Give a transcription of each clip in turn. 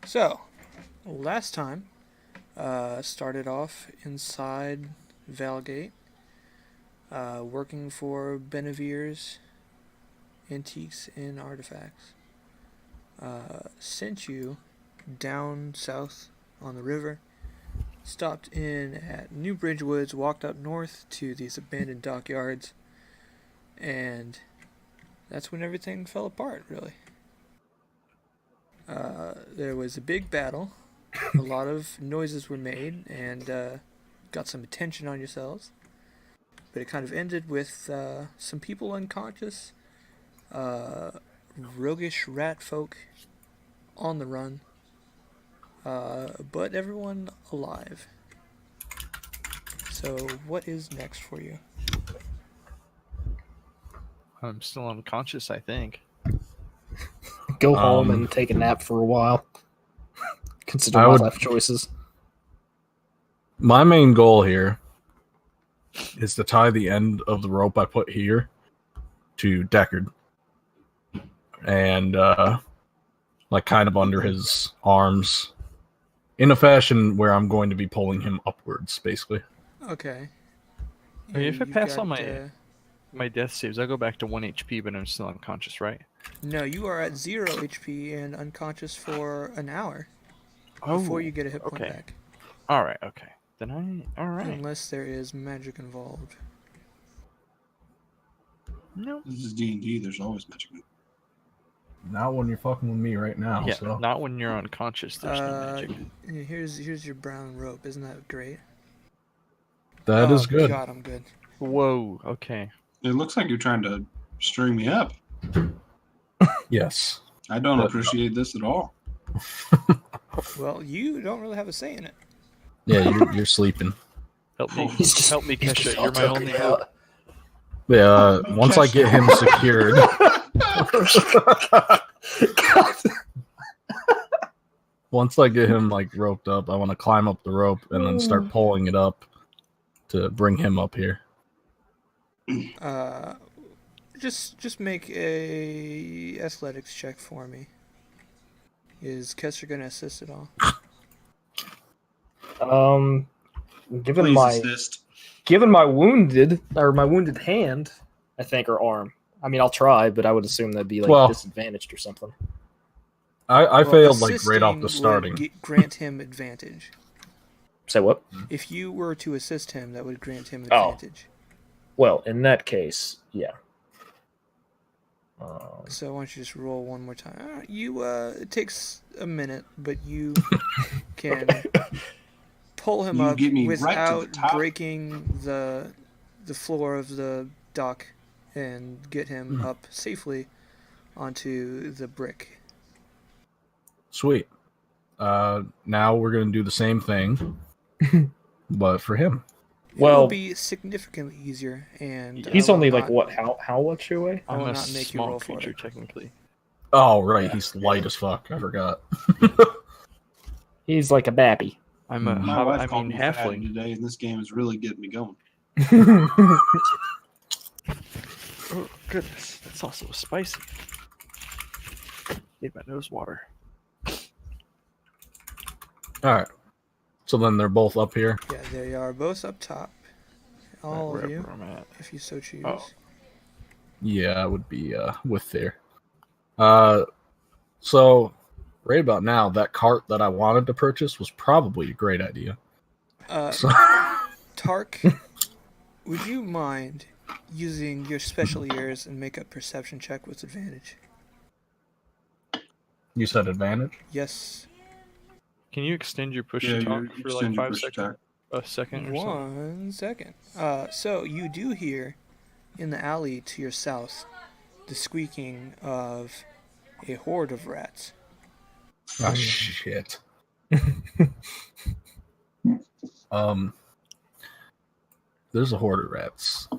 So, last time, started off inside Valgate, working for Beneviers Antiques and Artifacts. Sent you down south on the river, stopped in at New Bridge Woods, walked up north to these abandoned dockyards, and that's when everything fell apart, really. There was a big battle. A lot of noises were made and got some attention on yourselves. But it kind of ended with some people unconscious, roguish rat folk on the run, but everyone alive. So, what is next for you? I'm still unconscious, I think. Go home and take a nap for a while. Consider my life choices. My main goal here is to tie the end of the rope I put here to Deckard. And, like, kind of under his arms. In a fashion where I'm going to be pulling him upwards, basically. Okay. I mean, if I pass on my death saves, I go back to 1 HP, but I'm still unconscious, right? No, you are at 0 HP and unconscious for an hour before you get a hit point back. Alright, okay. Alright. Unless there is magic involved. No. This is D&D, there's always magic. Not when you're fucking with me right now. Yeah, so. not when you're unconscious, there's no magic. Here's your brown rope. Isn't that great? That is good. God, I'm good. Whoa, okay. It looks like you're trying to string me up. Yes. I don't appreciate this at all. Well, you don't really have a say in it. Yeah, you're sleeping. Help me, Kesha. You're my only hope. Yeah, once I get him secured. Once I get him like roped up, I want to climb up the rope and then start pulling it up to bring him up here. Just make a athletics check for me. Is Kester gonna assist at all? Given Please my assist. my wounded hand, I think, or arm. I mean, I'll try, but I would assume that'd be like disadvantaged or something. I failed like right off the starting. Grant him advantage. Say what? If you were to assist him, that would grant him advantage. Well, in that case, yeah. So why don't you just roll one more time? It takes a minute, but you can pull him up without breaking the floor of the dock and get him up safely onto the brick. Sweet. Now we're gonna do the same thing, but for him. It will be significantly easier, and he's only like what? How much away? I'm a small creature, technically. Oh right, he's light as fuck. I forgot. He's like a babby. My wife called me halfling today, and this game is really getting me going. Oh goodness, that's also spicy. Need my nose water. All right. So then they're both up here. Yeah, they are both up top. All of you, if you so choose. Oh. Yeah, I would be with there. So right about now, that cart that I wanted to purchase was probably a great idea. Tark, would you mind using your special ears and make a perception check with advantage? You said advantage? Yes. Can you extend your push to talk for like 5 seconds? A second or so? 1 second. So you do hear in the alley to your south the squeaking of a horde of rats. Oh shit. There's a horde of rats.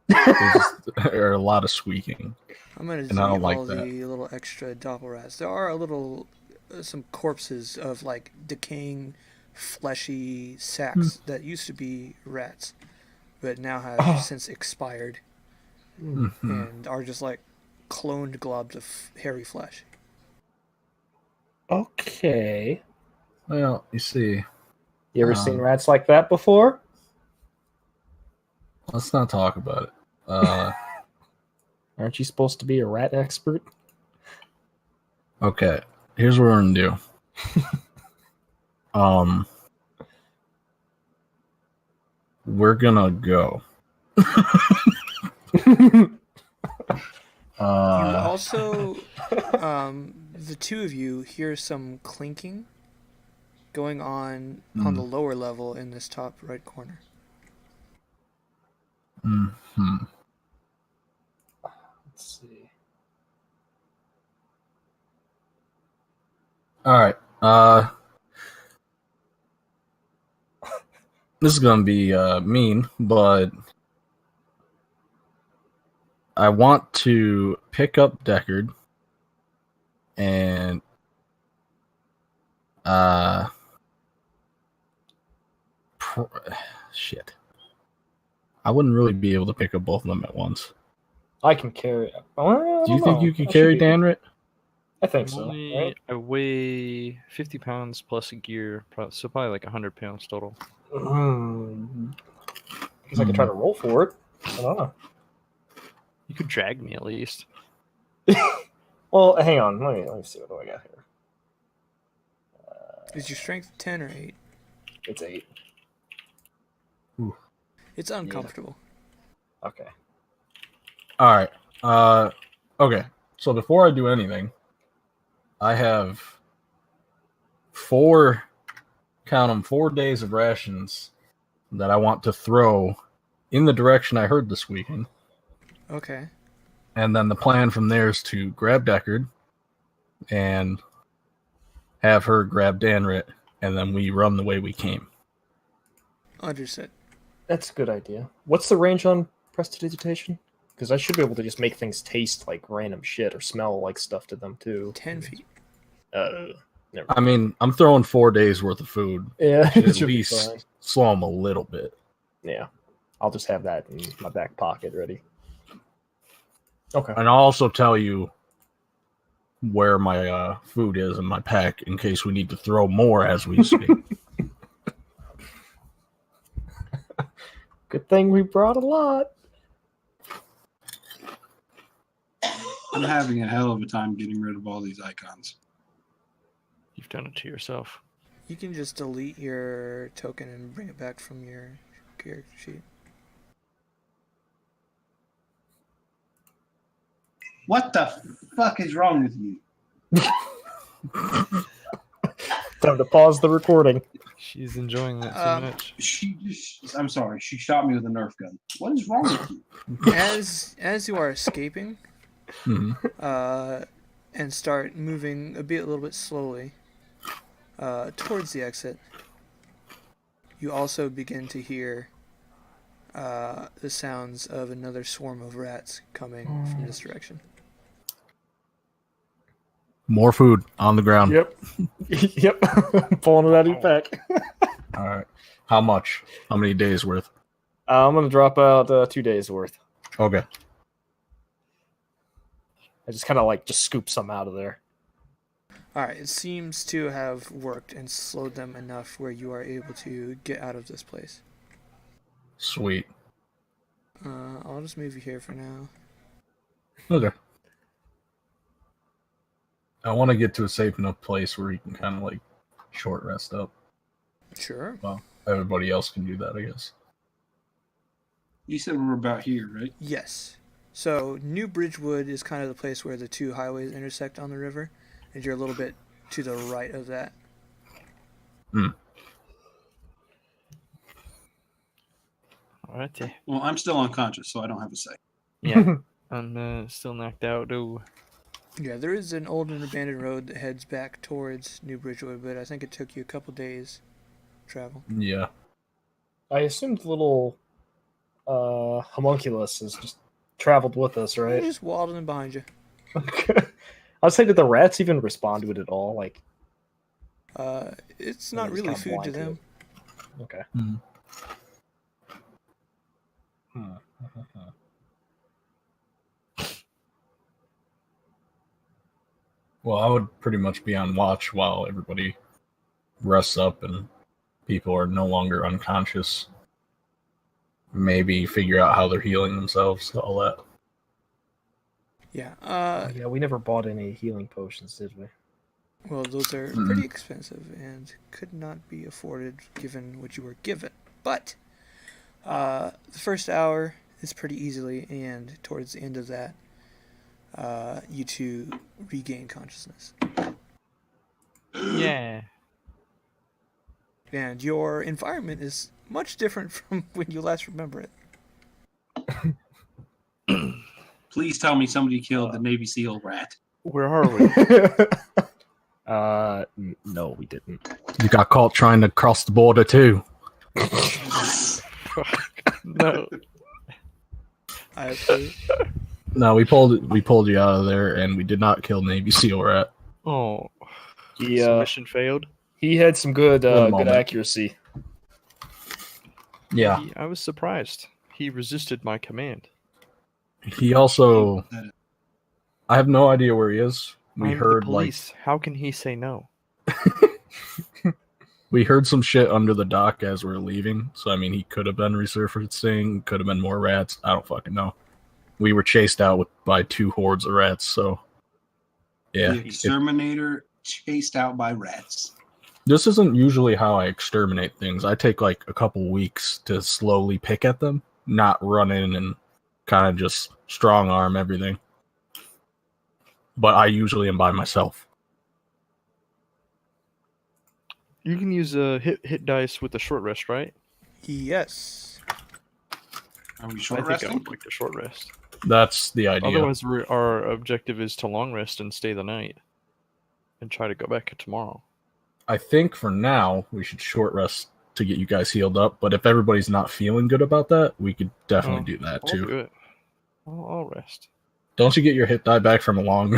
There are a lot of squeaking. I'm gonna do all the little extra doppel rats. There are some corpses of like decaying, fleshy sacks that used to be rats, but now have since expired and are just like cloned globs of hairy flesh. Okay. Well, you see. You ever seen rats like that before? Let's not talk about it. Aren't you supposed to be a rat expert? Okay, here's what we're gonna do. We're gonna go. You also, the two of you hear some clinking going on the lower level in this top right corner. Mm-hmm. Let's see. All right. This is gonna be mean, but I want to pick up Deckard and shit. I wouldn't really be able to pick up both of them at once. I can carry. Do you think you could carry Danrit? I think so. Right? I weigh 50 pounds plus a gear, so probably like 100 pounds total. Guess I could try to roll for it. I don't know. You could drag me at least. Well, hang on. Let me see what do I got here. Is your strength 10 or 8? It's 8. Ooh. It's uncomfortable. Yeah. Okay. All right. Okay. So before I do anything, I have 4 days of rations that I want to throw in the direction I heard this weekend. Okay. And then the plan from there is to grab Deckard and have her grab Danrit, and then we run the way we came. Understood. That's a good idea. What's the range on prestidigitation? Because I should be able to just make things taste like random shit or smell like stuff to them too. 10 feet. Never I mean, I'm throwing 4 days worth of food. Yeah, at least slow them a little bit. Yeah, I'll just have that in my back pocket ready. Okay. And I'll also tell you where my food is in my pack in case we need to throw more as we speak. Good thing we brought a lot. I'm having a hell of a time getting rid of all these icons. You've done it to yourself. You can just delete your token and bring it back from your character sheet. What the fuck is wrong with you? Time to pause the recording. She's enjoying that so much. I'm sorry, she shot me with a Nerf gun. What is wrong with you? As you are escaping, and start moving a little bit slowly towards the exit, you also begin to hear the sounds of another swarm of rats coming from this direction. More food on the ground. Yep. Yep. Pulling it out of your pack. All right. How much? How many days worth? I'm going to drop out 2 days worth. Okay. I just kind of just scoop some out of there. Alright, it seems to have worked and slowed them enough where you are able to get out of this place. Sweet. I'll just move you here for now. Okay. I want to get to a safe enough place where you can kind of short rest up. Sure. Well, everybody else can do that, I guess. You said we're about here, right? Yes. So New Bridgewood is kind of the place where the two highways intersect on the river, and you're a little bit to the right of that. Alrighty. Well, I'm still unconscious, so I don't have a say. Yeah. I'm still knocked out. Ooh. Yeah, there is an old and abandoned road that heads back towards New Bridgewood, but I think it took you a couple days travel. Yeah. I assumed the little homunculus has just traveled with us, right? Just waddling behind you. Okay. I was saying, did the rats even respond to it at all? It's not really food to them. Okay. Well, I would pretty much be on watch while everybody rests up and people are no longer unconscious. Maybe figure out how they're healing themselves, all that. Yeah. Yeah, we never bought any healing potions, did we? Well, those are pretty expensive and could not be afforded given what you were given. But the first hour is pretty easily, and towards the end of that, you two regain consciousness. Yeah. And your environment is much different from when you last remember it. Please tell me somebody killed the Navy SEAL rat. Where are we? No, we didn't. You got caught trying to cross the border too. No. I see. No, we pulled you out of there, and we did not kill Navy SEAL rat. Oh. Yeah. Mission failed. He had some good moment. accuracy. Yeah. I was surprised. He resisted my command. He also... I have no idea where he is. We I'm heard the police. How can he say no? We heard some shit under the dock as we're leaving. So, I mean, he could have been resurfacing. Could have been more rats. I don't fucking know. We were chased out by 2 hordes of rats, so... Yeah. The exterminator chased out by rats. This isn't usually how I exterminate things. I take like a couple weeks to slowly pick at them, not run in and kind of just strong arm everything. But I usually am by myself. You can use a hit dice with a short rest, right? Yes. Are we I short think I resting? would like to short rest. That's the idea. Otherwise, our objective is to long rest and stay the night, and try to go back tomorrow. I think for now we should short rest to get you guys healed up. But if everybody's not feeling good about that, we could definitely do that I'll too. do it. I'll rest. Don't you get your hit die back from a long?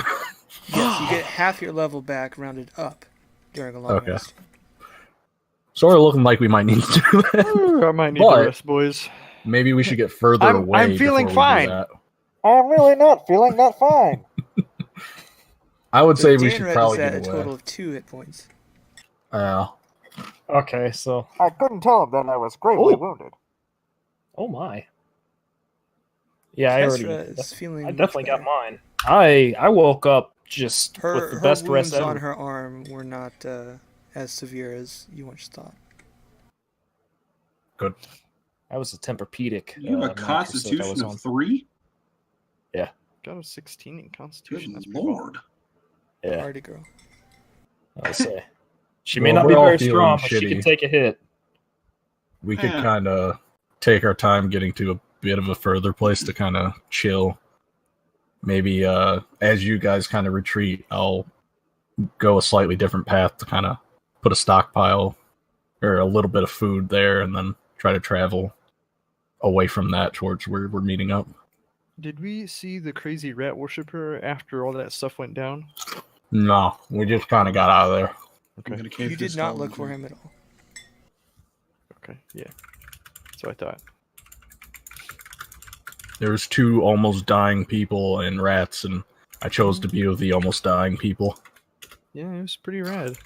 Yes, you get half your level back rounded up during a long rest. Sort of looking like we might need to do that. I might need to rest, boys. Maybe we should get further away. I'm feeling before we do fine. that. I'm really not feeling that fine. I would say we Dan should Red probably is at get a away. total of 2 hit points. Okay, so... I couldn't tell him that I was gravely wounded. Oh my. Yeah, I definitely got mine. I woke up just with the best rest ever. Her wounds ever. on her arm were not as severe as you once thought. Good. That was a Tempur-Pedic. You have a constitution of 3? Yeah. Got a 16 in constitution. Good That's pretty lord. Yeah. Party girl. I'll say. She may not be very strong, but she shitty. can take a hit. We could kind of take our time getting to a bit of a further place to kind of chill. Maybe as you guys kind of retreat, I'll go a slightly different path to kind of put a stockpile or a little bit of food there and then try to travel away from that towards where we're meeting up. Did we see the crazy rat worshiper after all that stuff went down? No, we just kind of got out of there. Okay. You did not look for him at all. Okay, yeah. So I thought. There was 2 almost dying people and rats, and I chose to be with the almost dying people. Yeah, it was pretty rad.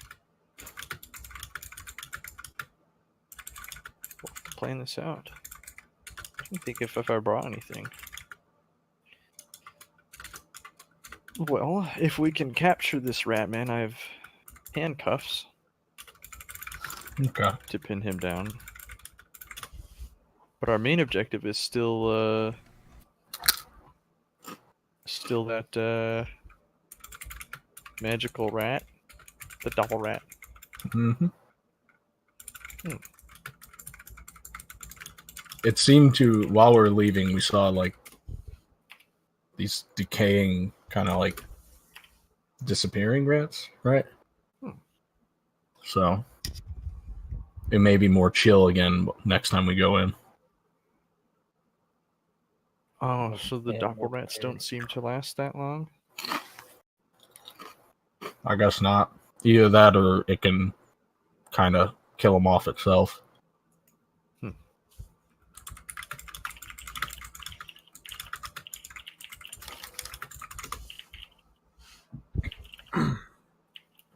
Playing this out. I don't think if I brought anything. Well, if we can capture this rat man, I have handcuffs. Okay. To pin him down. But our main objective is still that magical rat, the double rat. Mm-hmm. It seemed to, while we were leaving, we saw like these decaying kind of like disappearing rats, right? So it may be more chill again next time we go in. Oh, so the doppel rats don't seem to last that long? I guess not. Either that or it can kind of kill them off itself.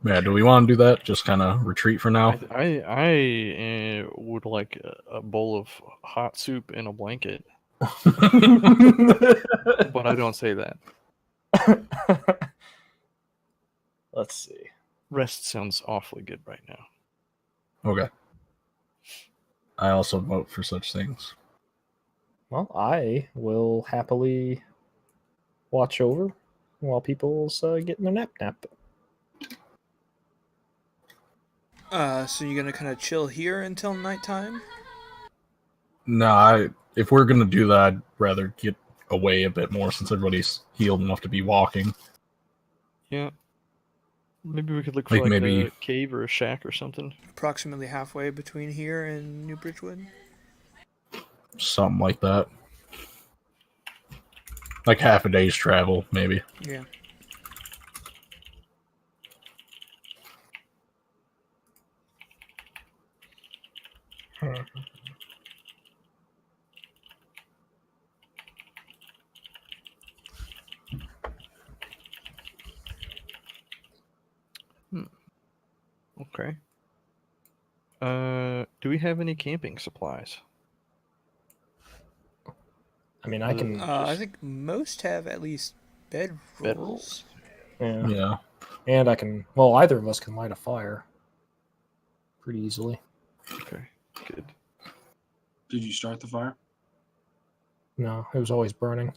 Yeah, do we want to do that? Just kind of retreat for now? I would like a bowl of hot soup and a blanket. But I don't say that. Let's see. Rest sounds awfully good right now. Okay. I also vote for such things. Well, I will happily watch over while people's getting their nap. So you're gonna kind of chill here until nighttime? No, if we're gonna do that, I'd rather get away a bit more since everybody's healed enough to be walking. Yeah. Maybe we could look for a cave or a shack or something. Approximately halfway between here and New Bridgewood? Something like that. Like half a day's travel, maybe. Yeah. Okay. Do we have any camping supplies? I mean, I can. I think most have at least bedrolls. Yeah. And I can. Well, either of us can light a fire pretty easily. Okay, good. Did you start the fire? No, it was always burning.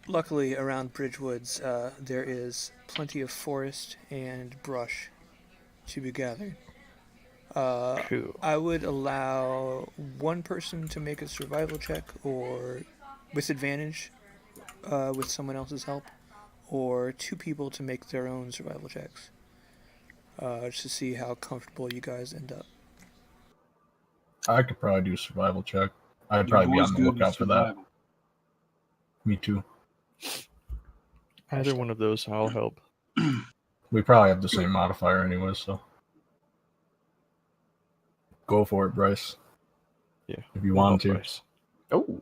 Luckily, around Bridgewoods, there is plenty of forest and brush to be gathered. Cool. I would allow one person to make a survival check, or with advantage, with someone else's help, or two people to make their own survival checks, just to see how comfortable you guys end up. I could probably do a survival check. I'd probably be on the lookout for that. Me too. Either one of those, I'll help. We probably have the same modifier anyway, so. Go for it, Bryce. Yeah. If you want to. Bryce. Oh.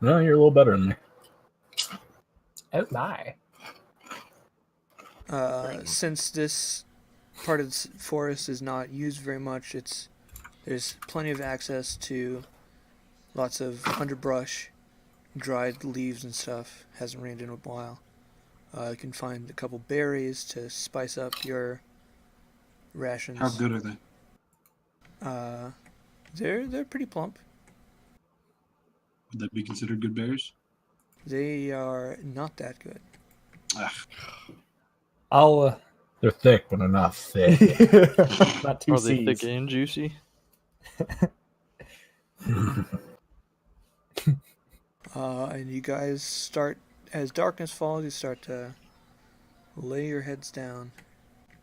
No, you're a little better than me. Oh my. Since this part of the forest is not used very much, there's plenty of access to lots of underbrush, dried leaves and stuff. Hasn't rained in a while. You can find a couple berries to spice up your rations. How good are they? They're pretty plump. Would they be considered good berries? They are not that good. I'll. They're thick, but they're not thick. Not too. Are they thick and juicy? And you guys start, as darkness falls, you start to lay your heads down.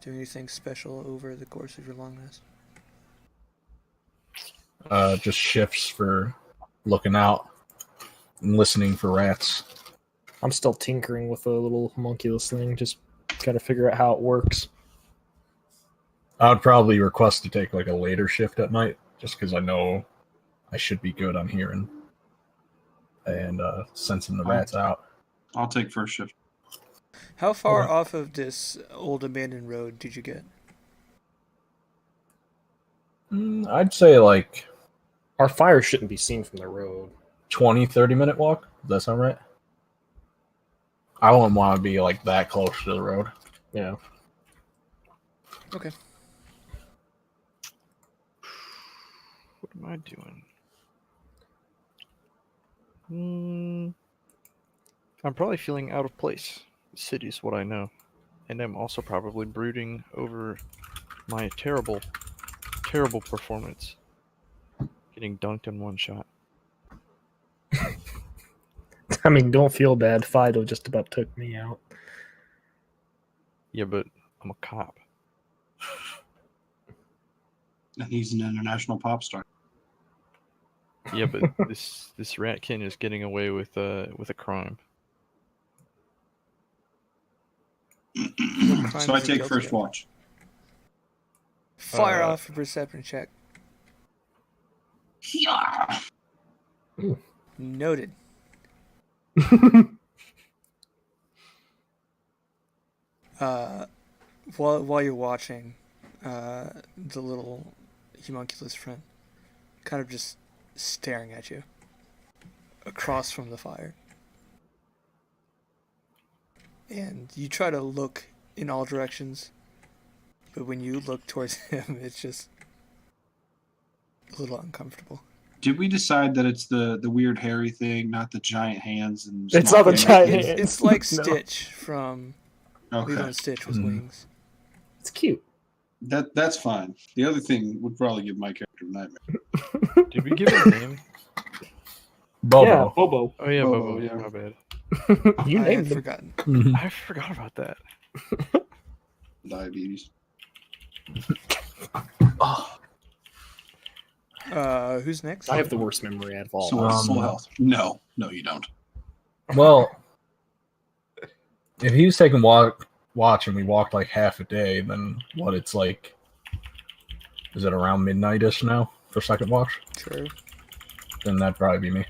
Do anything special over the course of your long rest? Just shifts for looking out and listening for rats. I'm still tinkering with a little homunculus thing. Just got to figure out how it works. I would probably request to take like a later shift at night, just because I know I should be good on hearing and sensing the rats out. I'll take first shift. How far off of this old abandoned road did you get? I'd say like... Our fire shouldn't be seen from the road. 20, 30-minute walk? Does that sound right? I wouldn't want to be like that close to the road. Yeah. Okay. What am I doing? I'm probably feeling out of place. The city's what I know. And I'm also probably brooding over my terrible, terrible performance. Getting dunked in one shot. I mean, don't feel bad. Fido just about took me out. Yeah, but I'm a cop. And he's an international pop star. Yeah, but this ratkin is getting away with a crime. So I take first watch. Fire off a perception check. Yeah. Noted. while you're watching, the little homunculus friend kind of just staring at you across from the fire. And you try to look in all directions, but when you look towards him, it's just a little uncomfortable. Did we decide that it's the weird hairy thing, not the giant hands? And It's not the giant hands. It's like No. Stitch from Lilo and Stitch with wings. It's cute. That's fine. The other thing would probably give my character a nightmare. Did we give it a name? Bobo. Yeah, Bobo. Oh yeah, Bobo, Bobo. yeah. My bad. You I named had them. forgotten. I forgot about that. Diabetes. Who's next? I have the worst memory out of all. So full health. No, you don't. Well, if he was taking watch and we walked like half a day, then what? It's like, is it around midnight-ish now for second watch? Sure. Then that'd probably be me.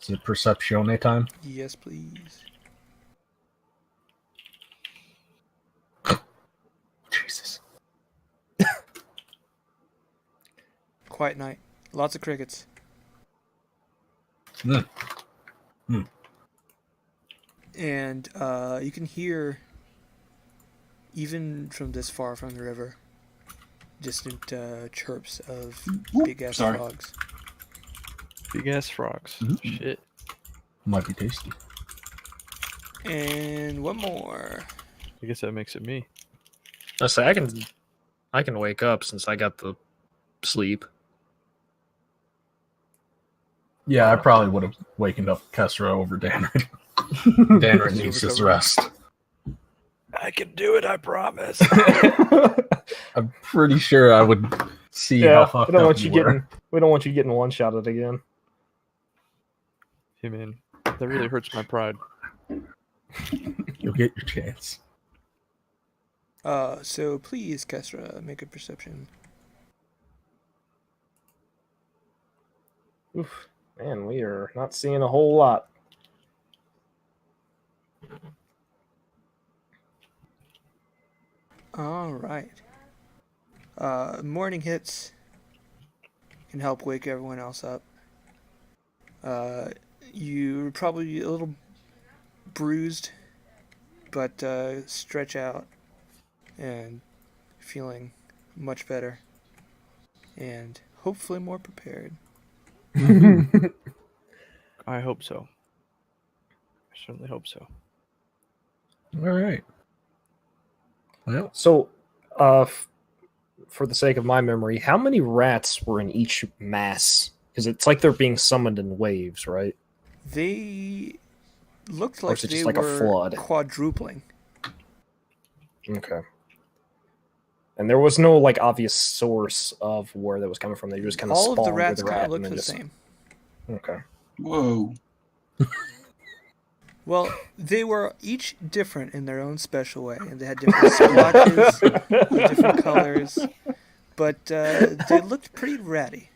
Is it Perceptione time? Yes, please. Jesus. Quiet night. Lots of crickets. And you can hear, even from this far from the river, distant chirps of big-ass frogs. Big-ass frogs. Shit. Might be tasty. And one more. I guess that makes it me. I say I can wake up since I got the sleep. Yeah, I probably would have wakened up Kesra over Danrid. Danrid needs his rest. I can do it, I promise. I'm pretty sure I would see how fucked up you were. We don't want you getting one-shotted again. Hey man, that really hurts my pride. You'll get your chance. So please, Kesra, make a perception. Oof. Man, we are not seeing a whole lot. All right. Morning hits can help wake everyone else up. You're probably a little bruised, but stretch out and feeling much better and hopefully more prepared. I hope so. I certainly hope so. All right. Well, So, for the sake of my memory, how many rats were in each mass? Because it's like they're being summoned in waves, right? They looked Or like is it they just like a were flood? quadrupling. Okay. And there was no like obvious source of where that was coming from. They just kind of All spawned of the rats with a kind rat of looked and the then just... same. Okay. Whoa. Well, they were each different in their own special way, and they had different splotches, different colors, but they looked pretty ratty.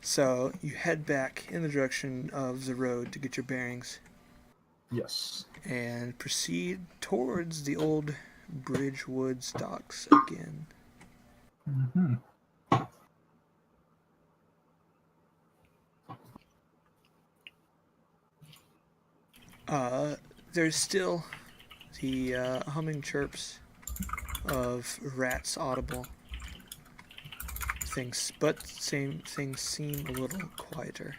So you head back in the direction of the road to get your bearings yes. and proceed towards the old Bridgewoods docks again. Mm-hmm. There's still the humming chirps of rats audible. But things seem a little quieter.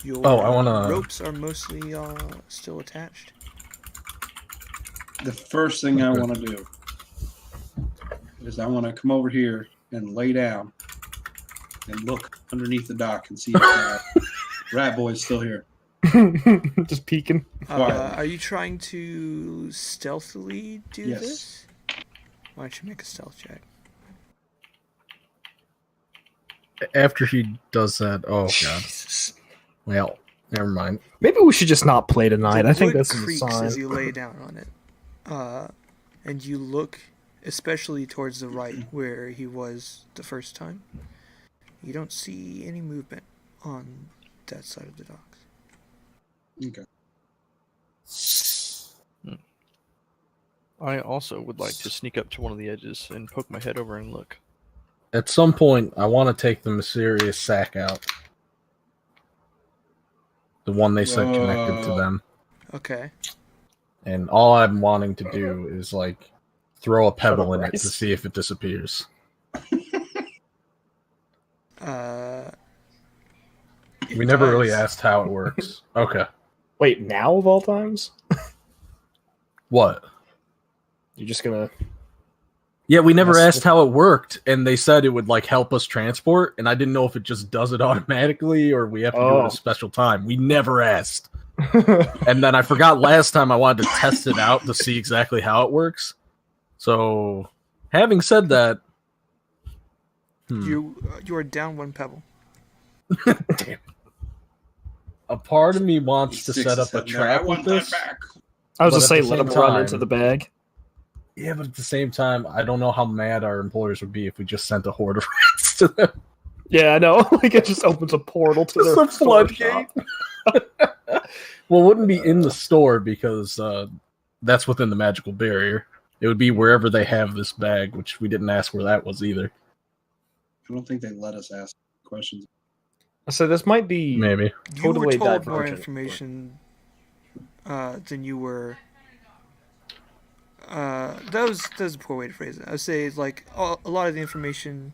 Your ropes are mostly still attached. The first thing I want to do is I want to come over here and lay down and look underneath the dock and see if Rat Boy's still here. Just peeking. Are you trying to stealthily do Yes. this? Why don't you make a stealth check? After he does that, oh god. Jesus. Well, never mind. Maybe we should just not play tonight. The I think wood that's a creaks sign. as you lay down on it, and you look, especially towards the right where he was the first time. You don't see any movement on that side of the docks. Okay. I also would like to sneak up to one of the edges and poke my head over and look. At some point, I want to take the mysterious sack out. The one they said connected to them. Okay. And all I'm wanting to do is, like, throw a pebble in it to Rice. see if it disappears. We never really asked how it works. Okay. Wait, now of all times? What? You're just gonna... Yeah, we never asked how it worked, and they said it would, like, help us transport, and I didn't know if it just does it automatically or we have to do it at a special time. We never asked. And then I forgot last time I wanted to test it out to see exactly how it works. So, having said that... You are down one pebble. Damn. A part of me wants to set up a trap with this. I was just saying, let them run into the bag. Yeah, but at the same time, I don't know how mad our employers would be if we just sent a horde of rats to them. Yeah, I know. Like, it just opens a portal to their floodgate. Well, it wouldn't be in the store because that's within the magical barrier. It would be wherever they have this bag, which we didn't ask where that was either. I don't think they let us ask questions. So this might be maybe totally you were told divergent, more information than you were. That was a poor way to phrase it. I would say like a lot of the information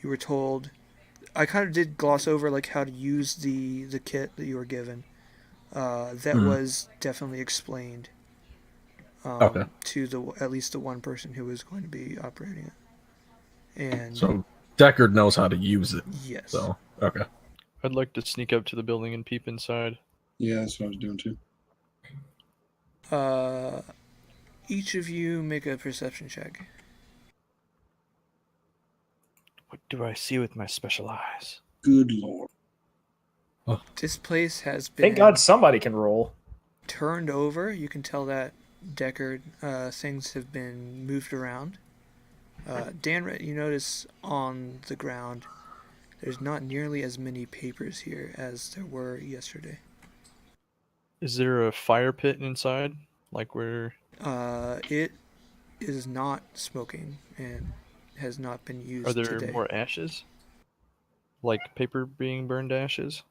you were told. I kind of did gloss over like how to use the kit that you were given. That was definitely explained. To at least the one person who was going to be operating it. And so Deckard knows how to use it. Yes. So okay. I'd like to sneak up to the building and peep inside. Yeah, that's what I was doing too. Each of you make a perception check. What do I see with my special eyes? Good lord. This place has been... Thank God somebody can roll. ...turned over. You can tell that, Deckard, things have been moved around. Dan, you notice on the ground, there's not nearly as many papers here as there were yesterday. Is there a fire pit inside? Like where... It is not smoking and has not been used today. Are there today. more ashes? Like paper being burned to ashes?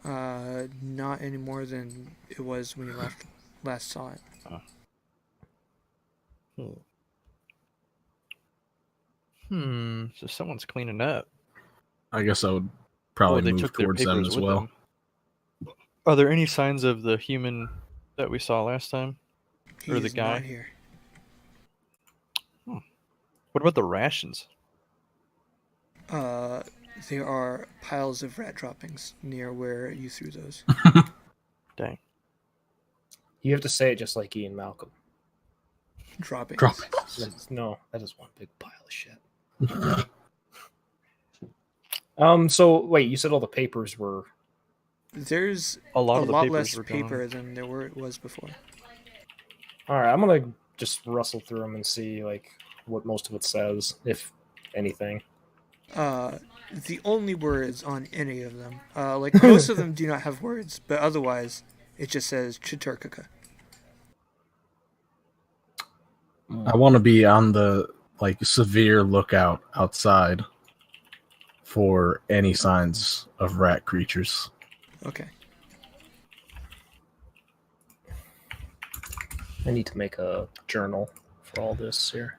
Not any more than it was when you last saw it. So someone's cleaning up. I guess I would probably move towards them as well. Are there any signs of the human that we saw last time? Or the guy? Not here. What about the rations? There are piles of rat droppings near where you threw those. Dang. You have to say it just like Ian Malcolm. Droppings. No, that is one big pile of shit. So wait, you said all the papers were... There's a lot less paper than there was before. Alright, I'm gonna just rustle through them and see like what most of it says, if anything. The only words on any of them, like most of them do not have words, but otherwise it just says Chiturkaka. I want to be on the severe lookout outside for any signs of rat creatures. Okay. I need to make a journal for all this here.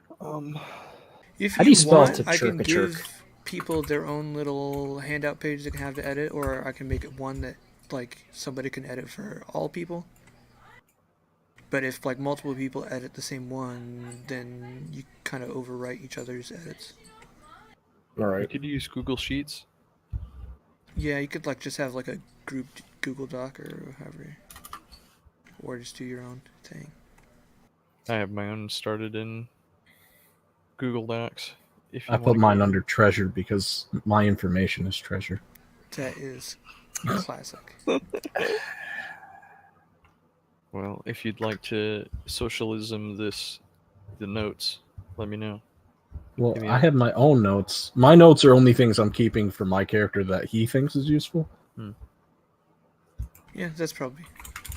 If How do you spell want, I can give people their own little handout page they can have to edit, or I can make it one that like somebody can edit for all people. But if like multiple people edit the same one, then you kind of overwrite each other's edits. All right. You could use Google Sheets. Yeah, you could like just have like a grouped Google Doc or however, or just do your own thing. I have my own started in Google Docs. I put mine under treasure because my information is treasure. That is classic. Well, if you'd like to socialism the notes, let me know. Well, I have my own notes. My notes are only things I'm keeping for my character that he thinks is useful. Yeah, that's probably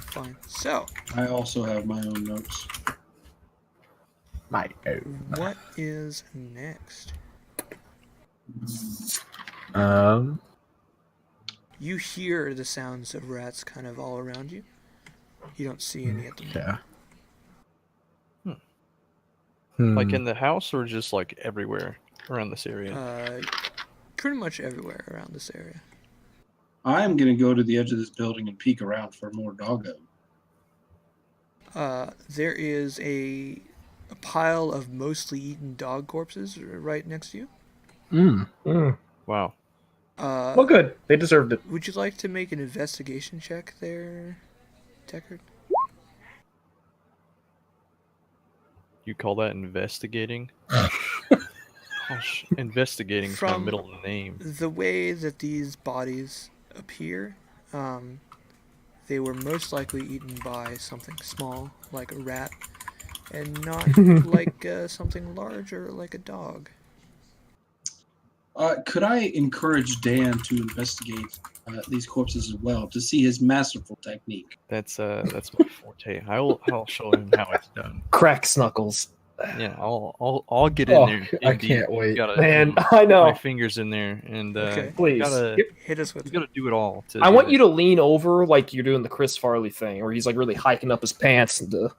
fine. So, I also have my own notes. My own. What is next? You hear the sounds of rats kind of all around you. You don't see any at the moment. Like in the house or just like everywhere around this area? Pretty much everywhere around this area. I'm going to go to the edge of this building and peek around for more doggo. There is a pile of mostly eaten dog corpses right next to you. Wow. Well, good. They deserved it. Would you like to make an investigation check there, Deckard? You call that investigating? Gosh, investigating is my middle name. The way that these bodies appear, they were most likely eaten by something small, like a rat, and not like something large or like a dog. Could I encourage Dan to investigate these corpses as well to see his masterful technique? That's my forte. I'll show him how it's done. Crack snuckles. Yeah, I'll get in there. I can't wait. Man, I know. My fingers in there, and please hit us with. You gotta do it all. I want you to lean over like you're doing the Chris Farley thing, where he's like really hiking up his pants and to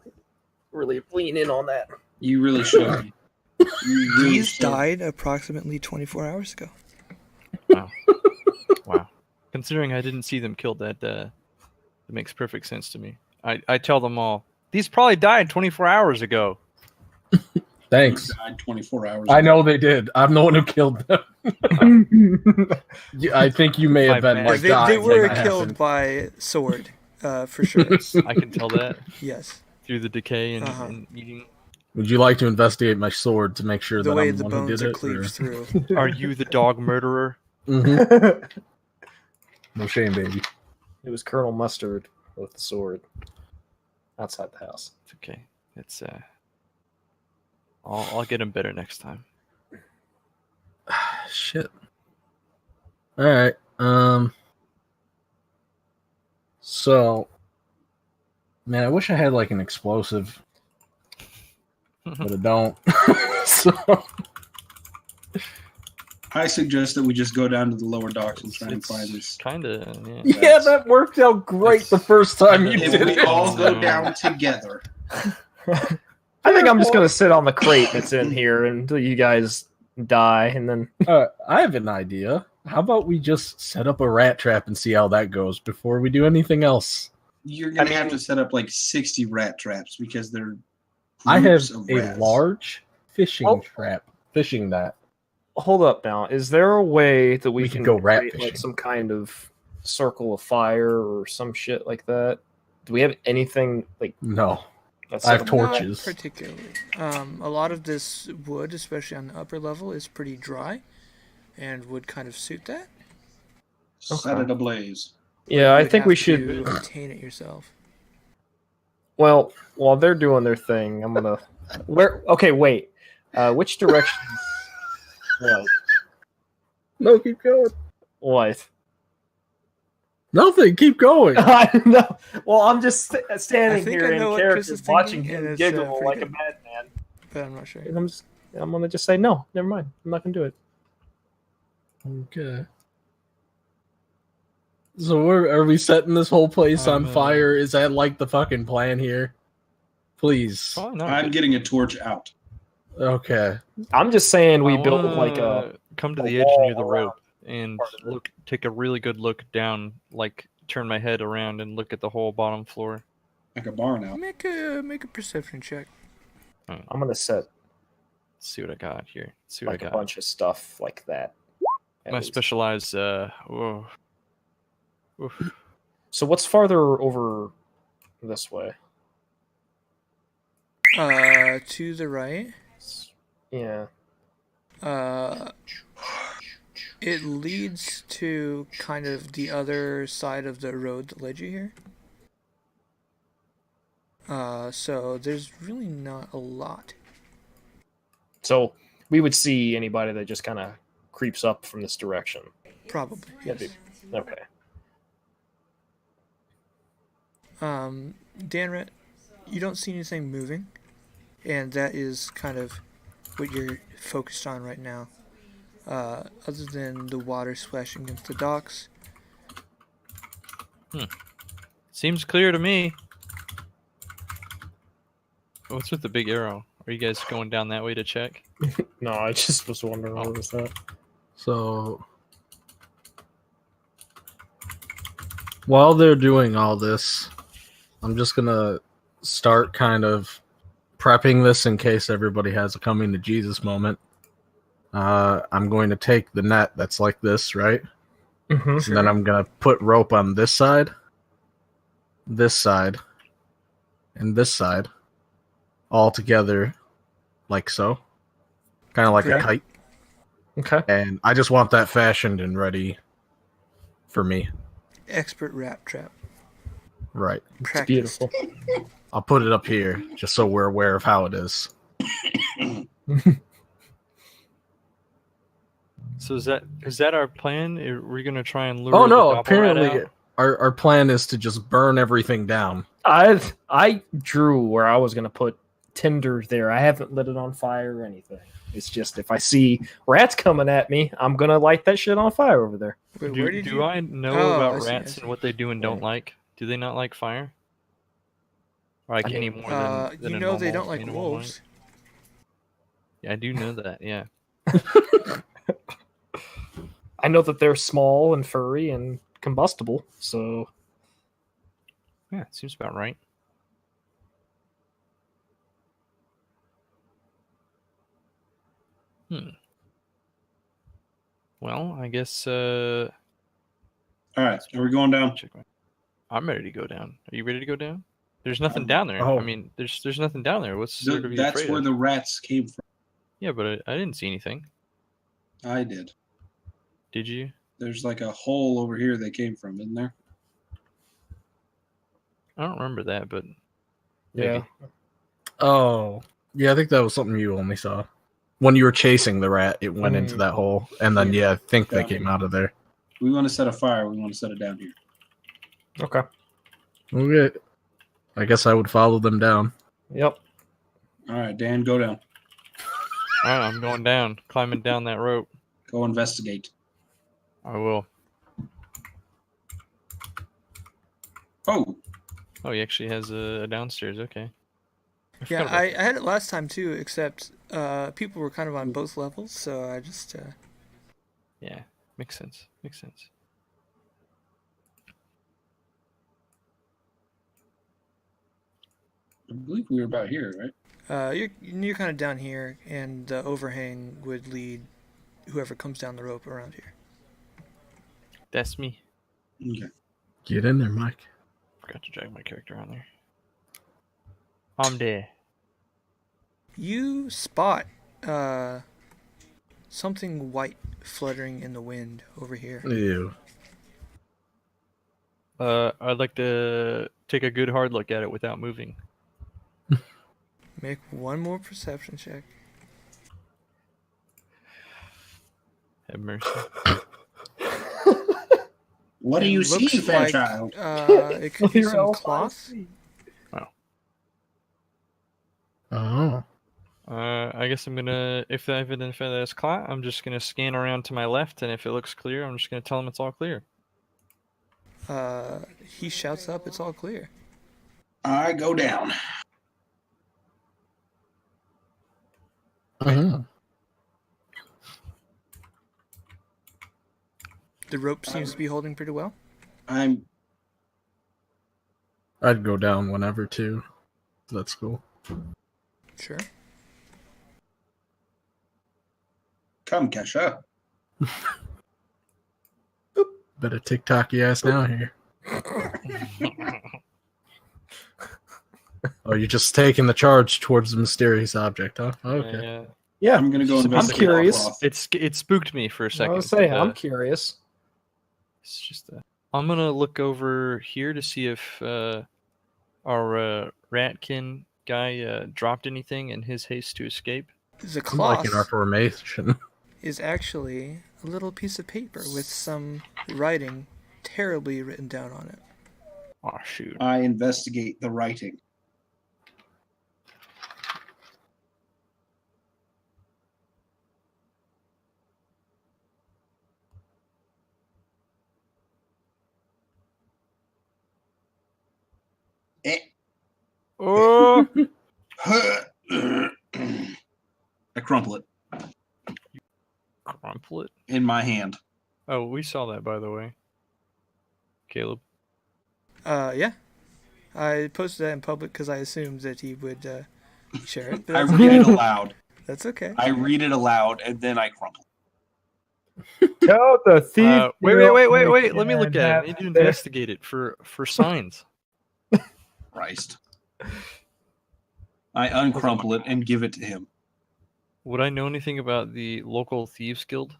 really lean in on that. You really should. These died approximately 24 hours ago. Wow. Wow. Considering I didn't see them killed, that makes perfect sense to me. I tell them all, these probably died 24 hours ago. Thanks. Died 24 hours I ago. know they did. I'm the one who killed them. I think you may have been like they were killed by sword, for sure. I can tell that. Yes. Through the decay and eating. Would you like to investigate my sword to make sure the that way I'm the the one who bones did are it? cleaved through? Are you the dog murderer? Mm-hmm. No shame, baby. It was Colonel Mustard with the sword outside the house. It's okay. It's I'll get him better next time. Shit. All right. So, man, I wish I had like an explosive, but I don't. So, I suggest that we just go down to the lower docks and try and find this. Kinda, yeah. Yeah, that worked out great the first time you did If we it. all go down together. I think I'm just gonna sit on the crate that's in here until you guys die, and then. I have an idea. How about we just set up a rat trap and see how that goes before we do anything else? You're gonna have to set up like 60 rat traps because they're. I have a rats. large fishing trap. Fishing that. Hold up now. Is there a way that we can go rat create, fishing. like some kind of circle of fire or some shit like that? Do we have anything like? No. That's I have like- torches. Not particularly. A lot of this wood, especially on the upper level, is pretty dry, and would kind of suit that. Set it ablaze. Yeah, I You'd think we have should. to obtain it yourself. Well, while they're doing their thing, I'm gonna. Okay, wait. Which direction? What? No, keep going. What? Nothing. Keep going. No. Well, I'm just standing think here I know in what Chris character, is thinking, watching and him it's, giggle pretty like a good. madman, But I'm not sure. and I'm gonna just say no. Never mind. I'm not gonna do it. Okay. So are we setting this whole place on fire? Is that like the fucking plan here? Please. Probably not. I'm getting a torch out. Okay. I'm just saying we built like a. come to a the edge near the wall rope and take a really good look down, like turn my head around and look at the whole bottom floor. Like a barn out. Make a perception check. I'm gonna set Let's see what I got here. Let's see what like I a got. bunch of stuff like that. My specialized. Whoa. Oof. So what's farther over this way? To the right. Yeah. It leads to kind of the other side of the road that led you here. So there's really not a lot. So we would see anybody that just kind of creeps up from this direction. Probably. Yes. Okay. Danret, you don't see anything moving, and that is kind of what you're focused on right now. Other than the water splashing against the docks. Seems clear to me. What's with the big arrow? Are you guys going down that way to check? No, I just was wondering what was that. So while they're doing all this, I'm just gonna start kind of prepping this in case everybody has a coming to Jesus moment. I'm going to take the net that's like this, right? Mm-hmm. And then I'm gonna put rope on this side, and this side, all together, like so, kind of like a kite. Okay. And I just want that fashioned and ready for me. Expert rat trap. Right. It's beautiful. I'll put it up here just so we're aware of how it is. So is that our plan? Are we gonna try and lure? Oh no! the Apparently, out? our plan is to just burn everything down. I drew where I was gonna put tinder there. I haven't lit it on fire or anything. It's just if I see rats coming at me, I'm gonna light that shit on fire over there. Wait, Do I know about rats and what they do and don't like? Do they not like fire? Or like any more than you a know they normal don't like animal wolves. might? Yeah, I do know that. Yeah. I know that they're small and furry and combustible, so Yeah, it seems about right. Well, I guess. All right, are we going down? I'm ready to go down. Are you ready to go down? There's nothing down there. Oh. I mean, there's nothing down there. What's there to be That's afraid where of? the rats came from. Yeah, but I didn't see anything. I did. Did you? There's like a hole over here they came from, isn't there? I don't remember that, but yeah. maybe. Oh, yeah. I think that was something you only saw when you were chasing the rat. It went into that hole, and then I think they came out of there. We want to set a fire. We want to set it down here. Okay. Okay. I guess I would follow them down. Yep. All right, Dan, go down. All right, I'm going down, climbing down that rope. Go investigate. I will. Oh, he actually has a downstairs. Okay. Yeah, I had it last time too, except people were kind of on both levels, so I just. Yeah, makes sense. Makes sense. I believe we were about here, right? You're kind of down here, and the overhang would lead whoever comes down the rope around here. That's me. Okay. Get in there, Mike. Forgot to drag my character on there. I'm there. You spot something white fluttering in the wind over here. Ew. I'd like to take a good hard look at it without moving. Make one more perception check. Have mercy. What do you see, Fairchild? It could be some cloth. Oh. I guess I'm gonna, if I identify that as cloth, I'm just gonna scan around to my left, and if it looks clear, I'm just gonna tell him it's all clear. He shouts up, "It's all clear." I go down. Uh-huh. The rope seems to be holding pretty well. I'd go down whenever too. That's cool. Sure. Come, Kesha. Better TikTok your ass down here. Oh, you're just taking the charge towards the mysterious object, huh? Okay. Yeah, I'm gonna go investigate. I'm curious. It spooked me for a second. I was saying, I'm curious. It's just I'm gonna look over here to see if our ratkin guy dropped anything in his haste to escape. The Like cloth in our formation. is actually a little piece of paper with some writing terribly written down on it. Oh, shoot. I investigate the writing. Oh! I crumple it Crumple it? in my hand. Oh, we saw that, by the way. Caleb. Yeah. I posted that in public because I assumed that he would share it. But I that's read okay. it aloud. That's okay. I read it aloud, and then I crumple. Tell the thief. Wait. Let me look at it. I need to investigate it for signs. Christ. I uncrumple it and give it to him. Would I know anything about the local thieves guild?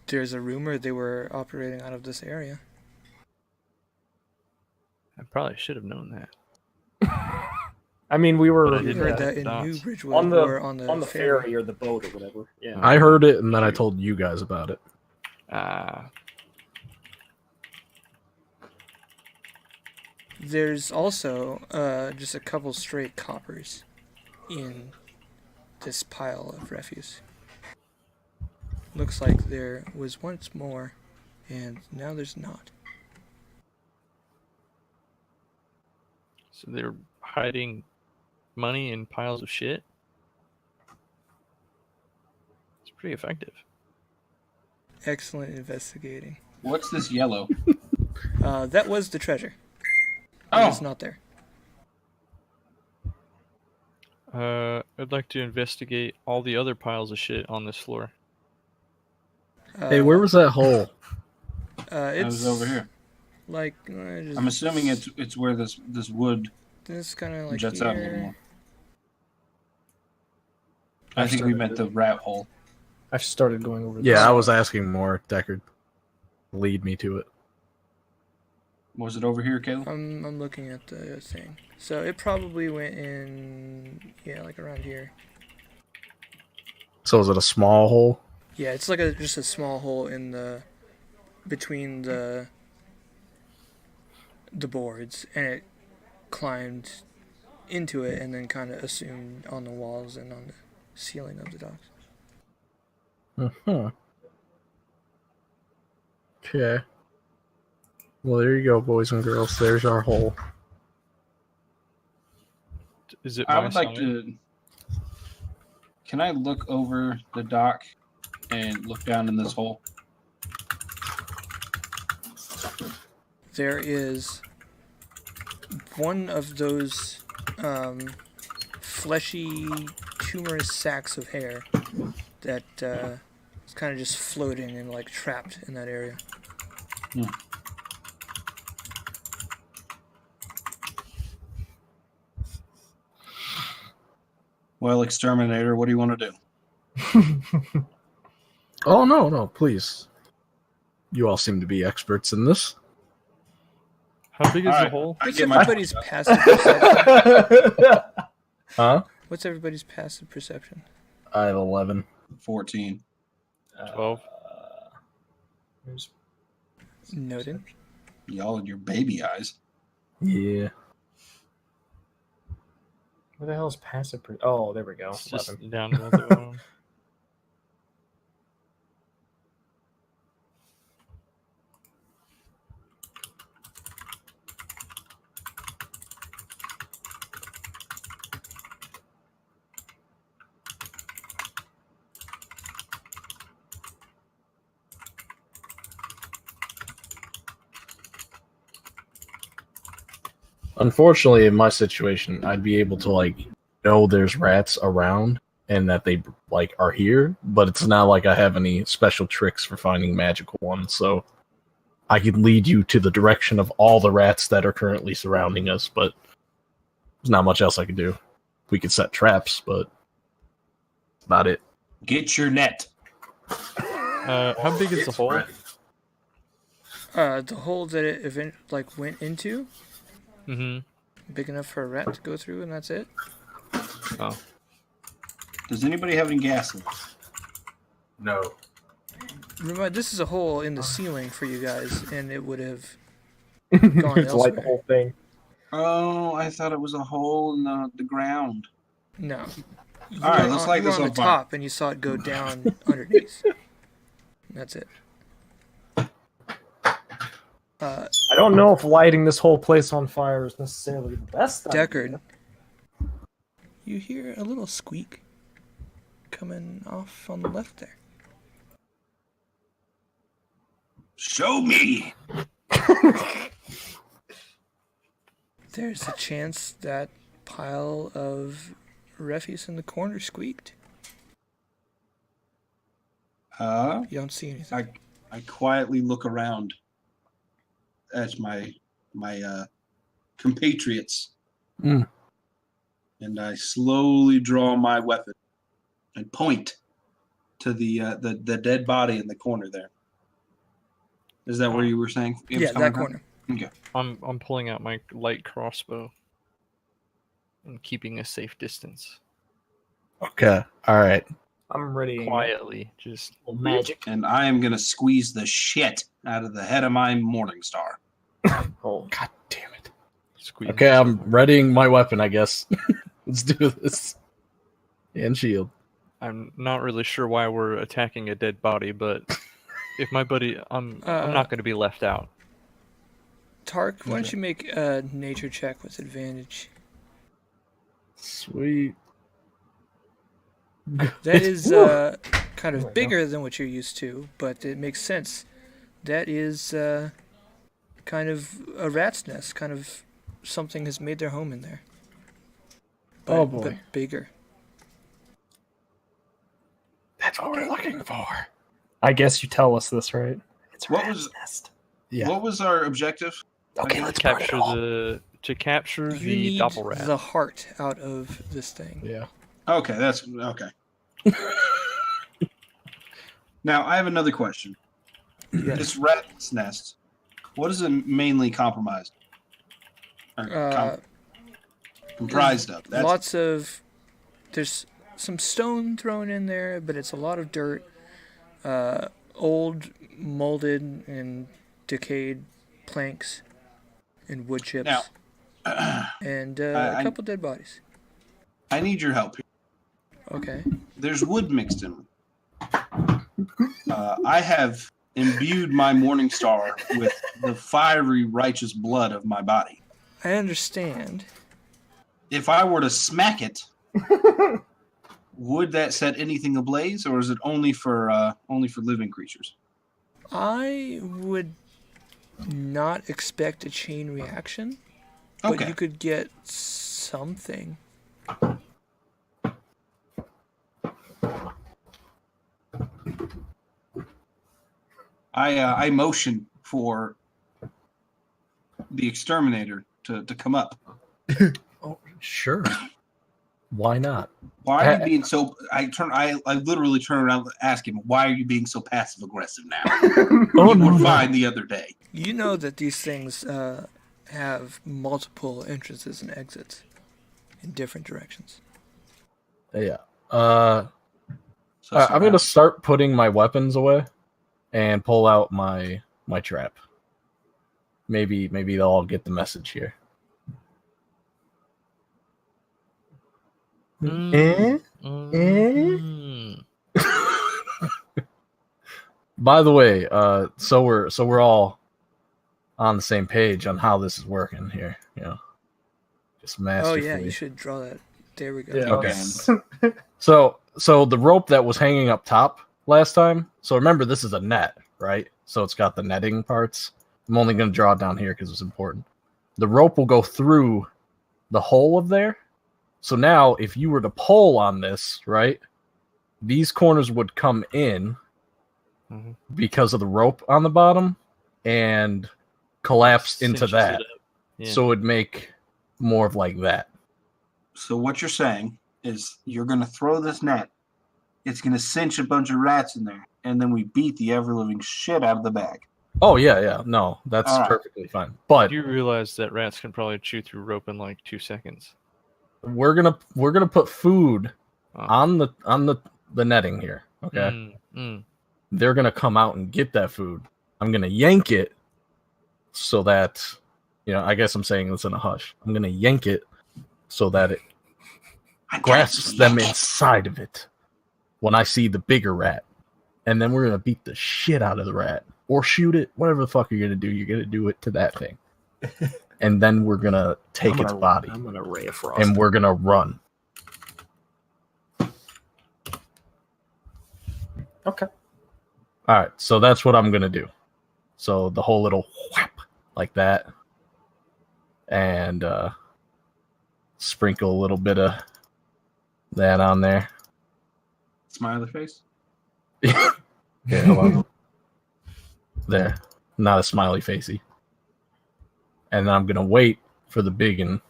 There's a rumor they were operating out of this area. I probably should have known that. I mean, we were But I You didn't heard have that the in dots. New Bridgewood on the or on the ferry or the boat or whatever. Yeah. I heard it, and then I told you guys about it. There's also just a couple straight coppers in this pile of refuse. Looks like there was once more, and now there's not. So they're hiding money in piles of shit? It's pretty effective. Excellent investigating. What's this yellow? That was the treasure. Oh. It's not there. I'd like to investigate all the other piles of shit on this floor. Hey, where was that hole? It was over here. Like, I'm assuming it's where this wood this kind of like juts here. out a little more. I think we meant the rat hole. I started going over. Yeah, I was asking more. Deckard, lead me to it. Was it over here, Caleb? I'm looking at the thing. So it probably went in, yeah, like around here. So is it a small hole? Yeah, it's like just a small hole in the between the boards, and it climbed into it and then kind of assumed on the walls and on the ceiling of the docks. Uh-huh. Okay. Well, there you go, boys and girls. There's our hole. Is it? I would like to. Can I look over the dock and look down in this hole? There is one of those fleshy, tumorous sacks of hair that is kind of just floating and like trapped in that area. Well, exterminator, what do you want to do? Oh, no, please. You all seem to be experts in this. How big is All the right. hole? What's get my- everybody's passive perception? Huh? What's everybody's passive perception? I have 11. 14. 12. Noted. Y'all and your baby eyes. Yeah. Where the hell is passive? Oh, there we go. It's just 11. down below the bottom. Unfortunately, in my situation, I'd be able to know there's rats around and that they are here, but it's not like I have any special tricks for finding magical ones, so I could lead you to the direction of all the rats that are currently surrounding us, but there's not much else I could do. We could set traps, but that's about it. Get your net. How big is the hole? The hole that it went into, Mm-hmm. big enough for a rat to go through, and that's it. Oh. Does anybody have any gas left? No. Remember, this is a hole in the ceiling for you guys, and it would have gone It's like the elsewhere. whole thing. Oh, I thought it was a hole in the ground. No. You All right, were let's on, light you were this on on the fire. top, and you saw it go down underneath. That's it. I don't know if lighting this whole place on fire is necessarily the best Deckard, idea. you hear a little squeak coming off on the left there. Show me. There's a chance that pile of refuse in the corner squeaked. You don't see anything. I quietly look around at my compatriots, and I slowly draw my weapon and point to the dead body in the corner there. Is that where you were saying? It was Yeah, coming that from? corner. Okay. I'm pulling out my light crossbow and keeping a safe distance. Okay. All right. I'm ready. Quietly, just Magic. And I am gonna squeeze the shit out of the head of my morning star. Oh. God damn it. squeeze. Okay, I'm readying my weapon, I guess. Let's do this. And shield. I'm not really sure why we're attacking a dead body, but if my buddy, I'm not going to be left out. Tark, why don't you make a nature check with advantage? Sweet. That is kind of bigger than what you're used to, but it makes sense. That is kind of a rat's nest, kind of something has made their home in there. But, Oh, boy. But bigger. That's what we're looking for. I guess you tell us this, right? It's a What rat's was- nest. Yeah. What was our objective? Okay, Okay, let's burn it Capture all. to capture You the need doppelrat. the heart out of this thing. Yeah. Okay, that's okay. Now I have another question. This rat's nest, what is it mainly compromised? Or comprised of? That's, Lots of... There's some stone thrown in there, but it's a lot of dirt. Old, molded, and decayed planks and wood chips. Now, and a couple dead bodies. I need your help here. Okay. There's wood mixed in. I have imbued my morning star with the fiery, righteous blood of my body. I understand. If I were to smack it, would that set anything ablaze, or is it only for living creatures? I would not expect a chain reaction, but Okay. you could get something. I motion for the exterminator to come up. Oh, sure. Why not? Why are you being so? I literally turn around and ask him, "Why are you being so passive aggressive now? Oh, You no, were no. fine the other day." You know that these things have multiple entrances and exits in different directions. Yeah. So I'm gonna start putting my weapons away and pull out my trap. Maybe they'll all get the message here. By the way, so we're all on the same page on how this is working here. You know, just masterfully. Oh yeah, you should draw that. There we go. Yeah. Okay. So the rope that was hanging up top last time. So remember, this is a net, right? So it's got the netting parts. I'm only going to draw it down here because it's important. The rope will go through the hole of there. So now, if you were to pull on this, right, these corners would come in because of the rope on the bottom and collapse into Cinches that. it up. Yeah. So it'd make more of like that. So what you're saying is you're going to throw this net. It's going to cinch a bunch of rats in there, and then we beat the ever-living shit out of the bag. Oh yeah. No, that's All right. perfectly fine. But You realize that rats can probably chew through rope in like 2 seconds. we're gonna put food on the netting here. Okay. They're gonna come out and get that food. I'm gonna yank it so that I guess I'm saying this in a hush. I'm gonna yank it so that it grasps them inside of it when I see the bigger rat. And then we're gonna beat the shit out of the rat. Or shoot it, whatever the fuck you're gonna do. You're gonna do it to that thing. And then we're gonna take its body. I'm gonna ray of frost. And we're gonna run. Okay. Alright, so that's what I'm gonna do. So the whole little whap like that. And sprinkle a little bit of that on there. Smiley face? Yeah, hold on. There. Not a smiley facey. And then I'm going to wait for the biggin.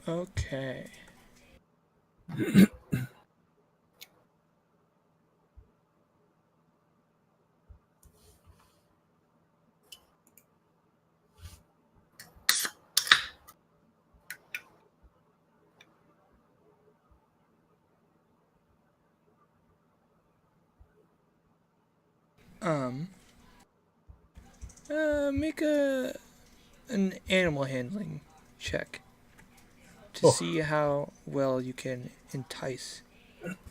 Okay. Make an animal handling check to see how well you can entice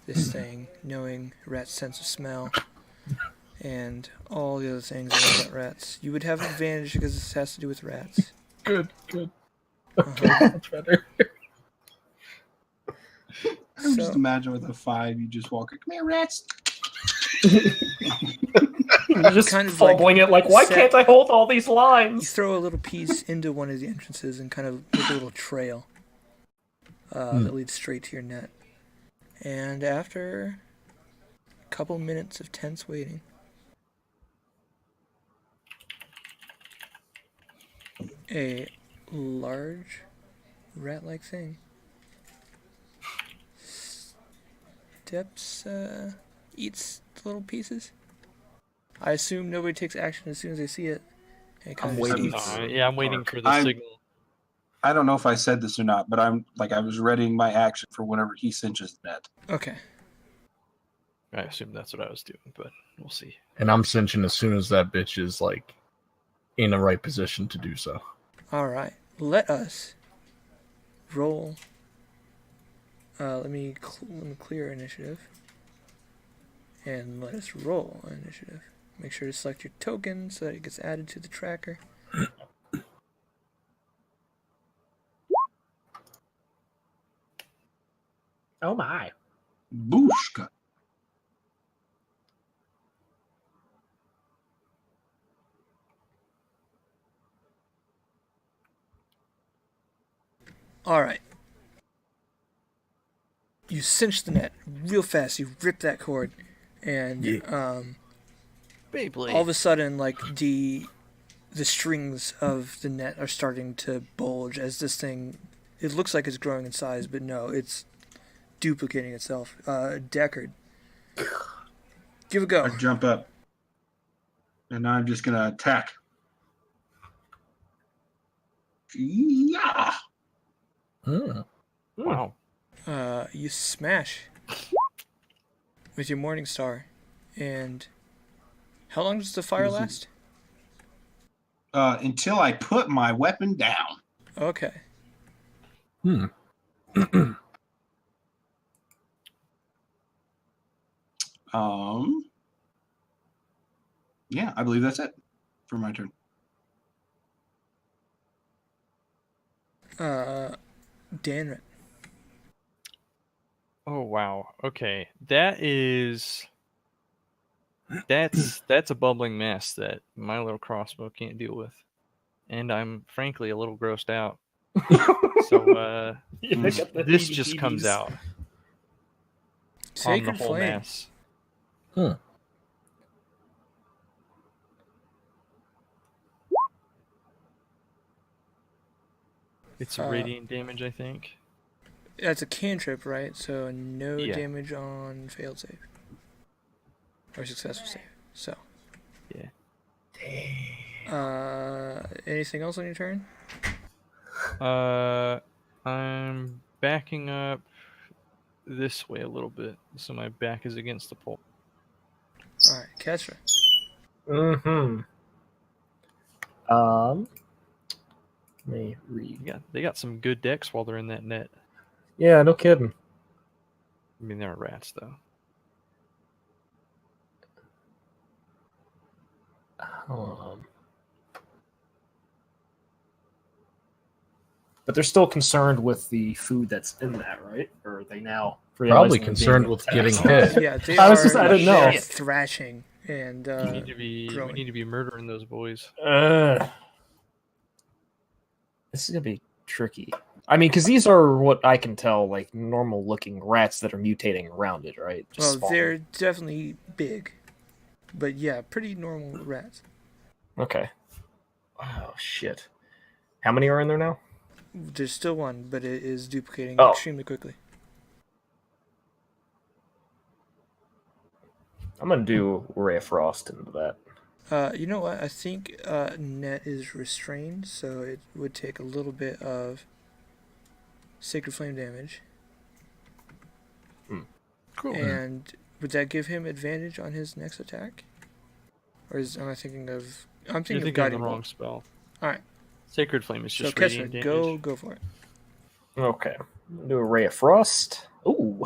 this thing, knowing rat's sense of smell and all the other things about rats. You would have advantage because this has to do with rats. Good. Okay, much better. I just imagine with a 5, you just walk in, come here, rats. Just kind of fumbling it like, why can't I hold all these lines? You throw a little piece into one of the entrances and kind of make a little trail that leads straight to your net. And after a couple minutes of tense waiting, a large rat-like thing eats the little pieces. I assume nobody takes action as soon as they see it. I'm waiting. I'm waiting for the signal. I don't know if I said this or not, but I was readying my action for whenever he cinches the net. Okay. I assume that's what I was doing, but we'll see. And I'm cinching as soon as that bitch is like in the right position to do so. All right. Let us roll. Let me clear initiative. And let us roll initiative. Make sure to select your token so that it gets added to the tracker. Oh my. Booshka. All right. You cinch the net real fast. You rip that cord, and all of a sudden, like the strings of the net are starting to bulge as this thing. It looks like it's growing in size, but no, it's duplicating itself. Deckard, give a go. I jump up, and I'm just gonna attack. Yeah. Wow. You smash with your Morning Star, and how long does the fire last? Until I put my weapon down. Okay. Yeah, I believe that's it for my turn. Danrit. Oh wow. Okay. That's a bubbling mess that my little crossbow can't deal with. And I'm frankly a little grossed out. So this just comes out. Sacred on the whole flame. mess. It's radiant damage, I think. That's a cantrip, right? So no damage on failed save. Or successful save. So. Yeah. Anything else on your turn? I'm backing up this way a little bit, so my back is against the pole. All right, Kestra. Mm-hmm. Let me read. Yeah, they got some good decks while they're in that net. Yeah, no kidding. I mean, they're rats, though. But they're still concerned with the food that's in that, right? Or are they now probably concerned with getting hit? Yeah, they I they're didn't know. thrashing and we need to be murdering those boys. This is gonna be tricky. I mean, because these are what I can tell, like normal-looking rats that are mutating around it, right? Well, they're definitely big, but yeah, pretty normal rats. Okay. Oh shit! How many are in there now? There's still one, but it is duplicating extremely quickly. I'm gonna do Ray of Frost into that. You know what? I think net is restrained, so it would take a little bit of Sacred Flame damage. Cool. And would that give him advantage on his next attack? Or am I thinking of... I'm thinking of Guiding the wrong Bolt. spell. Alright. Sacred Flame is just so radiant Kestra, damage. go for it. Okay. I'm gonna do a Ray of Frost. Ooh.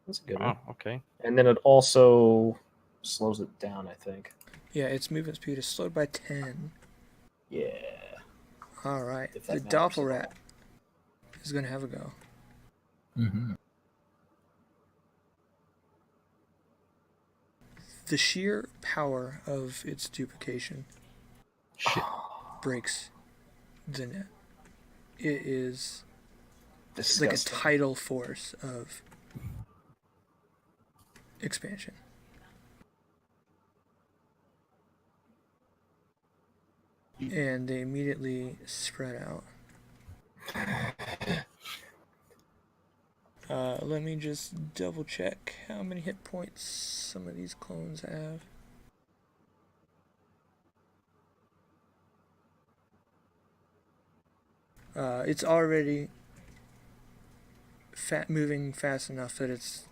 That's a good one. Okay. And then it also slows it down, I think. Yeah, its movement speed is slowed by 10. Yeah. Alright. If The that matters at Doppelrat is going to have a go. Mm-hmm. The sheer power of its duplication breaks the net. It is like a tidal force of expansion. And they immediately spread out. Let me just double check how many hit points some of these clones have. It's already moving fast enough that it's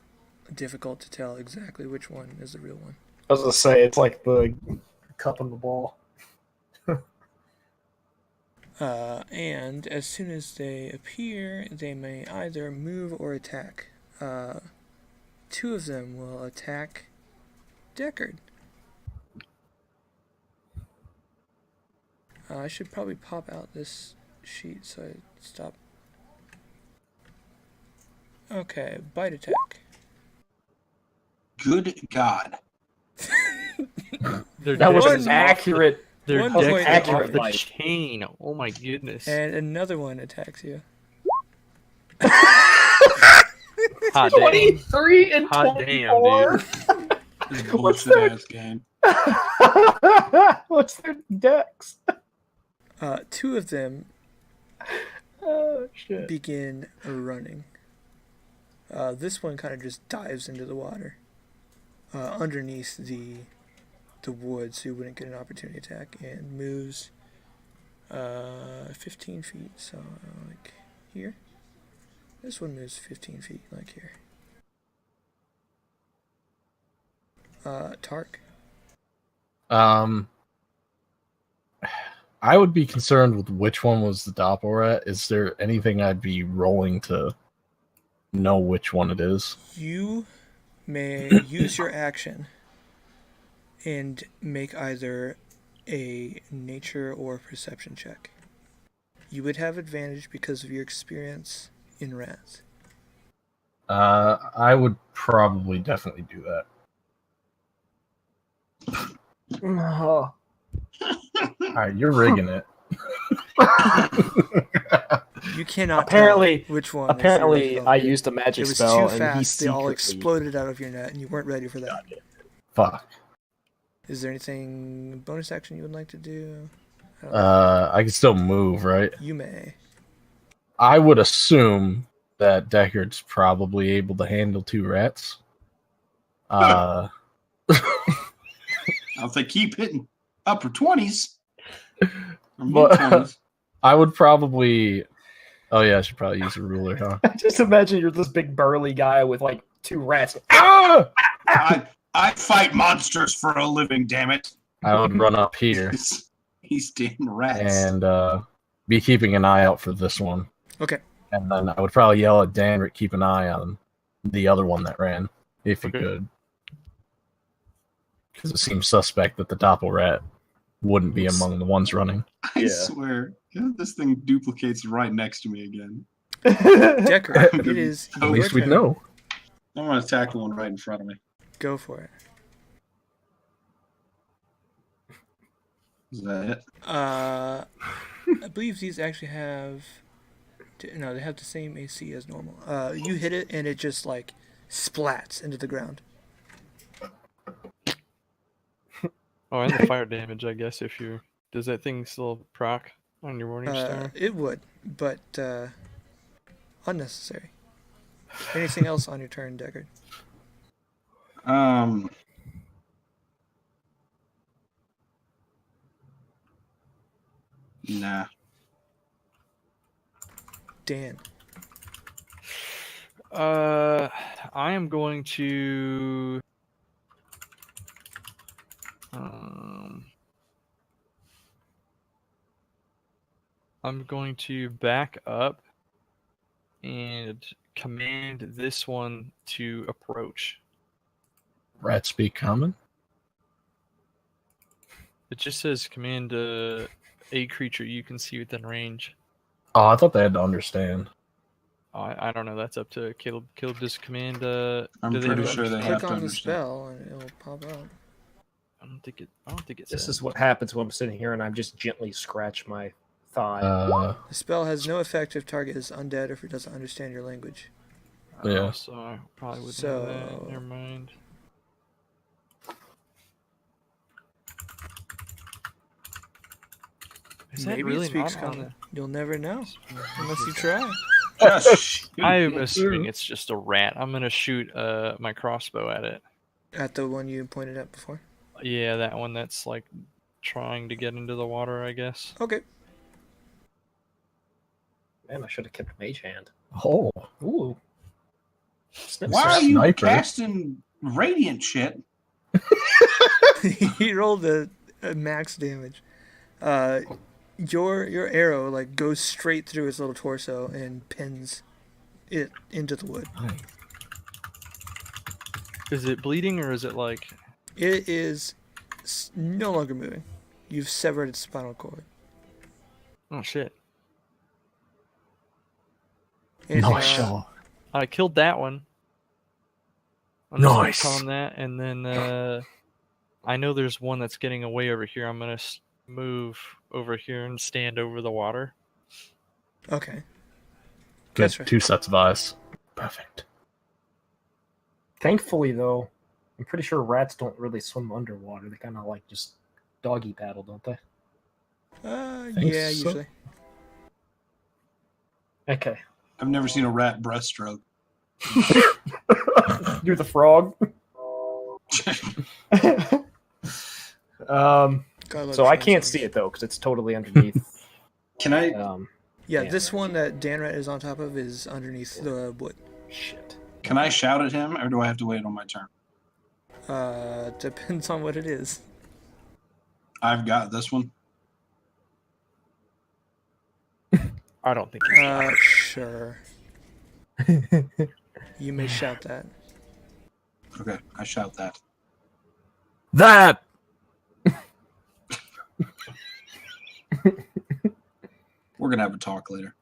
difficult to tell exactly which one is the real one. I was gonna say it's like the cup in the ball. And as soon as they appear, they may either move or attack. Two of them will attack Deckard. I should probably pop out this sheet so I stop. Okay, bite attack. Good God. That was an accurate. Their One deck accurate off the bite. chain. Oh my goodness. And another one attacks you. Hot damn. 23 and Hot 24. damn, dude. This bullshit ass game. What's their dex? Two of them Oh shit. begin running. This one kind of just dives into the water underneath the wood, so you wouldn't get an opportunity attack, and moves 15 feet, so like here. This one moves 15 feet, like here. Tark? I would be concerned with which one was the Doppelrat. Is there anything I'd be rolling to know which one it is? You may use your action and make either a nature or perception check. You would have advantage because of your experience in rats. I would probably definitely do that. Oh. All right, you're rigging it. You cannot Apparently- tell which one. Apparently, is the I original. used a magic It was spell, too and fast. he They all secretly... exploded out of your net, and you weren't ready for that. Fuck. Is there anything bonus action you would like to do? I can still move, right? You may. I would assume that Deckard's probably able to handle 2 rats. If they keep hitting upper 20s or But- mid 20s. I would probably. Oh yeah, I should probably use a ruler, huh? Just imagine you're this big burly guy with like 2 rats. Ah! I fight monsters for a living, damn it. I would run up here. These damn rats. And be keeping an eye out for this one. Okay. And then I would probably yell at Danrit, keep an eye on the other one that ran, if you could. Because it seems suspect that the doppel rat wouldn't be among the ones running. I swear, this thing duplicates right next to me again. Decker, it is. At least we know. I'm going to attack the one right in front of me. Go for it. Is that it? I believe these actually have. No, they have the same AC as normal. You hit it and it just like splats into the ground. Oh, and the fire damage, I guess. If you does that thing still proc on your morning star? It would, but unnecessary. Anything else on your turn, Deckard? Nah. Dan. I am going to. I'm going to back up and command this one to approach. Rat speak common? It just says command a creature you can see within range. Oh, I thought they had to understand. I don't know. That's up to Caleb. Caleb, does command. I'm pretty sure they have to click on the understand. spell and it'll pop up. I don't think it. This is what happens when I'm sitting here and I just gently scratch my thigh. The spell has no effect if target is undead or if it doesn't understand your language. Yeah. So I probably wouldn't know that. Never mind. Is that Maybe really it speaks not on common. You'll never know unless you try. I'm assuming it's just a rat. I'm gonna shoot my crossbow at it. At the one you pointed at before? Yeah, that one that's like trying to get into the water, I guess. Okay. Man, I should have kept mage hand. Oh. Ooh. Why are you casting radiant shit? He rolled a max damage. Your arrow like goes straight through his little torso and pins it into the wood. Nice. Is it bleeding or is it like? It is no longer moving. You've severed its spinal cord. Oh shit! Nice. I killed that one. I'm Nice. on that, and then I know there's one that's getting away over here. I'm gonna move over here and stand over the water. Okay. Good. That's right. 2 sets of eyes. Perfect. Thankfully, though, I'm pretty sure rats don't really swim underwater. They kind of like just doggy paddle, don't they? Yeah, so. usually. Okay. I've never seen a rat breaststroke. Do the frog. So I can't see it though because it's totally underneath. Can I? Yeah, this one that Danrat is on top of is underneath the wood. Shit. Can I shout at him, or do I have to wait on my turn? Depends on what it is. I've got this one. I don't think. Sure. You may shout that. Okay, I shout that. That! We're gonna have a talk later.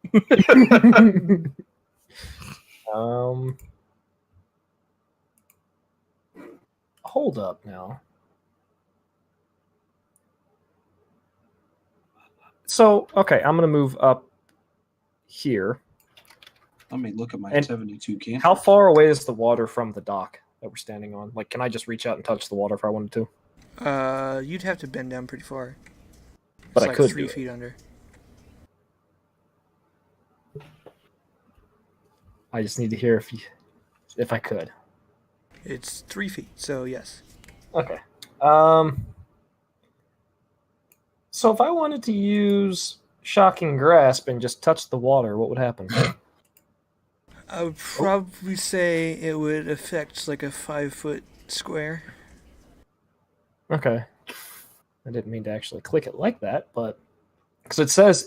Hold up now. So, okay, I'm gonna move up here. Let me look at my And 72 can. How far away is the water from the dock that we're standing on? Like, can I just reach out and touch the water if I wanted to? You'd have to bend down pretty far. But It's I like could 3 do it. feet under. I just need to hear if I could. It's 3 feet, so yes. Okay. So if I wanted to use shocking grasp and just touch the water, what would happen? I would probably say it would affect like a 5-foot square. Okay. I didn't mean to actually click it like that, but because it says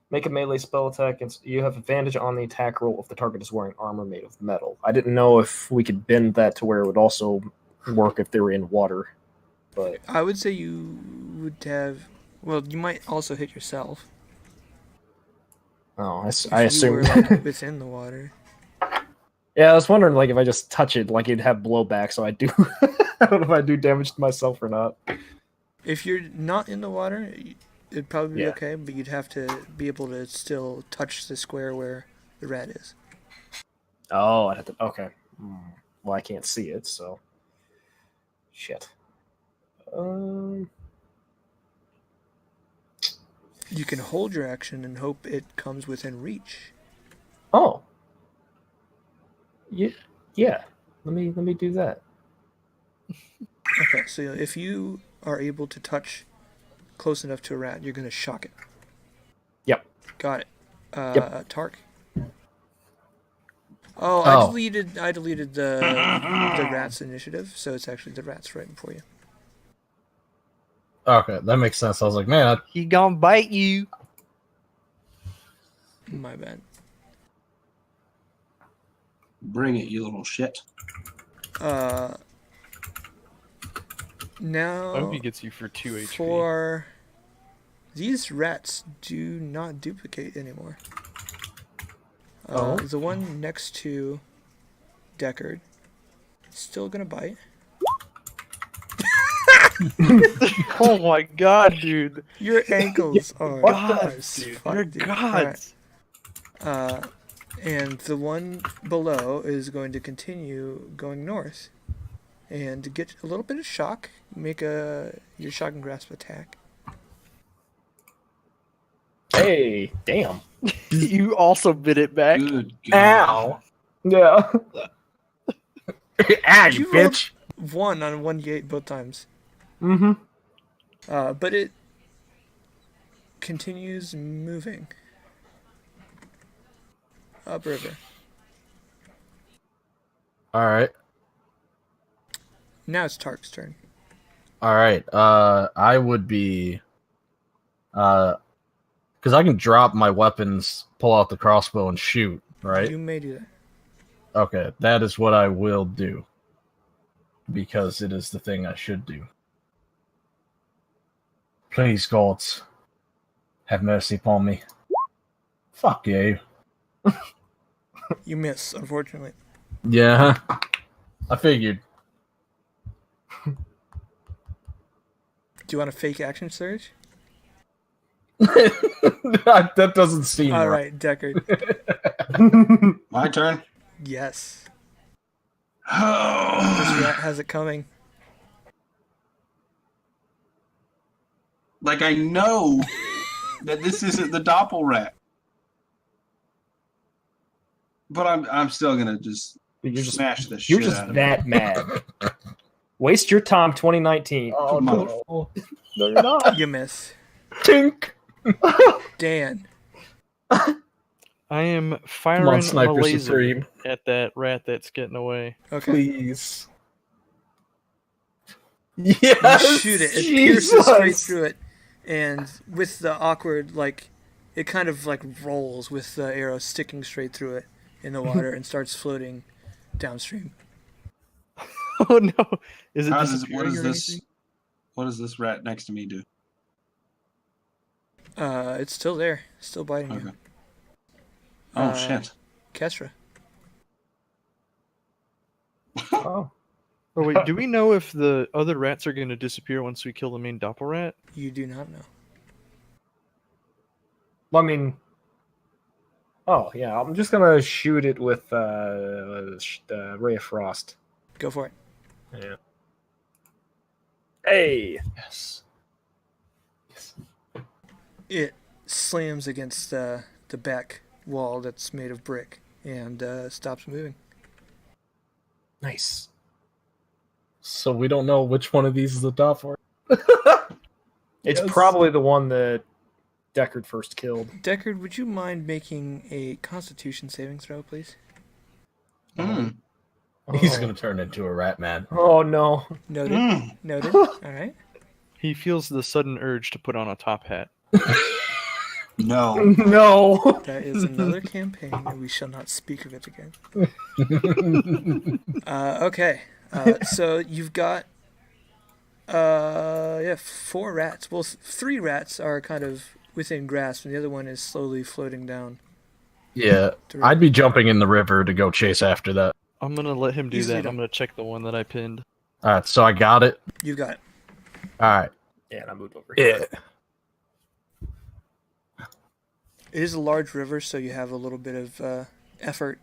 make a melee spell attack and you have advantage on the attack roll if the target is wearing armor made of metal. I didn't know if we could bend that to where it would also work if they were in water. But I would say you would have. Well, you might also hit yourself. I If assume you were like within the water. Yeah, I was wondering like if I just touch it, like it'd have blowback. So I do. I don't know if I do damage to myself or not. If you're not in the water, it'd probably be Yeah. okay, but you'd have to be able to still touch the square where the rat is. Oh, I have to. Okay. Well, I can't see it, so shit. You can hold your action and hope it comes within reach. Oh. Yeah. Let me do that. Okay, so if you are able to touch close enough to a rat, you're going to shock it. Yep. Got it. Yep. Tark. I deleted the rat's initiative, so it's actually the rat's right before you. Okay, that makes sense. I was like, man, He gonna bite you. My bad. Bring it, you little shit. Now I hope he gets you for 2 HP. for these rats do not duplicate anymore. The one next to Deckard still gonna bite. Oh my god, dude. Your ankles are Gods, dude. fuck, You're dude. gods. Alright. And the one below is going to continue going north. And to get a little bit of shock, make your shock and grasp attack. Hey, damn. You also bit it back. Good God. Ow. Yeah. Ah, you You rolled bitch. 1 on 1d8 both times. Mm-hmm. But it continues moving upriver. all right. Now it's Tark's turn. All right. I would be, because I can drop my weapons, pull out the crossbow, and shoot. Right. You may do that. Okay, that is what I will do, because it is the thing I should do. Please, gods, have mercy upon me. Fuck you. You miss, unfortunately. Yeah, I figured. Do you want a fake action surge? That doesn't seem All right. right, Deckard. My turn. Yes. This Oh, rat has it coming. like I know that this isn't the doppel rat, but I'm still gonna just smash the You're shit just out of it. that mad. Waste your time, 2019. Oh no. no! No, you're not. You miss. Tink. Dan. I am Come firing on, a Sniper laser Supreme. at that rat that's getting away. Okay. Please. You Yes. shoot it. It Jesus. pierces straight through it. And with the awkward, like, it kind of, like, rolls with the arrow sticking straight through it in the water and starts floating downstream. Oh no! Is it What disappearing is or this? anything? What does this rat next to me do? It's still there. Still biting you. Okay. Oh shit! Kestra. Oh. Oh wait, do we know if the other rats are going to disappear once we kill the main doppel rat? You do not know. Well, I mean, oh yeah, I'm just gonna shoot it with Ray of Frost. Go for it. Yeah. Hey. Yes. It slams against the back wall that's made of brick and stops moving. Nice. So we don't know which one of these is the doppler. It's Yes. probably the one that Deckard first killed. Deckard, would you mind making a Constitution saving throw, please? He's going to turn into a rat man. Oh, no. Noted. Noted. All right. He feels the sudden urge to put on a top hat. No. No. That is another campaign, and we shall not speak of it again. Okay. So you've got 4 rats. Well, 3 rats are kind of within grasp, and the other one is slowly floating down. Yeah, I'd be jumping in the river to go chase after that. I'm gonna let him do Easily that. done. I'm gonna check the one that I pinned. Alright, so I got it. You got it. Alright. Yeah, and I moved over here. It is a large river, so you have a little bit of effort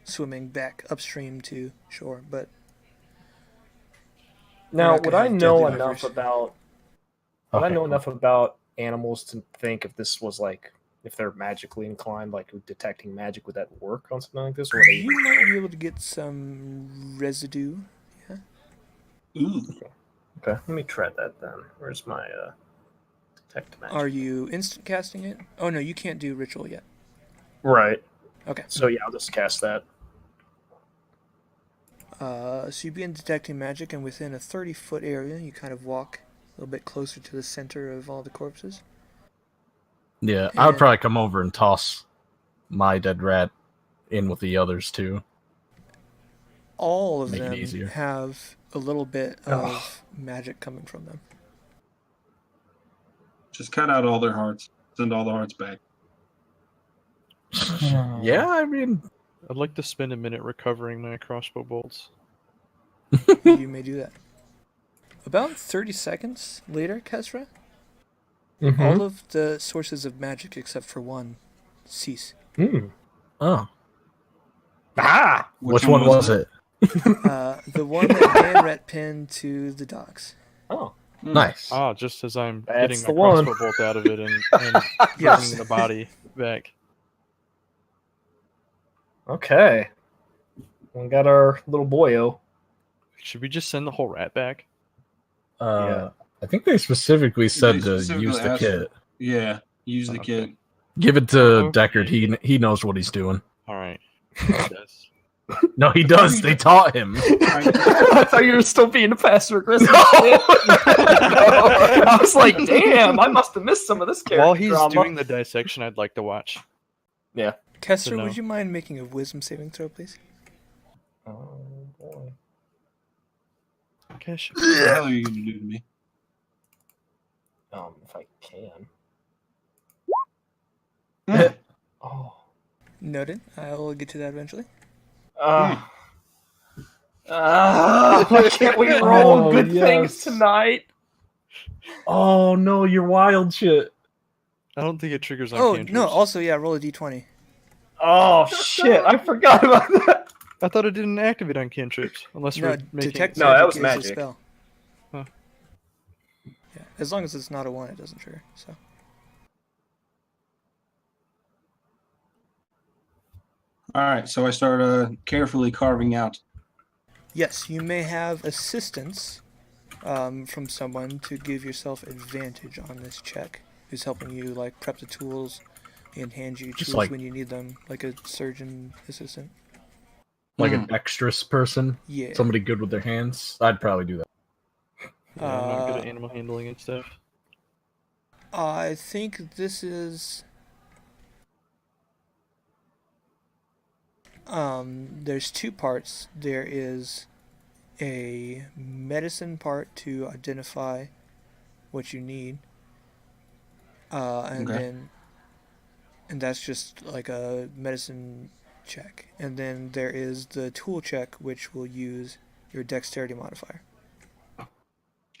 swimming back upstream to shore, but... Now, would I know deadly enough rivers. about... Would I know enough about animals to think if this was like... If they're magically inclined, like detecting magic, would that work on something like this? Or would they... You might be able to get some residue. Yeah. Ooh. Okay, let me try that then. Where's my detect magic? Are you instant casting it? Oh no, you can't do ritual yet. Right. Okay. So yeah, I'll just cast that. So you begin detecting magic, and within a 30-foot area, you kind of walk a little bit closer to the center of all the corpses. Yeah, I would And- probably come over and toss my dead rat in with the others too. All of Make it them easier. have a little bit of magic coming from them. Just cut out all their hearts. Send all the hearts back. Yeah, I mean, I'd like to spend a minute recovering my crossbow bolts. You may do that. About 30 seconds later, Kesra, all of the sources of magic except for one cease. oh, Ah! which one was it? The one that Manret pinned to the docks. Oh. Nice. Ah, just as I'm That's getting the my one. crossbow bolt out of it and Yes. bringing the body back. Okay. We got our little boyo. Should we just send the whole rat back? Yeah. I think they specifically said They to specifically use the asked kit. Yeah, use the Okay. kit. Give it to Deckard. He knows what he's doing. All right. Yes. No, he does. They taught him. I thought you were still being a passive aggressive. I was like, damn, I must have missed some of this character While he's drama. doing the dissection, I'd like to watch. Yeah. Kester, no. would you mind making a wisdom saving throw, please? Oh boy. Okay, sure. What the hell are you going to do to me? If I can. Hmm. Oh. Noted. I will get to that eventually. Why can't we roll Oh, good yes. things tonight? Oh no, you're wild shit. I don't think it triggers on Oh, cantrips. no. Also, yeah, roll a d20. Oh shit! I forgot about that. I thought it didn't activate on cantrips unless No, we're making. detect No, that magic was is magic. a spell. Huh. Yeah, as long as it's not a 1, it doesn't trigger. So. All right, so I start carefully carving out. Yes, you may have assistance from someone to give yourself advantage on this check. Who's helping you like prep the tools and hand you Just tools like- when you need them, like a surgeon assistant. Like an extras person, Yeah. somebody good with their hands. I'd probably do that. Yeah, I'm not good at animal handling and stuff. I think this is. There's 2 parts. There is a medicine part to identify what you need, and Okay. then, and that's just like a medicine check. And then there is the tool check, which will use your dexterity modifier.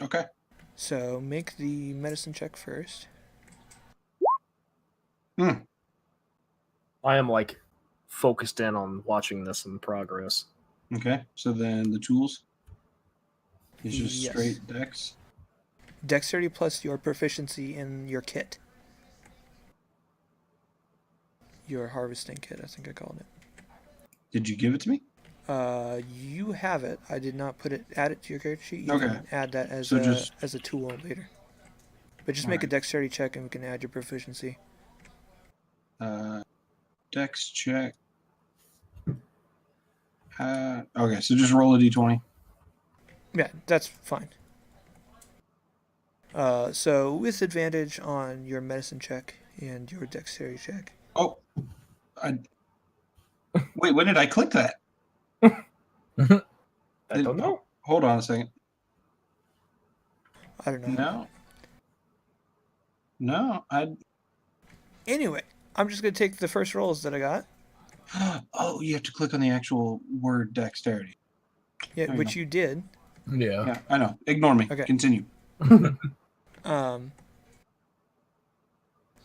Okay. So make the medicine check first. I am like focused in on watching this in progress. Okay. So then the tools is just Yes. straight dex. Dexterity plus your proficiency in your kit. Your harvesting kit, I think I called it. Did you give it to me? You have it. I did not add it to your character sheet. You Okay. can add that as So just- as a tool later. But just make a dexterity check and we can add your proficiency. Dex check. Okay, so just roll a d20. Yeah, that's fine. So with advantage on your medicine check and your dexterity check. Oh, wait, when did I click that? I don't know. Hold on a second. I don't know. No, Anyway, I'm just going to take the first rolls that I got. Oh, you have to click on the actual word dexterity. Yeah, which you did. Yeah, I know. Ignore me. Okay. Continue.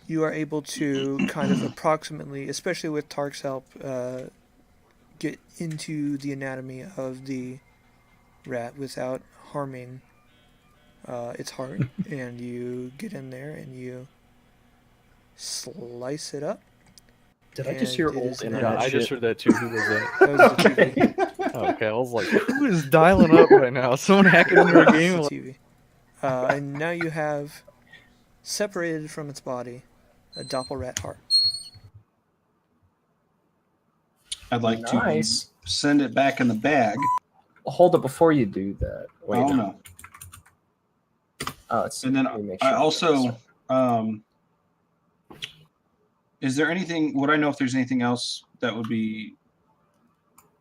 You are able to kind of approximately, especially with Tark's help, get into the anatomy of the rat without harming its heart. And you get in there and you slice it up. Did I just hear old internet? Yeah, I shit? just heard that too. Who was that? That was the TV. Oh, okay, I was like, who is dialing up right now? Someone hacking into a game? The TV. And now you have separated from its body a doppelrat heart. I'd like to send it back in the bag. Hold it before you do that. Wait, no. Oh, it's, and then I also, is there anything, would I know if there's anything else that would be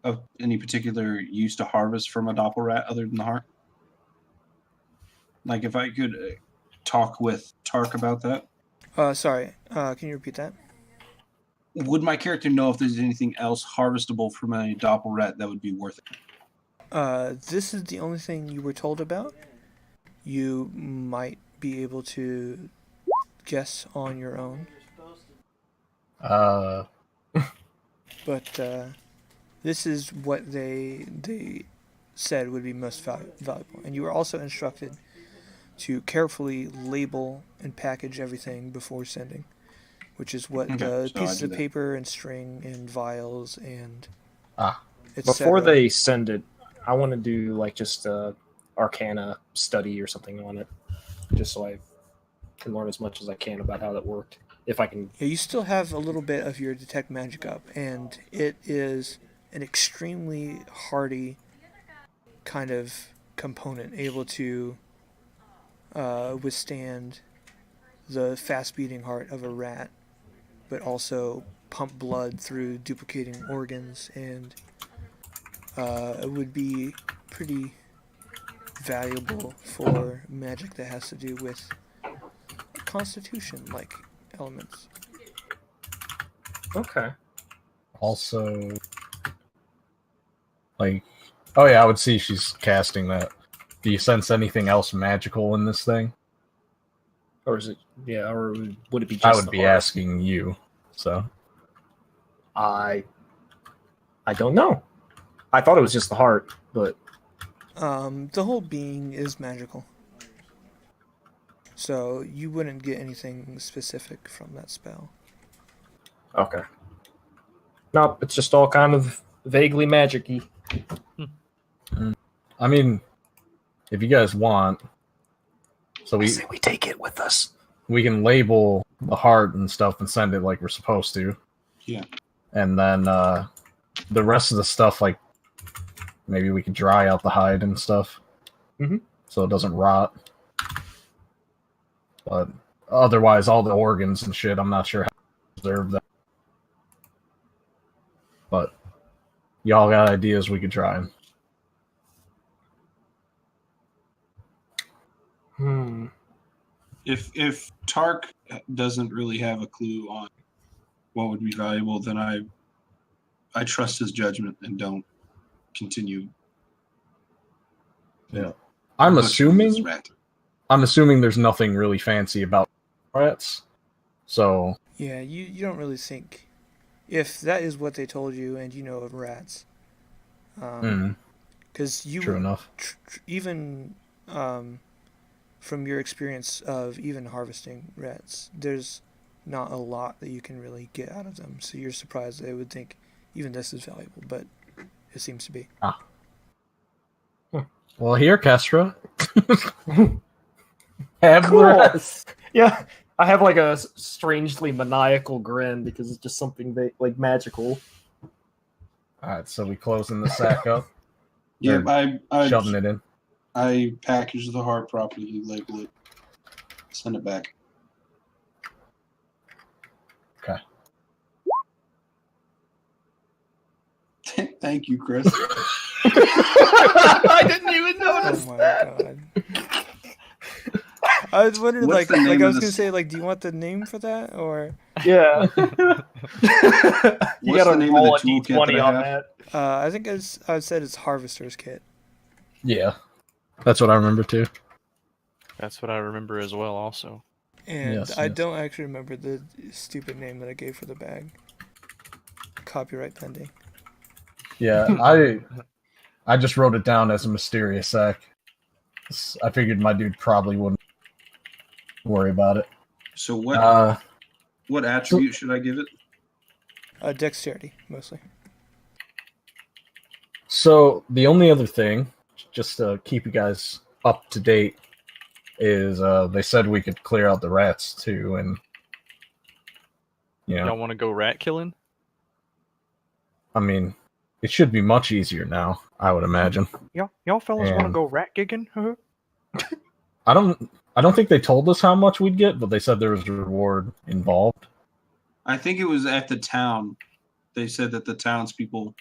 of any particular use to harvest from a doppelrat other than the heart? Like if I could talk with Tark about that? Sorry, can you repeat that? Would my character know if there's anything else harvestable from a doppelrat that would be worth it? This is the only thing you were told about. You might be able to guess on your own. But this is what they said would be most valuable. And you were also instructed to carefully label and package everything before sending, which is what the pieces of paper and string and vials and before they send it, I want to do like just a Arcana study or something on it, just so I can learn as much as I can about how that worked. If I can. Yeah, you still have a little bit of your detect magic up, and it is an extremely hardy kind of component, able to withstand the fast beating heart of a rat, but also pump blood through duplicating organs, and it would be pretty valuable for magic that has to do with constitution like elements. Okay. Also, like, oh yeah, I would see she's casting that. Do you sense anything else magical in this thing? Or is it, yeah, or would it be just I would be heart? asking you, so. I don't know. I thought it was just the heart, but... The whole being is magical. So you wouldn't get anything specific from that spell. Okay. Nope, it's just all kind of vaguely magic-y. I mean, if you guys want, so I say we take it with us. We can label the heart and stuff and send it like we're supposed to. Yeah. And then the rest of the stuff, like maybe we could dry out the hide and stuff, so it doesn't rot. But otherwise, all the organs and shit, I'm not sure how to preserve that. But y'all got ideas we could try. If Tark doesn't really have a clue on what would be valuable, then I trust his judgment and don't continue. Yeah, I'm assuming there's nothing really fancy about rats. So yeah, you don't really think, if that is what they told you and you know of rats, because you true enough. Even from your experience of even harvesting rats, there's not a lot that you can really get out of them. So you're surprised they would think even this is valuable, but it seems to be. Well, here, Kestra. Have Cool. the rats. Yeah, I have like a strangely maniacal grin because it's just something like magical. All right, so we closing the sack up. Yep, I shoving it in. I package the heart properly, label it, send it back. Okay. Thank you, Chris. I didn't even notice. Oh my god. I was wondering, What's like the name I of was the gonna say, like, do you want the name for that, or? Yeah. You What's gotta the name roll of a the toolkit d20 that I on have? that. I think I said it's Harvester's Kit. Yeah, that's what I remember too. That's what I remember as well, also. And Yes, I yes. don't actually remember the stupid name that I gave for the bag. Copyright pending. Yeah, I just wrote it down as a mysterious sack. I figured my dude probably wouldn't worry about it. So what attribute should I give it? Dexterity, mostly. So the only other thing, just to keep you guys up to date, is they said we could clear out the rats too, and Y'all want to go rat killing? I mean, it should be much easier now, I would imagine. Y'all fellas want to And- go rat gigging? I don't think they told us how much we'd get, but they said there was a reward involved. I think it was at the town. They said that the townspeople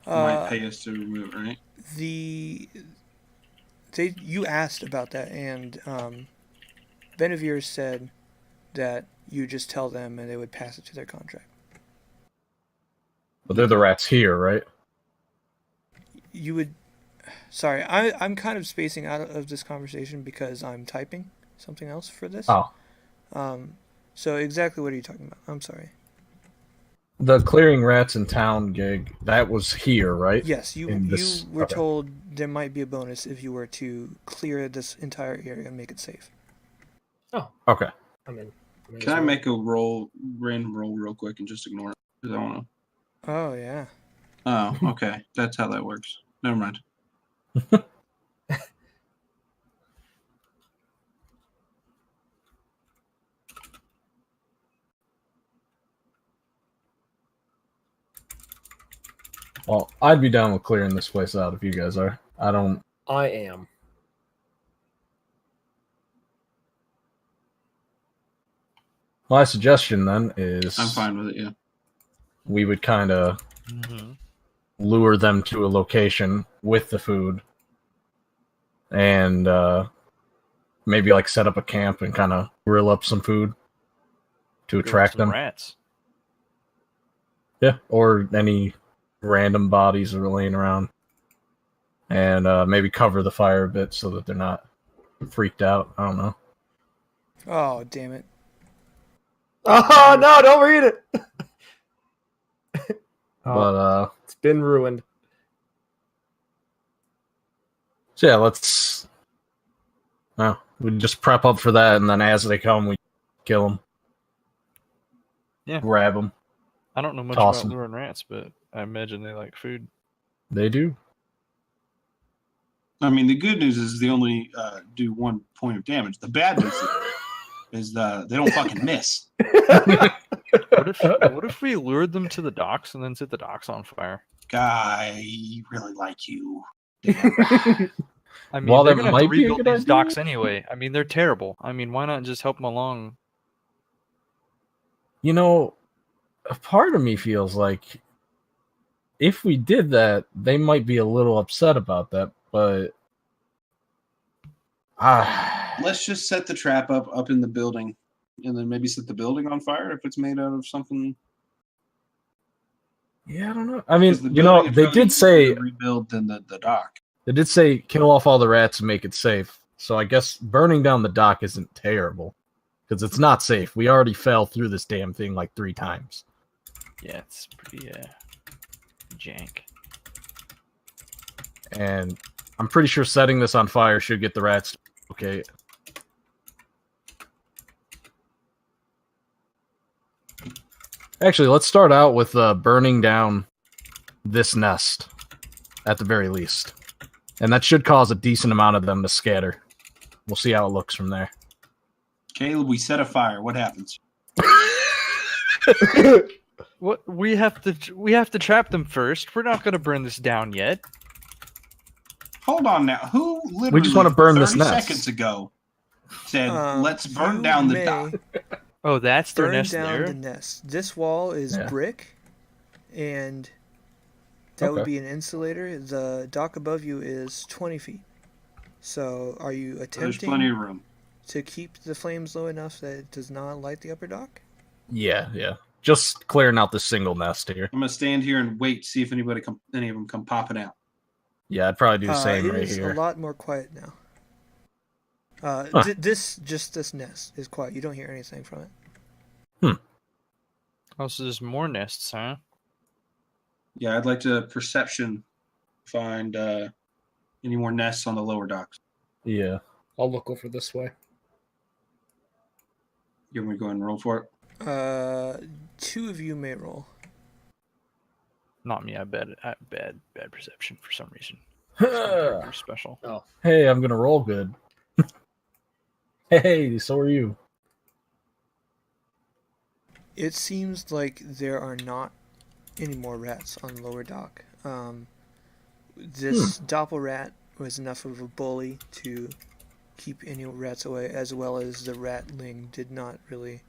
might pay us to remove it, right? You asked about that, and Benevere said that you just tell them and they would pass it to their contract. But they're the rats here, right? You would. Sorry, I'm kind of spacing out of this conversation because I'm typing something else for this. Oh. So exactly what are you talking about? I'm sorry. The clearing rats in town gig, that was here, right? Yes, you were told there might be a bonus if you were to clear this entire area and make it safe. Oh. Okay. Can I make a random roll real quick and just ignore it? Because I don't know. Oh, yeah. Oh, okay. That's how that works. Never mind. Well, I'd be down with clearing this place out if you guys are. I am. My suggestion then is I'm fine with it, yeah. we would kind of lure them to a location with the food and maybe like set up a camp and kind of grill up some food to attract them. Rats. Yeah, or any random bodies that are laying around. And maybe cover the fire a bit so that they're not freaked out. I don't know. Oh, damn it. Oh, no, don't read it. But it's been ruined. So yeah, let's. We just prep up for that, and then as they come, we kill them. Yeah. Grab them. I don't know much Toss about 'em. luring rats, but I imagine they like food. They do. I mean, the good news is they only do 1 point of damage. The bad news is they don't fucking miss. What if we lured them to the docks and then set the docks on fire? Guy, really like you. I mean, Well, they're that gonna have might to be a rebuild good these idea. docks anyway. I mean, they're terrible. I mean, why not just help them along? You know, a part of me feels like if we did that, they might be a little upset about that, but Let's just set the trap up in the building, and then maybe set the building on fire if it's made out of something. yeah, I don't know. I mean, 'Cause the you know, building is they probably did easier say to rebuild than the dock. they did say kill off all the rats and make it safe. So I guess burning down the dock isn't terrible because it's not safe. We already fell through this damn thing like 3 times. Yeah, it's pretty jank. And I'm pretty sure setting this on fire should get the rats. Okay. Actually, let's start out with burning down this nest at the very least. And that should cause a decent amount of them to scatter We'll see how it looks from there. Caleb, we set a fire. What happens? What we have to trap them first. We're not going to burn this down yet. Hold on now. Who literally We just want to burn 30 this nest. seconds ago said, let's burn down the dock? Oh, that's their burn nest down there. the nest. This wall is brick, and that would be an insulator. The dock above you is 20 feet. So are you There's attempting plenty of room. to keep the flames low enough that it does not light the upper dock? Yeah. Just clearing out this single nest here. I'm gonna stand here and wait, see if any of them come popping out. Yeah, I'd probably do the same it right is here. a lot more quiet now. This nest is quiet. You don't hear anything from it. Oh, so there's more nests, huh? Yeah, I'd like to perception find any more nests on the lower docks. Yeah. I'll look over this way. You want me to go ahead and roll for it? Two of you may roll. Not me. I bad perception for some reason. You're special. Oh, Hey, I'm gonna roll good. Hey, so are you. It seems like there are not any more rats on the lower dock. This doppel rat was enough of a bully to keep any rats away, as well as the ratling did not really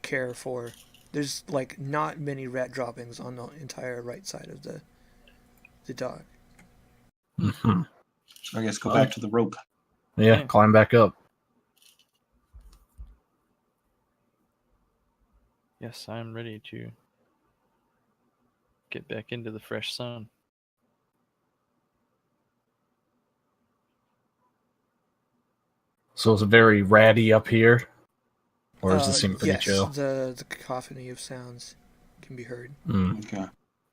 care for. There's like not many rat droppings on the entire right side of the dock. Mm-hmm. I guess go back to the rope. Yeah, climb back up. Yes, I'm ready to get back into the fresh sun. So it's very ratty up here? Or does it seem pretty yes, chill? the cacophony of sounds can be heard. Okay.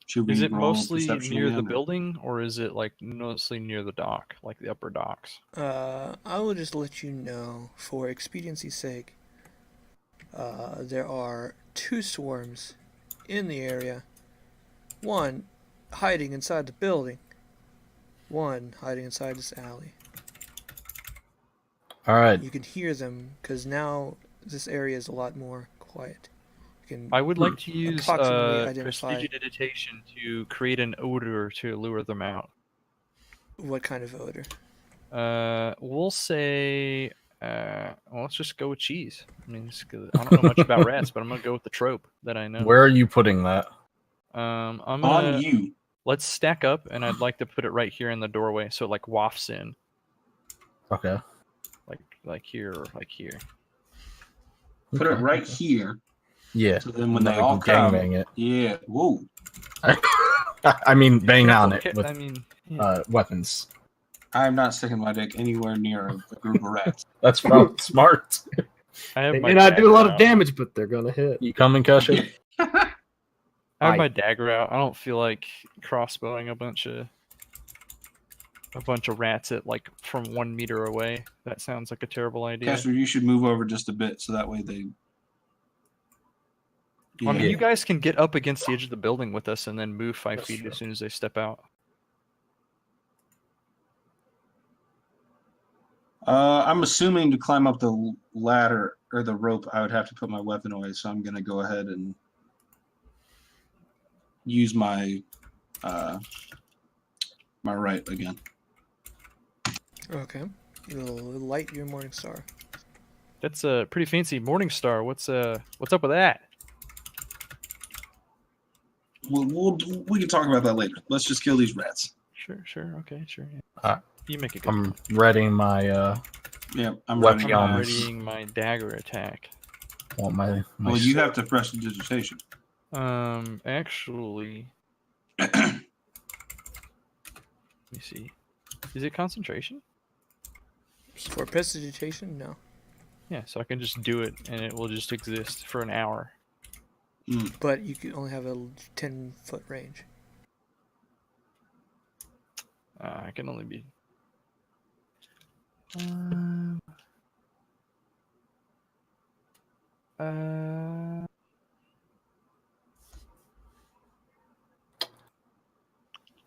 Should we Is it roll mostly perception near the again? building, or is it like mostly near the dock, like the upper docks? I will just let you know, for expediency's sake, there are two swarms in the area. One hiding inside the building. One hiding inside this alley. All right. You can hear them because now this area is a lot more quiet. You can I would like to use approximately identify prestidigitation to create an odor to lure them out. what kind of odor. We'll say, well, let's just go with cheese. I mean, I don't know much about rats, but I'm gonna go with the trope that I know. Where are you putting that? I'm On gonna you. let's stack up, and I'd like to put it right here in the doorway, so it like wafts in, Okay. like here or like here. Put it right here. Yeah. So then when And they then we all can come, gangbang it. yeah. Whoa. I mean, bang on it Okay, with I mean, yeah. weapons. I'm not sticking my dick anywhere near a group of rats. That's probably smart. I have they my may not do a dagger lot of out. damage, but they're gonna hit. You coming, Kesha? I have my dagger out. I don't feel like crossbowing a bunch of rats at like from 1 meter away. That sounds like a terrible idea. Casper, you should move over just a bit so that way they. I mean, Yeah. you guys can get up against the edge of the building with us and then move 5 That's feet true. as soon as they step out. I'm assuming to climb up the ladder or the rope, I would have to put my weapon away. So I'm going to go ahead and use my my right again. Okay. You'll light your morning star. That's a pretty fancy morning star. What's up with that? We can talk about that later. Let's just kill these rats. Sure, okay, sure. Yeah. Alright. You make a good I'm one. readying my Yeah, I'm Weapon ready. I'm guns. readying my dagger attack. want my Well, you have to press the digitation. Actually, let me see. Is it concentration? For prestidigitation, no. Yeah, so I can just do it and it will just exist for an hour. But you can only have a 10-foot range. I can only be.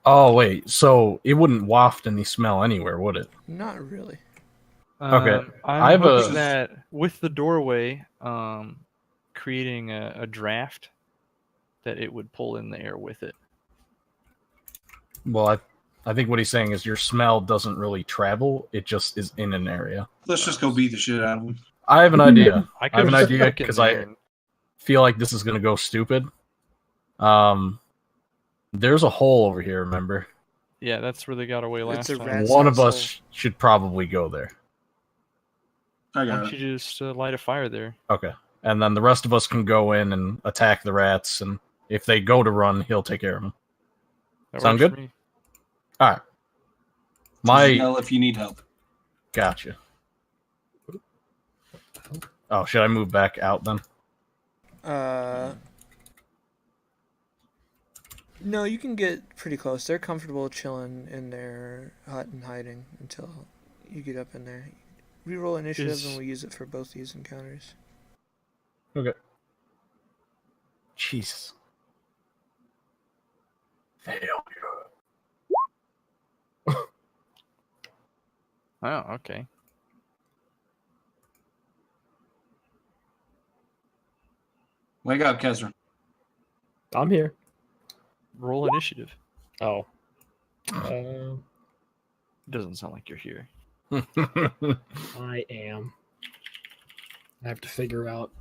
Oh wait, so it wouldn't waft any smell anywhere, would it? Not really. Okay, I have that with the doorway, creating a draft that it would pull in the air with it. Well, I think what he's saying is your smell doesn't really travel; it just is in an area. Let's just go beat the shit out of him. I have an idea. I have an just idea stuck in because there I and- feel like this is gonna go stupid. There's a hole over here. Remember? Yeah, that's where they got away last a time. rat- One of asshole. us should probably go there. I Why got don't it. you just light a fire there? Okay, and then the rest of us can go in and attack the rats, and if they go to run, he'll take care of them. That Sound works good? for me. All right. Just yell if you need help. Gotcha. Oh, should I move back out then? No, you can get pretty close. They're comfortable chilling in their hut and hiding until you get up in there. Reroll initiative, Is- and we'll use it for both these encounters. Okay. Jesus. Failure. Oh, okay. Wake up, Kesra. I'm here. Roll initiative. Oh. It doesn't sound like you're here. I am. I have to figure out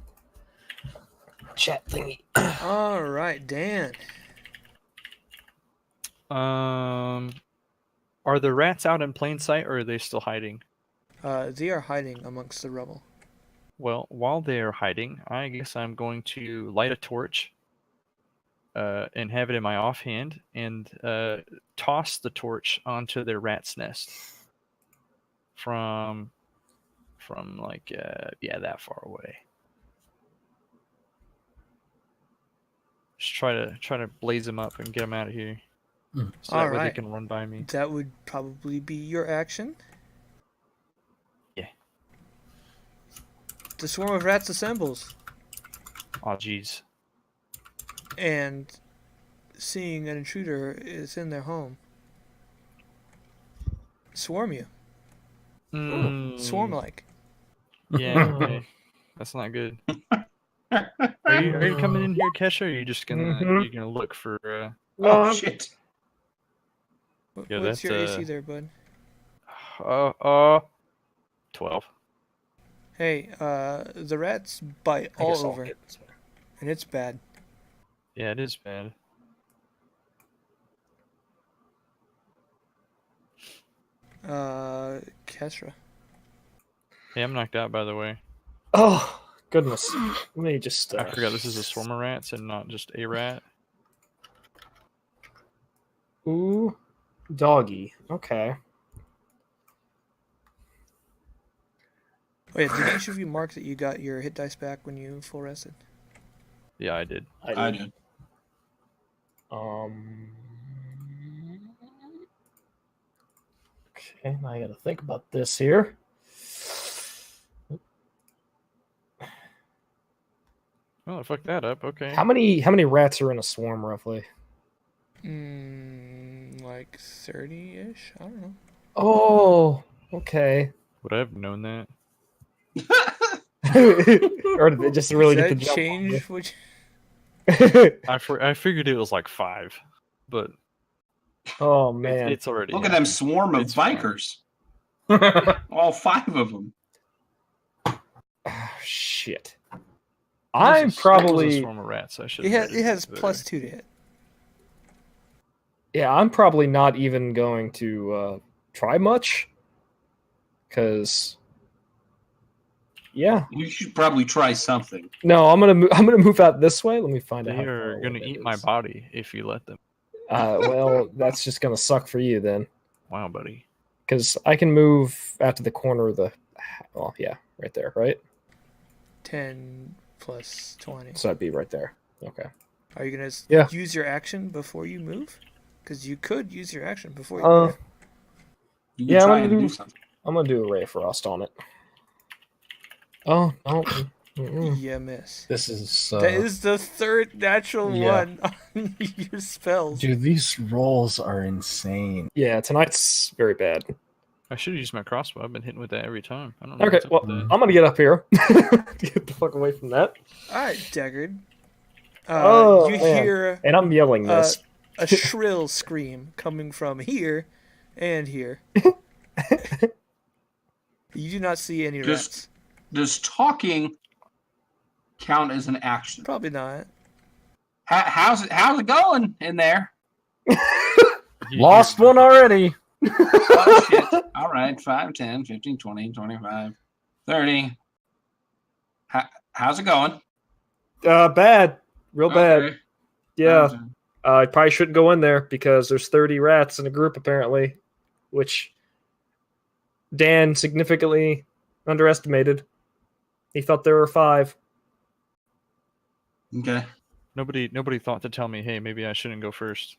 chat thingy. All right, Dan. Are the rats out in plain sight, or are they still hiding? They are hiding amongst the rubble. Well, while they are hiding, I guess I'm going to light a torch and have it in my offhand and toss the torch onto their rat's nest from like that far away. Just try to blaze them up and get them out of here, so that way they Alright. can run by me. That would probably be your action. Yeah. The swarm of rats assembles, Oh, jeez. and seeing an intruder is in their home, swarm you. Swarm-like. Yeah. Okay. That's not good. Are you coming in here, Kesha? Or are you just gonna you're gonna look for? Oh, shit. Yeah, What's that's, your AC there, bud? 12. Hey, the rats bite I guess all I'll over, get this one. and it's bad. Yeah, it is bad. Kesra. Hey, I'm knocked out, by the way. Oh, goodness. Let me just. I forgot this is a swarm of rats and not just a rat. Ooh, doggy. Okay. Oh yeah, did each of you mark that you got your hit dice back when you full rested? Yeah, I did. I did. Okay, now I gotta think about this here. Oh, I fucked that up. Okay. How many rats are in a swarm roughly? Like 30-ish? I don't know. Oh, okay. Would I have known that? Or did they just really Does get that the jump on change? Which you? I figured it was like 5, but Oh man. it's already. Look at them happened. swarm of It's fine. bikers. All 5 of them. Oh, shit. It was I'm It was a probably swarm of rats. I should. it has plus 2 to hit. yeah. I'm probably not even going to try much, because yeah. You should probably try something. No, I'm gonna move out this way. Let me find out. They how far are away gonna that eat my is. body if you let them. Well, that's just gonna suck for you then, Wow, buddy. because I can move out to the corner of the. Well, yeah, right there, right. 10 plus 20. So I'd be right there. Okay. Are you gonna Yeah. use your action before you move? Because you could use your action before you Uh, move. You can Yeah, I'm try gonna and do- do something. I'm gonna do a ray of frost on it. Oh no. Mm-mm. Yeah, miss. This is. That is the third natural yeah. one on your spells. Dude, these rolls are insane. Yeah, tonight's very bad. I should have used my crossbow. I've been hitting with that every time. I don't know. Okay, well, I'm gonna get up here. Get the fuck away from that. All right, Deckard. Oh, you man. hear And I'm yelling this. a shrill scream coming from here and here. You do not see any rats. Does talking count as an action? Probably not. How's it going in there? Lost one already. Oh, shit. All right, 5, 10, 15, 20, 25, 30. How's it going? Bad. Real bad. Okay. Yeah. I probably shouldn't go in there because there's 30 rats in a group, apparently, which Dan significantly underestimated. He thought there were 5. Okay. Nobody thought to tell me, hey, maybe I shouldn't go first.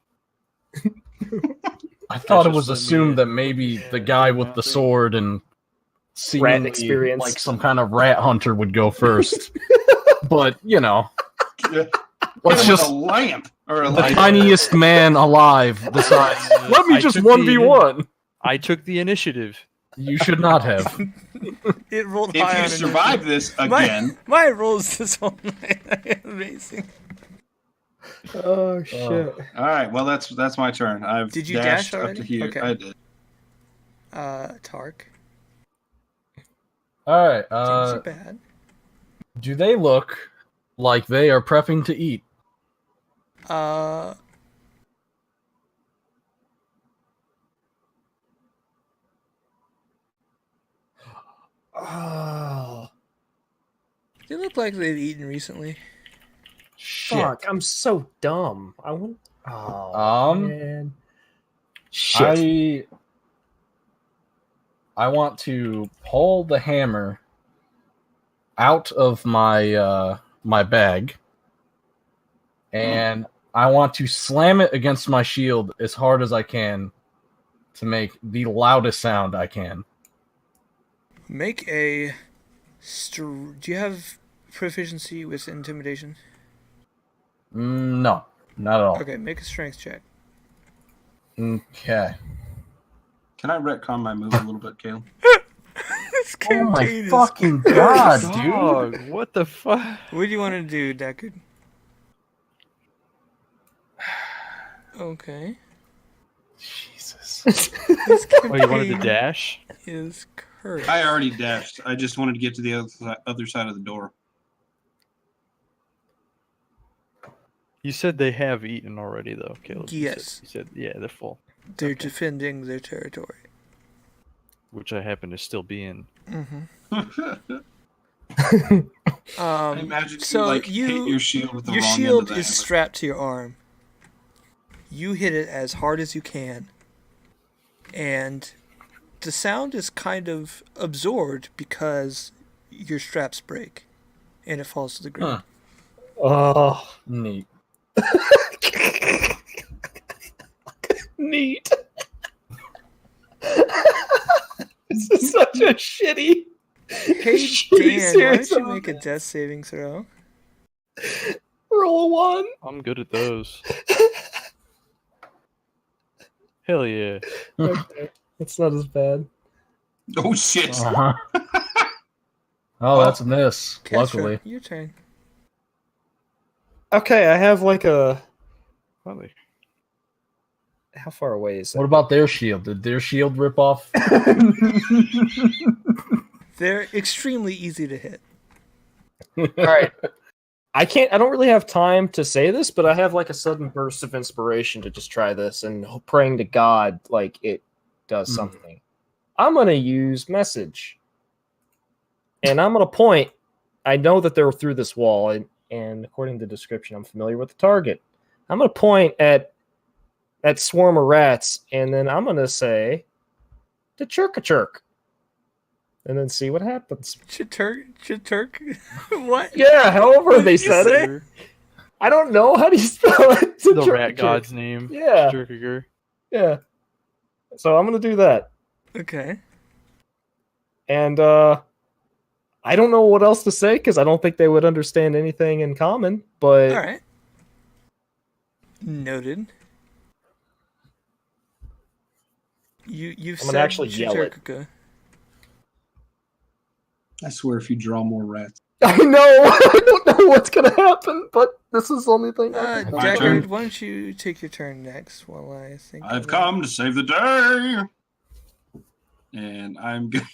I thought it was assumed that maybe the guy with the sword and rat experience, like some kind of rat hunter, would go first. But let's just a lamp or a the light. tiniest man alive decides. Let me just 1v1. I took the initiative. You should not have. It rolled high. If you survive this again, my rolls this whole night. Amazing. Oh shit! All right, well that's my turn. Did you dash up already? to here. Okay. I did. Tark. All right. Things are bad. Do they look like they are prepping to eat? Oh, They look like they'd eaten recently. Shit. fuck! I'm so dumb. I want. Oh, man. Shit. I want to pull the hammer out of my my bag, and I want to slam it against my shield as hard as I can to make the loudest sound I can. Make a. Do you have proficiency with intimidation? No, not at all. Okay, make a strength check. Okay. Can I retcon my move a little bit, Caleb? This Oh my campaign is fucking god, dude! Dog, what the fuck? What do you want to do, Deckard? Okay. Jesus. This Oh, you wanted to campaign dash? is cursed. I already dashed. I just wanted to get to the other side of the door. You said they have eaten already, though, Caleb. Yes. You said yeah, they're full. They're defending their territory. Which I happen to still be in. I imagine so you hit your shield with the your wrong shield end of the is hammer. strapped to your arm. You hit it as hard as you can, and the sound is kind of absorbed because your straps break, and it falls to the ground. Oh, Neat. neat. This is such a shitty. Hey Dan, why don't you make a death saving throw? Roll a 1. I'm good at those. Hell yeah. Okay. It's not as bad. Oh shit! Uh-huh. Oh, that's a miss. Kestra, Luckily. your turn. Okay, I have like a. Probably. How far away is What that? about their shield? Did their shield rip off? They're extremely easy to hit. All right. I don't really have time to say this, but I have like a sudden burst of inspiration to just try this and praying to God like it does something. I'm going to use message. And I'm going to point. I know that they're through this wall, and according to the description, I'm familiar with the target. I'm going to point at that swarm of rats, and then I'm going to say, to chirk-a-chirk. And then see what happens. Chiturk? What? Yeah, however What they did you said say? it. I don't know. How do you spell it? The rat god's name. Yeah. Jerkiger. Yeah. So I'm going to do that. Okay. And I don't know what else to say because I don't think they would understand anything in common. But All right. Noted. You've I'm said gonna actually yell it. Kuka. I swear, if you draw more rats. I know. I don't know what's gonna happen, but this is the only thing. Deckard, why don't you take your turn next while I think? I've come to save the day, and I'm going.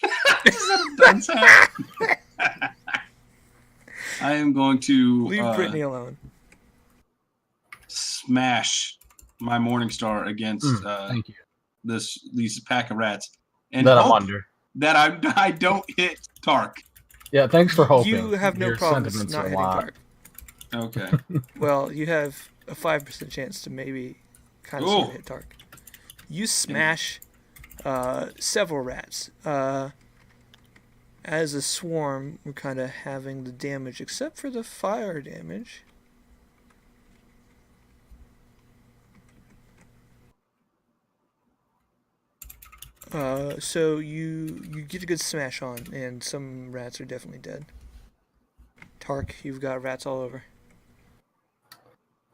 I am going to leave Brittany alone. Smash my Morningstar against thank you. these pack of rats, and that I'm under. That I don't hit Tark. Yeah, thanks for hoping. You have no problems not hitting Tark. Okay. Well, you have a 5% chance to maybe kind of hit Tark. You smash several rats. As a swarm, we're kind of having the damage, except for the fire damage. So you get a good smash on, and some rats are definitely dead. Tark, you've got rats all over.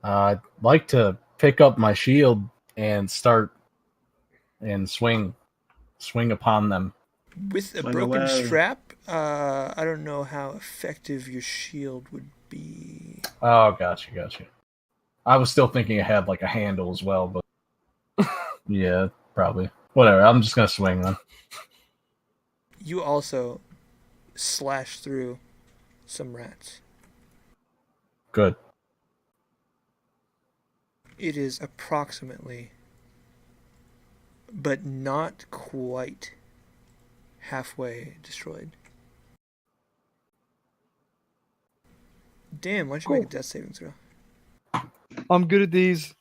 I'd like to pick up my shield and start and swing upon them. With a broken strap, I don't know how effective your shield would be. Oh, gotcha. I was still thinking it had like a handle as well, but yeah, probably. Whatever, I'm just going to swing then. You also slash through some rats. Good. It is approximately, but not quite, halfway destroyed. Damn, why don't you make a death saving throw? I'm good at these.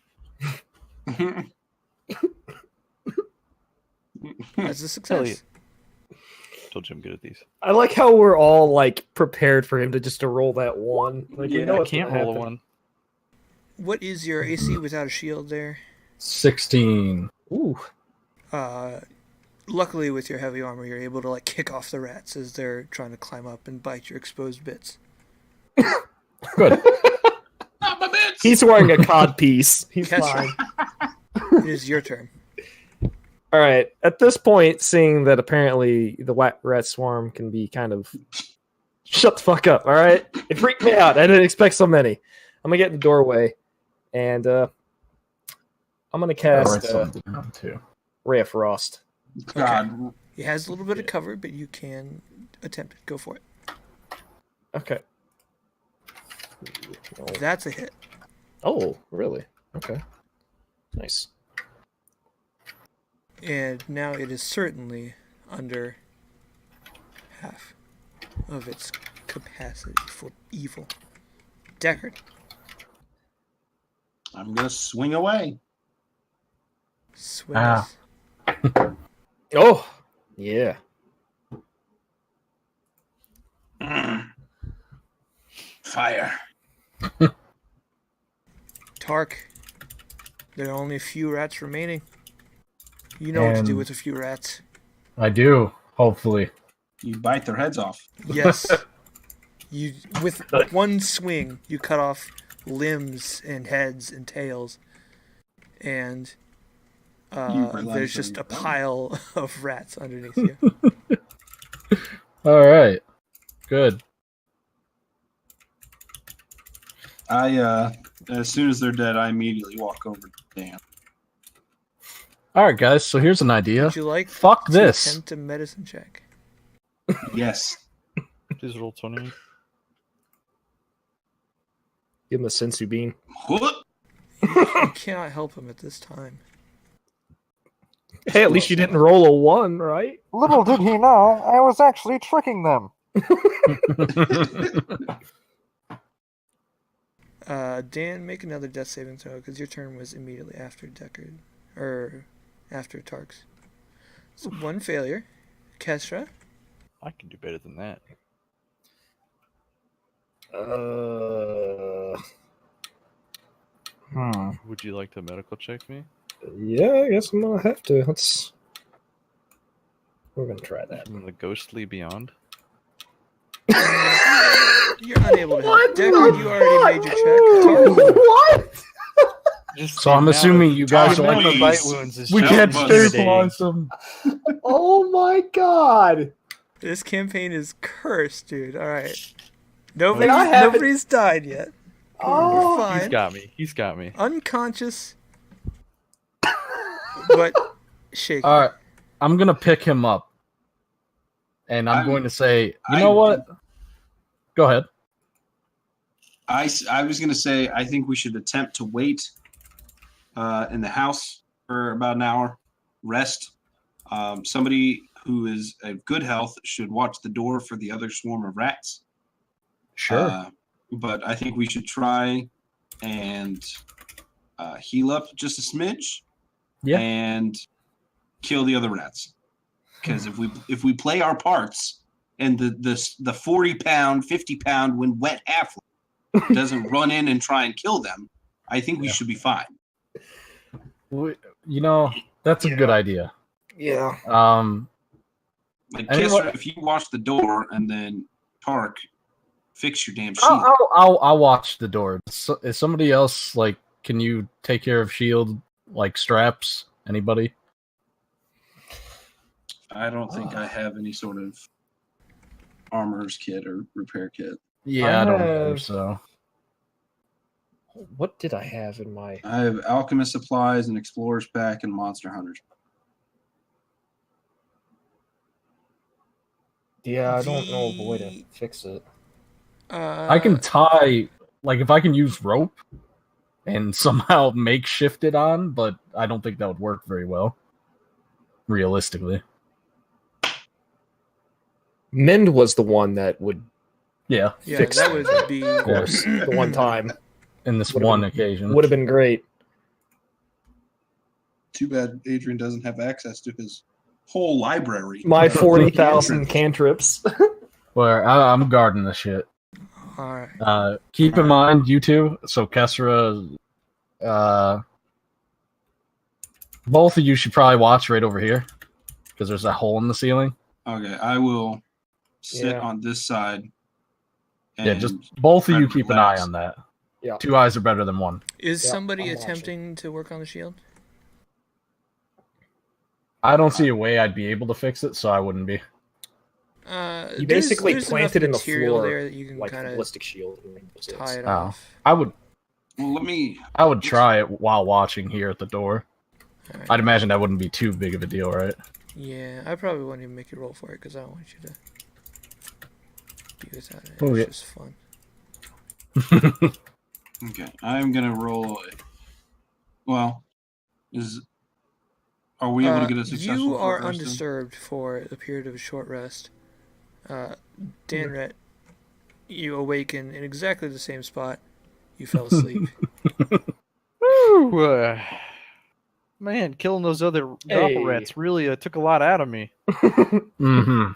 That's a success. Told you I'm good at these. I like how we're all like prepared for him to roll that one. Like, yeah, I can't roll a one. What is your AC without a shield there? 16. Ooh. Luckily, with your heavy armor, you're able to like kick off the rats as they're trying to climb up and bite your exposed bits. Good. Not my bits. He's wearing a cod piece. He's That's fine. Right. It is your turn. All right. At this point, seeing that apparently the white rat swarm can be kind of shut the fuck up. All right, it freaked me out. I didn't expect so many. I'm gonna get in the doorway, and I'm gonna cast Ray of Frost. God, okay. He has a little bit of cover, but you can attempt it. Go for it. Okay. That's a hit. Oh, really? Okay. Nice. And now it is certainly under half of its capacity for evil. Deckard. I'm gonna swing away. Swing us. Oh, yeah. Fire. Tark. There are only a few rats remaining. You know what to do with a few rats. I do, hopefully. You bite their heads off. Yes. You, with one swing, you cut off limbs and heads and tails. And there's just a pile of rats underneath you. All right. Good. As soon as they're dead, I immediately walk over to Dan. All right, guys. So here's an idea. Would you like Fuck to this. attempt a medicine check? Yes. Please roll 20. Give him a sensu bean. What? You cannot help him at this time. Hey, at least you didn't roll a 1, right? Little did he know, I was actually tricking them. Dan, make another death saving throw because your turn was immediately after Deckard, or after Tark's. So one failure. Kestra. I can do better than that. Would you like to medical check me? Yeah, I guess I'm gonna have to. We're gonna try that. From the ghostly beyond. You're unable to help. Deckard, you already made your check. Tark. What? So I'm assuming you guys are like the bite wounds is we just can't intimidating. stabilize them. Oh my god! This campaign is cursed, dude. All right. And I haven't- Nobody's died yet. Oh, We're fine. He's got me. Unconscious, but shaky. All right, I'm gonna pick him up, and I'm going to say, you know what? Go ahead. I was going to say, I think we should attempt to wait in the house for about an hour, rest. Somebody who is of good health should watch the door for the other swarm of rats. Sure. But I think we should try and heal up just a smidge. Yeah. And kill the other rats. Because if we play our parts and the 40-pound, 50-pound when wet halfling doesn't run in and try and kill them, I think we should be fine. You know, that's a good idea. Yeah. Like Kessler, if you watch the door and then Park, fix your damn shield. I'll watch the door. Is somebody else like? Can you take care of shield like straps? Anybody? I don't think I have any sort of armor's kit or repair kit. Yeah, I don't know. So, what did I have in my? I have alchemist supplies, an explorer's pack, and monster hunters. Yeah, I don't know a way to fix it. I can tie, like, if I can use rope and somehow makeshift it on, but I don't think that would work very well, realistically. Mend was the one that would fix that would be of course, the one time. In this one occasion. Would have been great. Too bad Adrian doesn't have access to his whole library. My 40,000 cantrips. Well, I'm guarding the shit. All right. Keep in mind, you two, so Kessera, both of you should probably watch right over here, because there's a hole in the ceiling. Okay, I will sit on this side. Yeah, just both of you keep an eye on that. Yeah. 2 eyes are better than 1. Is somebody attempting to work on the shield? I don't see a way I'd be able to fix it, so I wouldn't be. You basically plant it in the floor there that you can like kind a of ballistic shield. tie it off. I would. Well, I would try it while watching here at the door. Right. I'd imagine that wouldn't be too big of a deal, right? Yeah, I probably wouldn't even make you roll for it because I don't want you to be without it. Okay. It's just fun. Okay, I'm gonna roll. Are we able to get a successful? You are short rest then? undisturbed for the period of a short rest. Danret, you awaken in exactly the same spot you fell asleep. Woo! Man, killing those other gobble rats really took a lot out of me. Mm-hmm.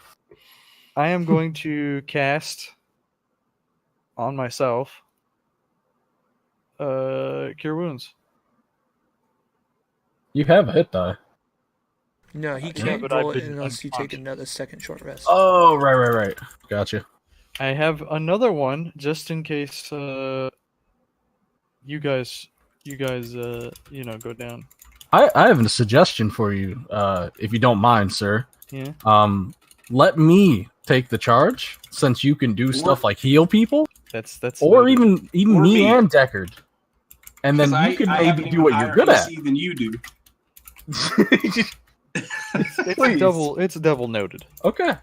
I am going to cast on myself Cure Wounds. You have a hit die. No, he Yeah, can't but roll I've it been unless you take unconscious. another second short rest. Oh, right. Gotcha. I have another one just in case you guys go down. I have a suggestion for you, if you don't mind, sir. Yeah. Let me take the charge since you can do stuff like heal people, That's or even Or me me. and Deckard, and then you can I have maybe an do what even you're good higher at. AC than you do. It's double noted. Okay.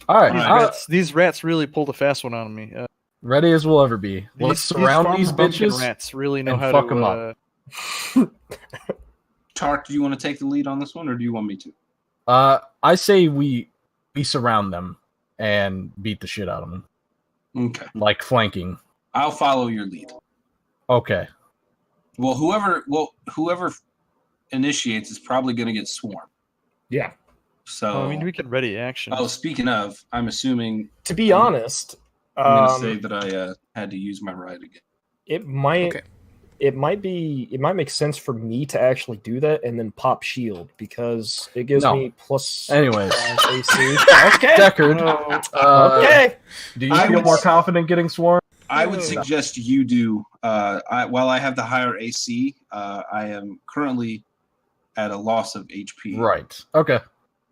All right. These rats really pulled a fast one on me. Ready as we'll ever be. Let's surround these farmer bumpkin bitches. Rats really know and how fuck to 'em up. Tark, do you want to take the lead on this one, or do you want me to? I say we surround them and beat the shit out of them, Okay, like flanking. I'll follow your lead. Okay. Well, whoever initiates is probably going to get swarmed. Yeah. So, I mean, we could ready action. oh, speaking of, I'm assuming. To be honest, I'm going to say that I had to use my right again. it might. Okay. It might make sense for me to actually do that and then pop shield because it gives me plus. Anyways. 5 AC. Okay. Deckard, Okay. do you feel more confident getting swarmed? I would suggest you do. While I have the higher AC, I am currently at a loss of HP. Right. Okay.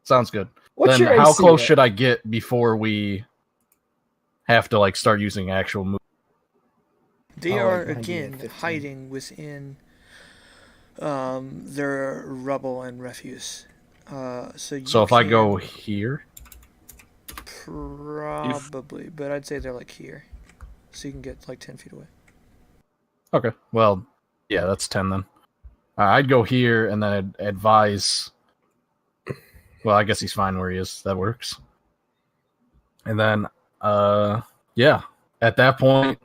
Sounds good. What's then your how AC close at? should I get before we have to start using actual moves? They are again hiding within their rubble and refuse. So if I go here, probably, but I'd say they're like here, so you can get like 10 feet away. Okay. Well, yeah, that's 10 then. I'd go here and then I'd advise. Well, I guess he's fine where he is. That works. And then, yeah, at that point,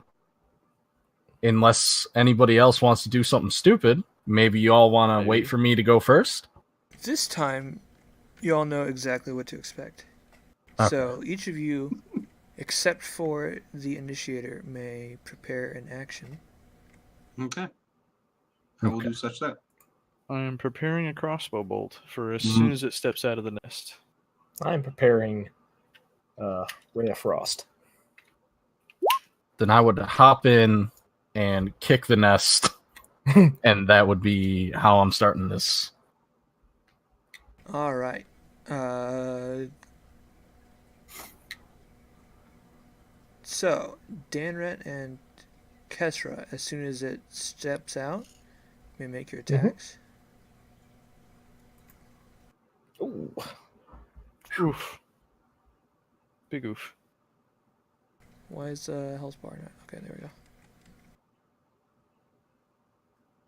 unless anybody else wants to do something stupid, maybe you all want to wait for me to go first. This time, you all know exactly what to expect. Okay. So each of you, except for the initiator, may prepare an action. Okay. I will do such that. I'm preparing a crossbow bolt for as soon as it steps out of the nest. I'm preparing Ray of Frost. Then I would hop in and kick the nest, and that would be how I'm starting this. All right. So, Danret and Kesra, as soon as it steps out, may make your attacks. Ooh. Oof. Big oof. Why is health bar not? Okay, there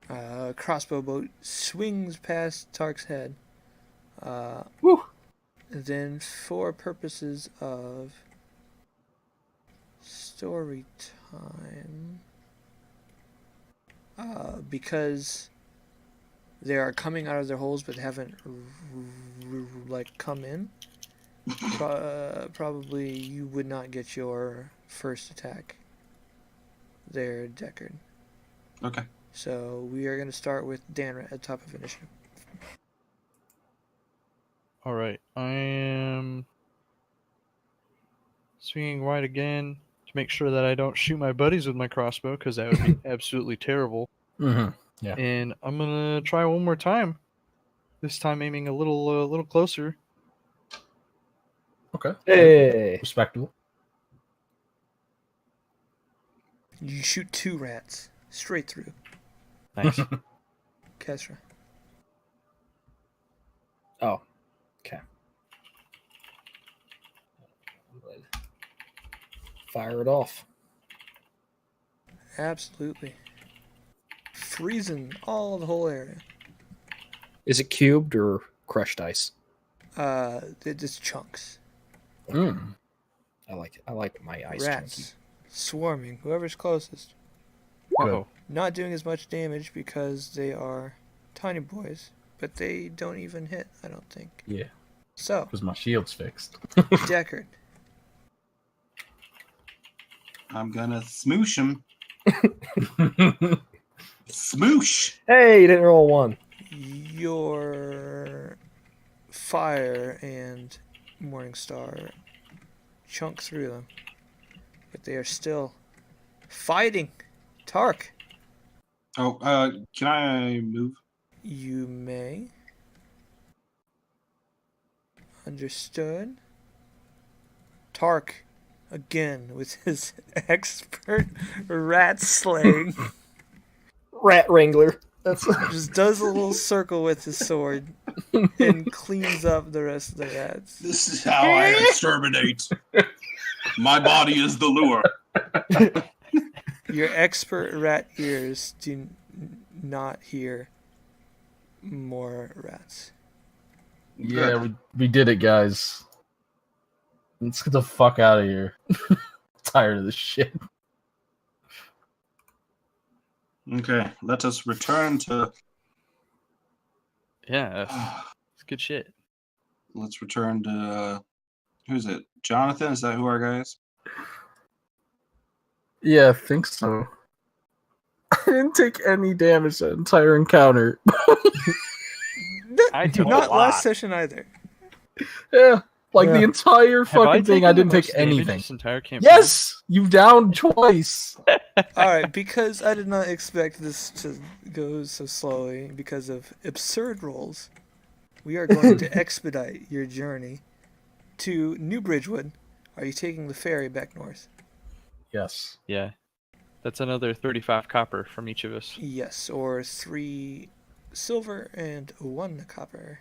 we go. Crossbow bolt swings past Tark's head. Woo. Then, for purposes of story time, because they are coming out of their holes but haven't come in, probably you would not get your first attack there, Deckard. Okay. So we are going to start with Danra at top of initiative. Alright, I am swinging wide again to make sure that I don't shoot my buddies with my crossbow, because that would be absolutely terrible. Mm-hmm. Yeah. And I'm going to try one more time. This time aiming a little closer. Okay. Hey. Respectable. You shoot 2 rats straight through. Nice. Kesra. Oh. Okay. Fire it off. Absolutely. Freezing all the whole area. Is it cubed or crushed ice? It's chunks. Mm. I like it. I like my ice Rats chunky. swarming. Whoever's closest. Uh-oh. Not doing as much damage because they are tiny boys, but they don't even hit, I don't think. Yeah. So. Because my shield's fixed. Deckard. I'm gonna smoosh him. Smoosh! Hey, you didn't roll 1. Your fire and Morningstar chunk through them, but they are still fighting. Tark. Oh, can I move? You may. Understood. Tark, again, with his expert rat slaying. Rat Wrangler. That's just does a little circle with his sword and cleans up the rest of the rats. This is how I exterminate. My body is the lure. Your expert rat ears do not hear more rats. Yeah, we did it, guys. Let's get the fuck out of here. Tired of this shit. Okay, let us return to... Yeah, it's good shit. Let's return to... who's it? Jonathan? Is that who our guy is? Yeah, I think so. I didn't take any damage that entire encounter. I took not a lot. last session either. Yeah, Like the entire fucking thing, I didn't take anything. This entire campaign? Yes, you've downed twice. All right, because I did not expect this to go so slowly because of absurd rolls, we are going to expedite your journey to New Bridgewood. Are you taking the ferry back north? Yes. Yeah. That's another 35 copper from each of us. Yes, or 3 silver and 1 copper.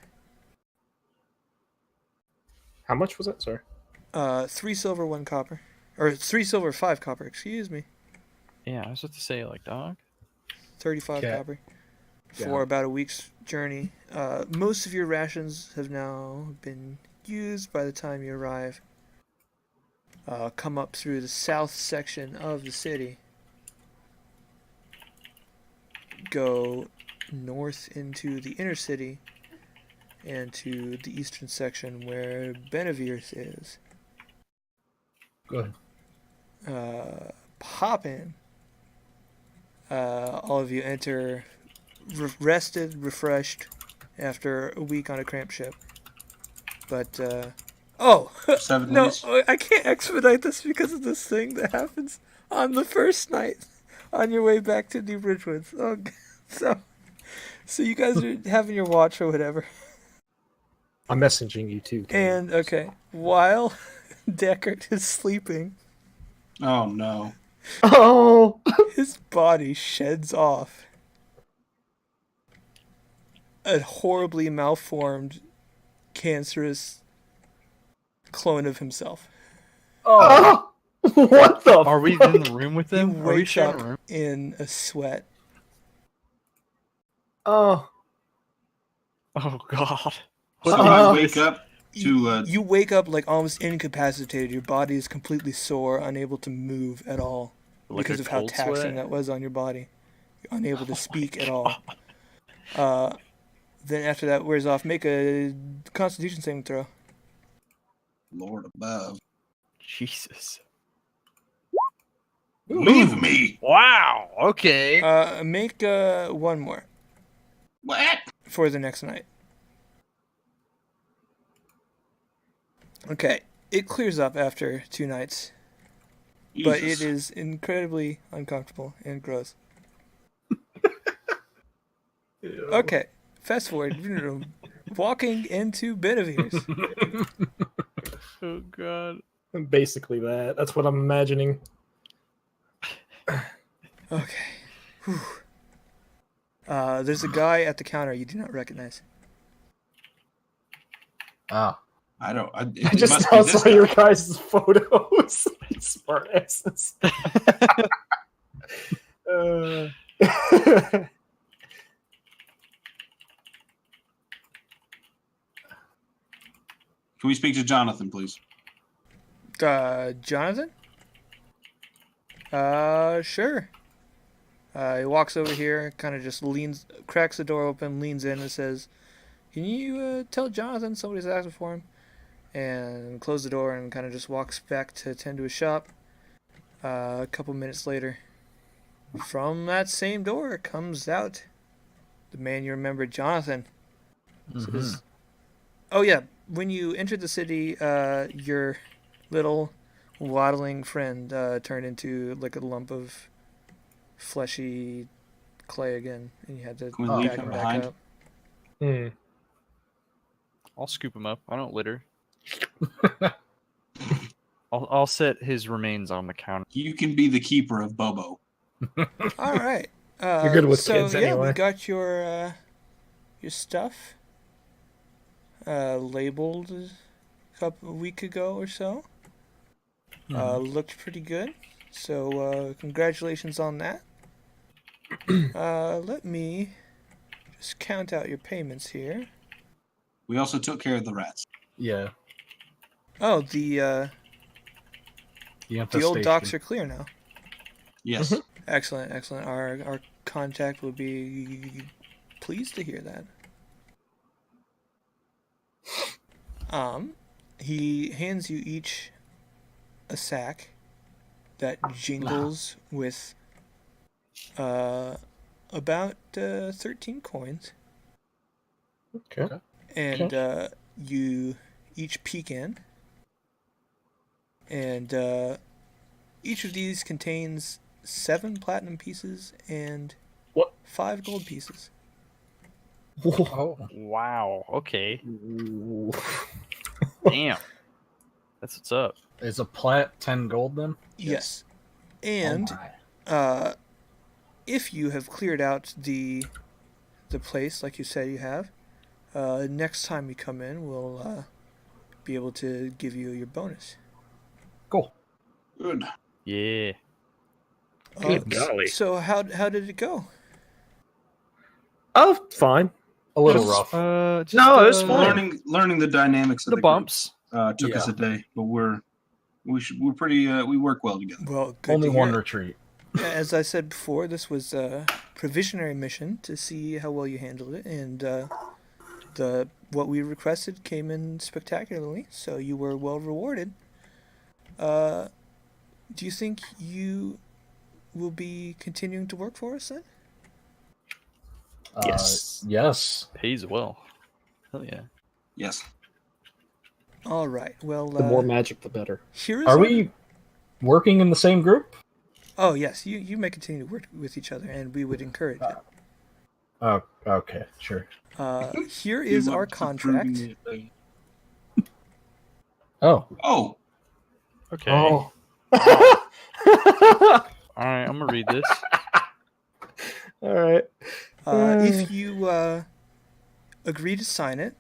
How much was it, sir? 3 silver, 1 copper. Or 3 silver, 5 copper, excuse me. Yeah, I was about to say, like, dog. 35 copper. For about a week's journey. Most of your rations have now been used by the time you arrive. Come up through the south section of the city. Go north into the inner city and to the eastern section where Beneviers is. Good. Pop in. All of you enter rested, refreshed after a week on a cramp ship. But, 7 no, days. I can't expedite this because of this thing that happens on the first night on your way back to New Bridgewood. Oh, so you guys are having your watch or whatever. I'm messaging you too. And, okay, while Deckard is sleeping, Oh no. Oh! his body sheds off a horribly malformed, cancerous clone of himself. Oh! What the Are we in the room with He them? Are we wakes sharing up a room? in a sweat. Oh. Oh, God. So I wake up to You wake up like almost incapacitated. Your body is completely sore, unable to move at all Like because a of how cold taxing sweat? that was on your body. You're unable to speak at all. Then after that wears off, make a Constitution saving throw. Lord above. Jesus. Leave me. Wow. Okay. Make 1 more What? for the next night. Okay, it clears up after 2 nights, but it is incredibly uncomfortable and gross. Okay, fast forward. Walking into Beneviers. Oh, God. Basically that. That's what I'm imagining. Okay. Whew. There's a guy at the counter you do not recognize. Ah. I don't. I just now saw your guys' photos. Smart asses. Can we speak to Jonathan, please? Jonathan? Sure. He walks over here, kind of just cracks the door open, leans in and says, "Can you tell Jonathan somebody's asking for him?" And close the door and kind of just walks back to attend to his shop. A couple minutes later, from that same door comes out the man you remember, Jonathan. Says, "Oh yeah, when you entered the city, your little waddling friend turned into like a lump of fleshy clay again, and you had to Can we leave back him him behind? back up." I'll scoop him up. I don't litter. I'll set his remains on the counter. You can be the keeper of Bobo. All right. You're good with so, kids yeah, anyway. we got your stuff labeled a week ago or so. Looked pretty good. So congratulations on that. Let me just count out your payments here. We also took care of the rats. Yeah. Oh, the old docks are clear now. Yes. Excellent, excellent. Our contact will be pleased to hear that. He hands you each a sack that jingles with about 13 coins. Okay. And you each peek in. And each of these contains 7 platinum pieces and 5 gold pieces. Oh. Wow. Okay. Damn. That's what's up. Is a plat 10 gold then? Yes. And if you have cleared out the place like you said you have, next time you come in, we'll be able to give you your bonus. Cool. Good. Yeah. Good golly. So how did it go? Oh, fine. A little rough. No, it was fine. Learning the dynamics of the bumps took us a day, but we're pretty we work well together. Well, good Only to hear. one retreat. As I said before, this was a provisionary mission to see how well you handled it, and what we requested came in spectacularly, so you were well rewarded. Do you think you will be continuing to work for us then? Yes. Yes. pays well. Hell yeah. Yes. All right. Well, The more magic, the better. Are we working in the same group? Oh yes, you may continue to work with each other, and we would encourage it. Oh, okay, sure. Here is our contract. Oh. Okay. Oh. All right, I'm gonna read this. All right. If you agree to sign it,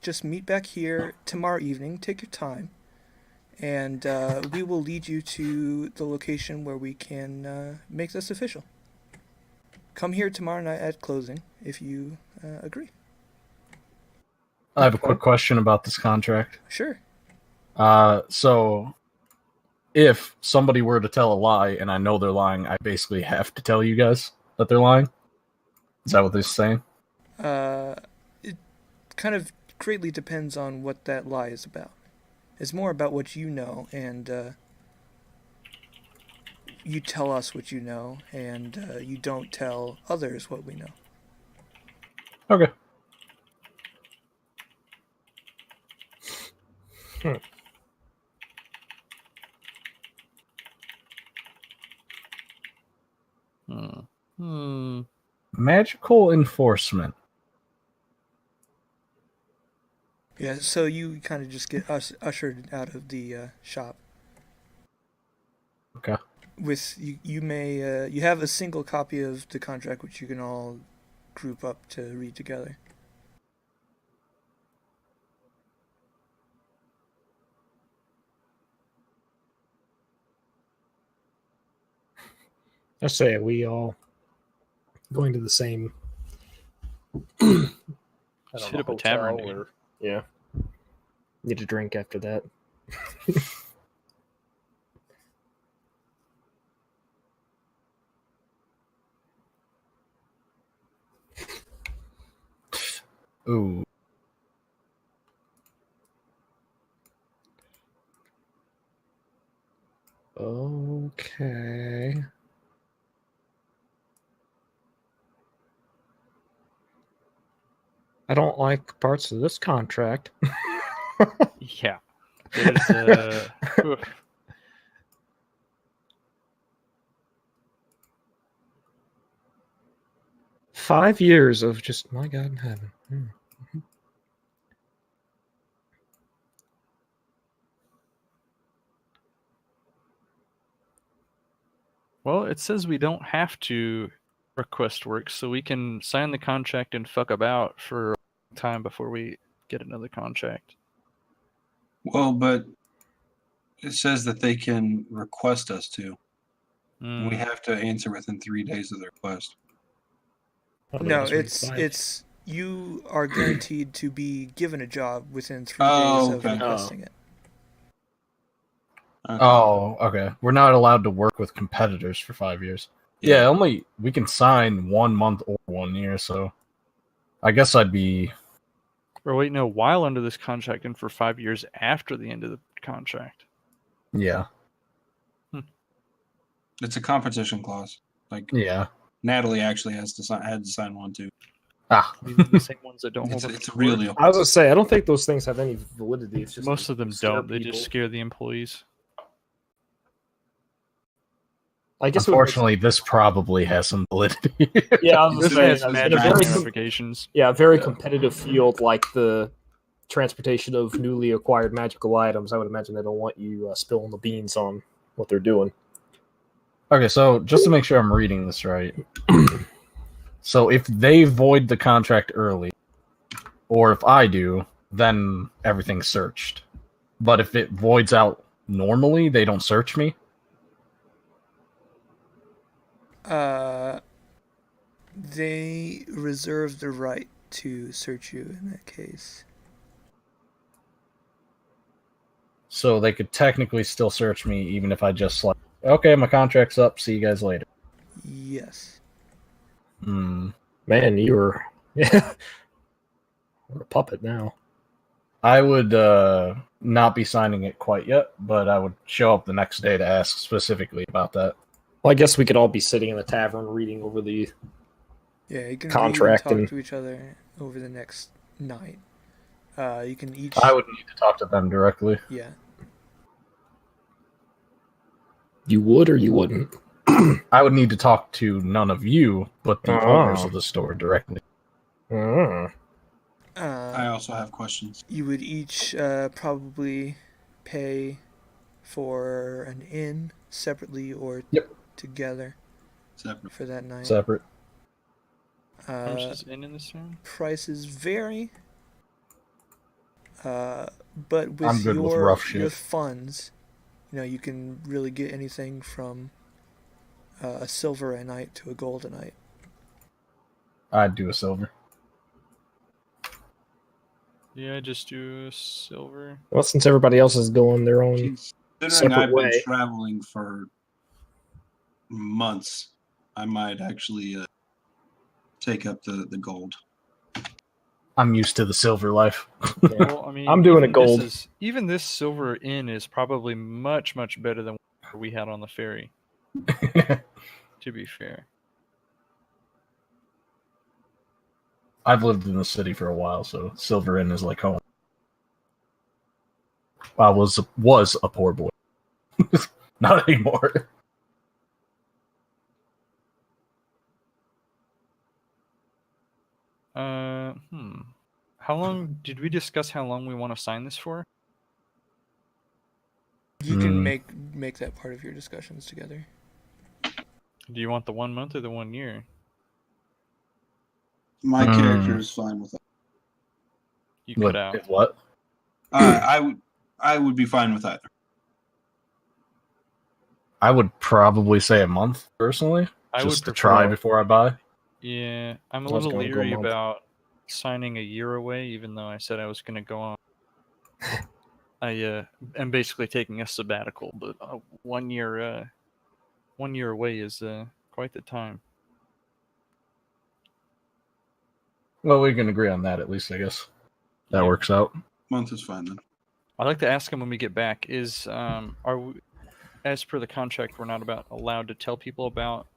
just meet back here tomorrow evening. Take your time, and we will lead you to the location where we can make this official. Come here tomorrow night at closing if you agree. I have a quick question about this contract. Sure. So if somebody were to tell a lie and I know they're lying, I basically have to tell you guys that they're lying? Is that what they're saying? It kind of greatly depends on what that lie is about. It's more about what you know, and you tell us what you know, and you don't tell others what we know. Okay. Magical enforcement. Yeah, so you kind of just get ushered out of the shop. Okay. With you may you have a single copy of the contract which you can all group up to read together. I say we all going to the same. I Just hit up a tavern. Or, yeah. Need a drink after that. Ooh. Okay. I don't like parts of this contract. yeah. There's 5 years of just my God in heaven. Mm-hmm. Well, it says we don't have to request work, so we can sign the contract and fuck about for a time before we get another contract. Well, but it says that they can request us to. We have to answer within 3 days of the request. No, it's you are guaranteed to be given a job within 3 days of requesting it. Okay. Oh, okay. We're not allowed to work with competitors for 5 years. Yeah, only we can sign 1 month or 1 year, so I guess I'd be... Or wait, no, while under this contract and for 5 years after the end of the contract. Yeah. It's a competition clause. Like, yeah. Natalie actually had to sign one too. These are the same ones that don't hold up. It's a real deal. I was gonna say I don't think those things have any validity. It's just most of them don't. They people. just scare the employees. I guess unfortunately, this probably has some validity. Yeah, I was This gonna has say, magic in a very ramifications. very competitive field like the transportation of newly acquired magical items. I would imagine they don't want you spilling the beans on what they're doing. Okay, so just to make sure I'm reading this right. So if they void the contract early, or if I do, then everything's searched. But if it voids out normally, they don't search me? They reserve the right to search you in that case. So they could technically still search me even if I just like, okay, my contract's up, see you guys later. Yes. Man, you're a puppet now. I would not be signing it quite yet, but I would show up the next day to ask specifically about that. Well, I guess we could all be sitting in the tavern reading over the You can contract talk and to each other over the next night. You can each. I would need to talk to them directly. Yeah. You would or you wouldn't? I would need to talk to none of you, but the owners of the store directly. Mm. I also have questions. You would each probably pay for an inn separately or together for that night. Separate. How much is in this room? Prices vary, but with I'm good with rough your shit. funds, you can really get anything from a silver a night to a gold a night. I'd do a silver. Yeah, just do silver. Well, since everybody else is going their own Considering I've way. been traveling for months, I might actually take up the gold. I'm used to the silver life. Well, I mean, I'm doing a gold. Even this silver inn is probably much, much better than what we had on the ferry. To be fair. I've lived in the city for a while, so Silver Inn is like home. I was a poor boy. Not anymore. How long did we discuss how long we want to sign this for? You can make that part of your discussions together. Do you want the 1 month or the 1 year? My character is fine with that. You cut out. What? I would be fine with either. I would probably say a month, personally. Just to try before I buy. Yeah, I'm a little leery about signing a year away, even though I said I was going to go on. I am basically taking a sabbatical, but 1 year, 1 year away is quite the time. Well, we can agree on that at least, I guess. That works out. Month is fine then. I'd like to ask him when we get back: are we, as per the contract, we're not allowed to tell people about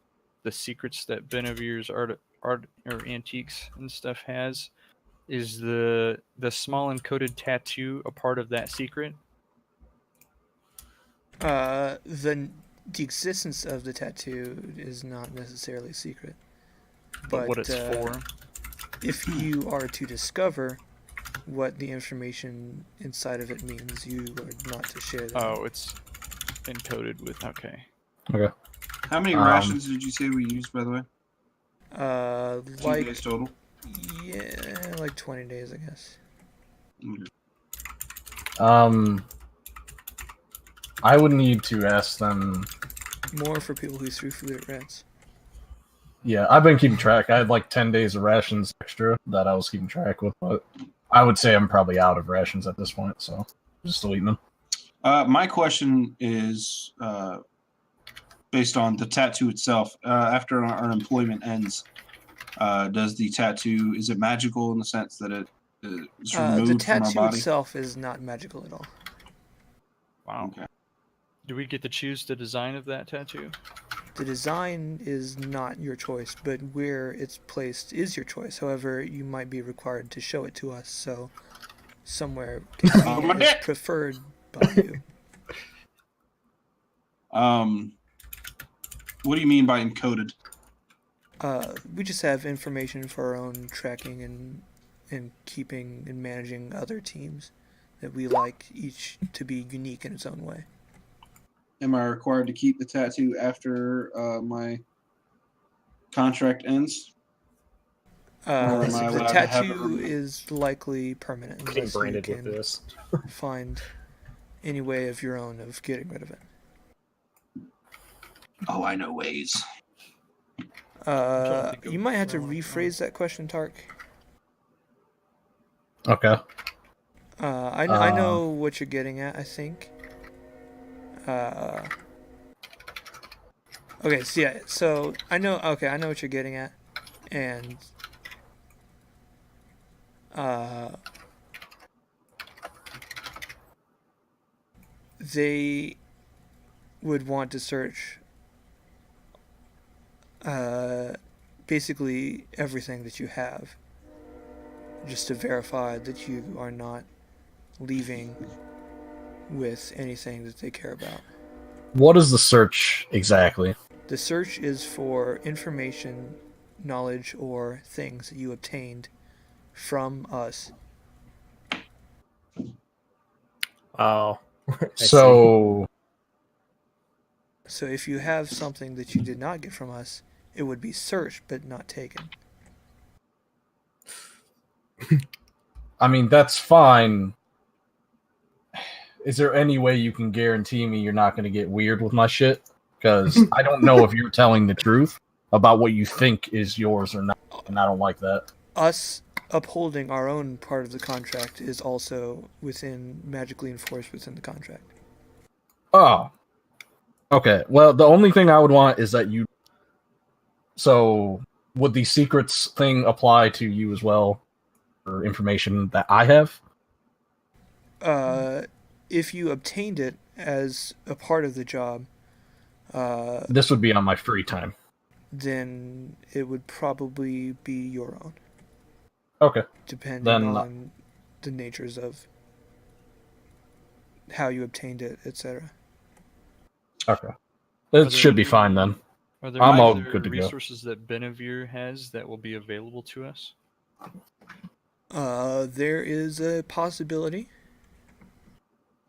the secrets that Benevir's art or antiques and stuff has? Is the small encoded tattoo a part of that secret? The existence of the tattoo is not necessarily secret. But what it's for? If you are to discover what the information inside of it means, you are not to share that. Oh, it's encoded with... Okay. Okay. How many rations did you say we used, by the way? 2 days total? Yeah, like 20 days, I guess. Okay. I would need to ask them... More for people who threw food at rats. Yeah, I've been keeping track. I had like 10 days of rations extra that I was keeping track with, but I would say I'm probably out of rations at this point, so I'm still eating them. My question is based on the tattoo itself. After our employment ends, does the tattoo, is it magical in the sense that it is removed from our body? The tattoo itself is not magical at all. Wow. Okay. Do we get to choose the design of that tattoo? The design is not your choice, but where it's placed is your choice. However, you might be required to show it to us, so somewhere convenient is preferred by you. What do you mean by encoded? We just have information for our own tracking and keeping and managing other teams that we like each to be unique in its own way. Am I required to keep the tattoo after my contract ends? The tattoo is likely permanent unless you can with this. find any way of your own of getting rid of it. Oh, I know ways. You might have to rephrase that question, Tark. Okay. I know what you're getting at, I think. Okay, so I know what you're getting at, and they would want to search basically everything that you have, just to verify that you are not leaving with anything that they care about. What is the search exactly? The search is for information, knowledge, or things that you obtained from us. Oh. So if you have something that you did not get from us, it would be searched but not taken. I mean, that's fine. Is there any way you can guarantee me you're not going to get weird with my shit? Because I don't know if you're telling the truth about what you think is yours or not, and I don't like that. Us upholding our own part of the contract is also magically enforced within the contract. Oh. Okay. Well, the only thing I would want is that you... So, would the secrets thing apply to you as well? For information that I have? If you obtained it as a part of the job... this would be on my free time. Then it would probably be your own. Okay. Depending on the natures of how you obtained it, etc. Okay. It should be fine then. Are there I'm all other good to go. resources that Benavir has that will be available to us? There is a possibility.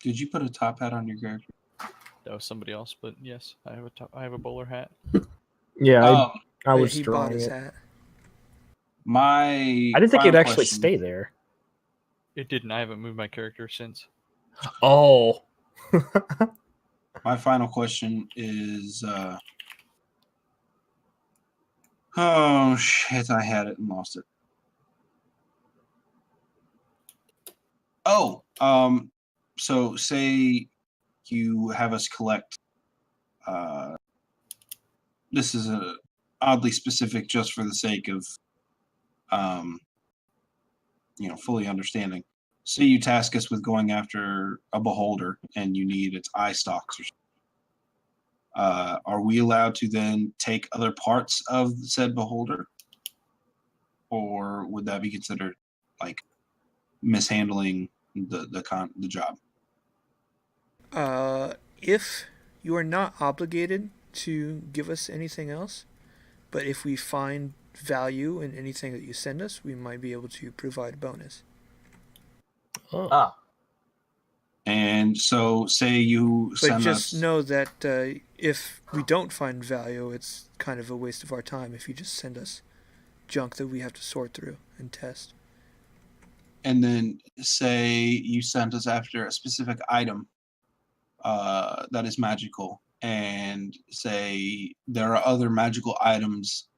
Did you put a top hat on your character? That was somebody else, but yes, I have a bowler hat. Yeah, I was he drawing bought his it. hat. I didn't think it'd actually stay there. It didn't. I haven't moved my character since. Oh. My final question is... oh, shit, I had it and lost it. Oh, so say you have us collect... this is oddly specific just for the sake of, fully understanding. Say you task us with going after a beholder and you need its eye stalks or something. Are we allowed to then take other parts of said beholder? Or would that be considered like mishandling the job? If you are not obligated to give us anything else, but if we find value in anything that you send us, we might be able to provide a bonus. Oh. And so say you send us... But just know that if we don't find value, it's kind of a waste of our time if you just send us junk that we have to sort through and test. And then say you sent us after a specific item that is magical, and say there are other magical items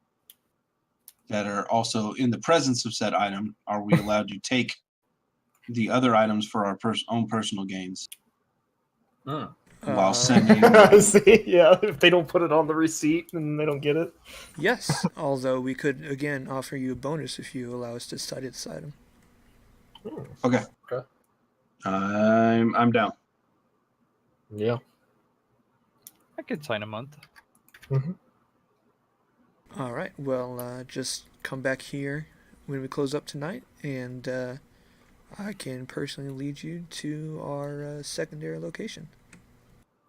that are also in the presence of said item. Are we allowed to take the other items for our own personal gains? While sending... See, yeah, if they don't put it on the receipt, then they don't get it. Yes, although we could, again, offer you a bonus if you allow us to study this item. Okay. I'm down. Yeah. I could sign a month. Mm-hmm. All right. Well, just come back here when we close up tonight, and I can personally lead you to our secondary location.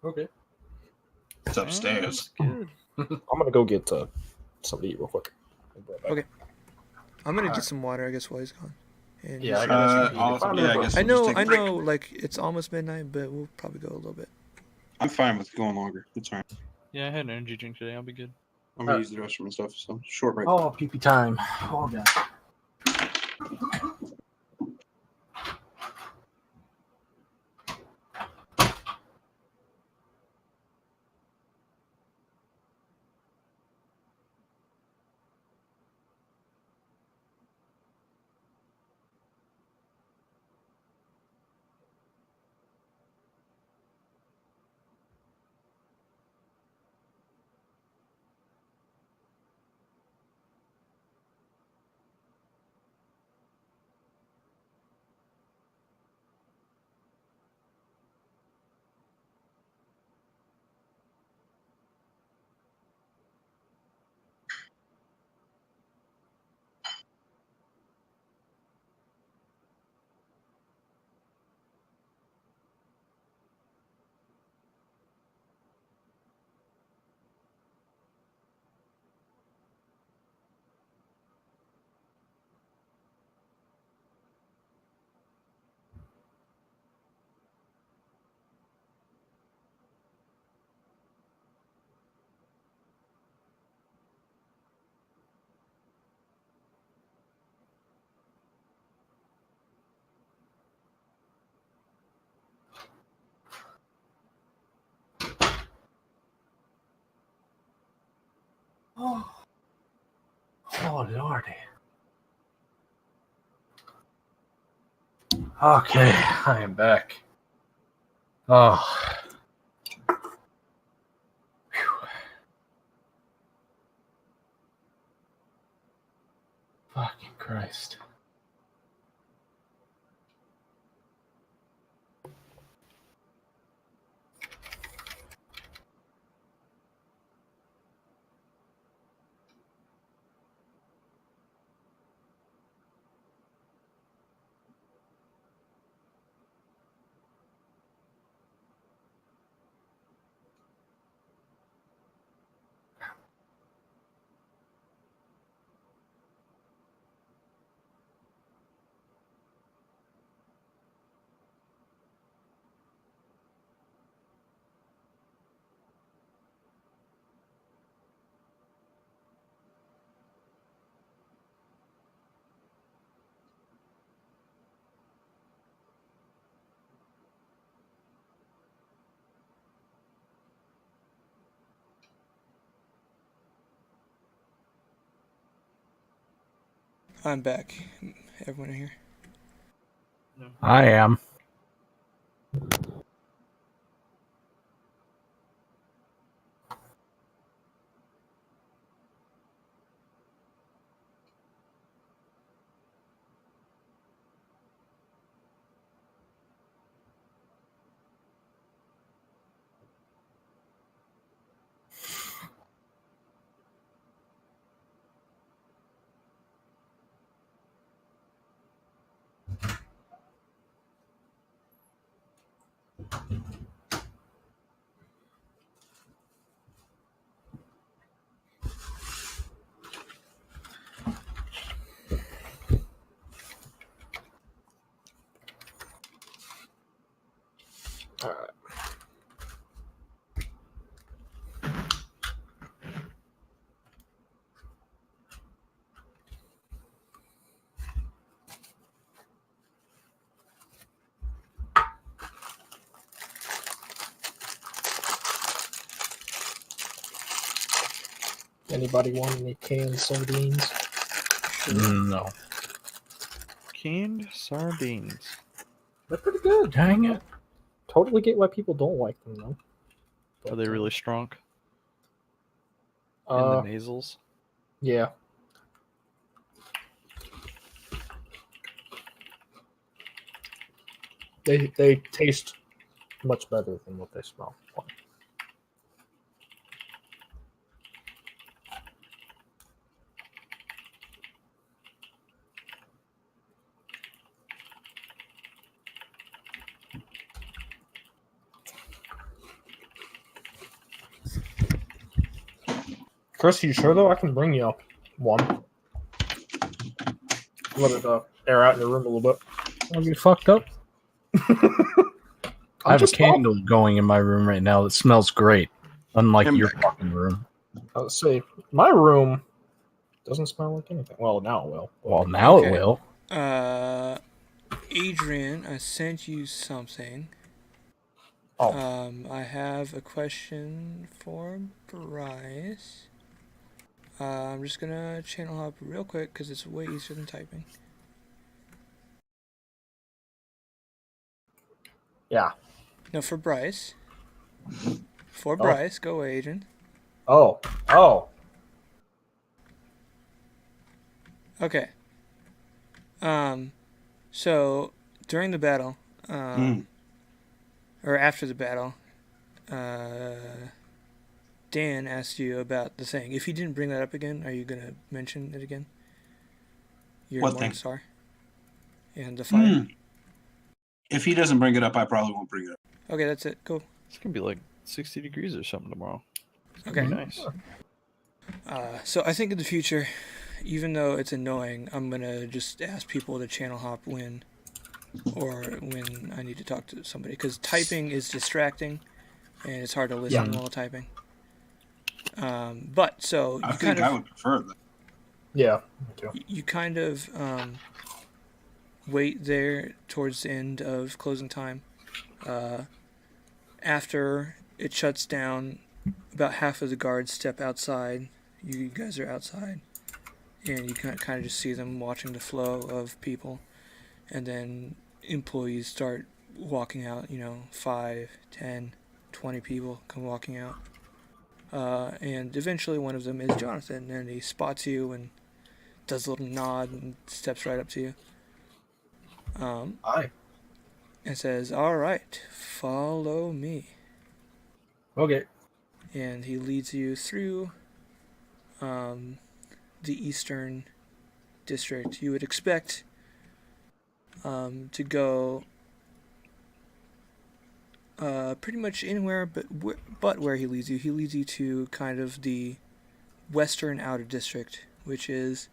Okay. It's upstairs. Good. I'm gonna go get something to eat real quick. Okay. I'm gonna get some water, I guess, while he's gone. And Yeah, I got got I guess I we'll know, just take a break. like it's almost midnight, but we'll probably go a little bit. I'm fine with going longer. It's all right. Yeah, I had an energy drink today. I'll be good. I'm gonna use the restroom and stuff. So short break. Oh, pee time. Oh, God. Oh, Lordy. Okay, I am back. Oh. Whew. Fucking Christ. I'm back. Everyone here? No. I am. All right. Anybody want any canned sardines? No. Canned sardines. They're pretty good. Dang it. Totally get why people don't like them though. Are they really strong? In the nasals? Yeah. They taste much better than what they smell like. Chris, you sure though? I can bring you up one. Let it air out in your room a little bit. I'll get fucked up. I have a candle going in my room right now that smells great, unlike your fucking room. Let's see. My room doesn't smell like anything. Well, now it will. Well, now it will. Adrian, I sent you something. Oh. I have a question for Bryce. I'm just gonna channel hop real quick because it's way easier than typing. Yeah. No, for Bryce. For Bryce, go away, Adrian. Oh. Okay. So during the battle, or after the battle, Dan asked you about the thing. If he didn't bring that up again, are you gonna mention it again? Your What Morning thing? Star and the fire. If he doesn't bring it up, I probably won't bring it up. Okay, that's it. Cool. It's gonna be like 60 degrees or something tomorrow. Okay. Nice. So I think in the future, even though it's annoying, I'm gonna just ask people to channel hop when I need to talk to somebody, because typing is distracting and it's hard to listen while typing. But so I think I would prefer that. Yeah, me too. You kind of wait there towards the end of closing time. After it shuts down, about half of the guards step outside. You guys are outside, and you kind of just see them watching the flow of people, and then employees start walking out. 5, 10, 20 people come walking out, and eventually one of them is Jonathan, and he spots you and does a little nod and steps right up to you. Hi. And says, "All right, follow me." Okay. And he leads you through the eastern district. You would expect to go pretty much anywhere, but where he leads you. He leads you to kind of the western outer district, which is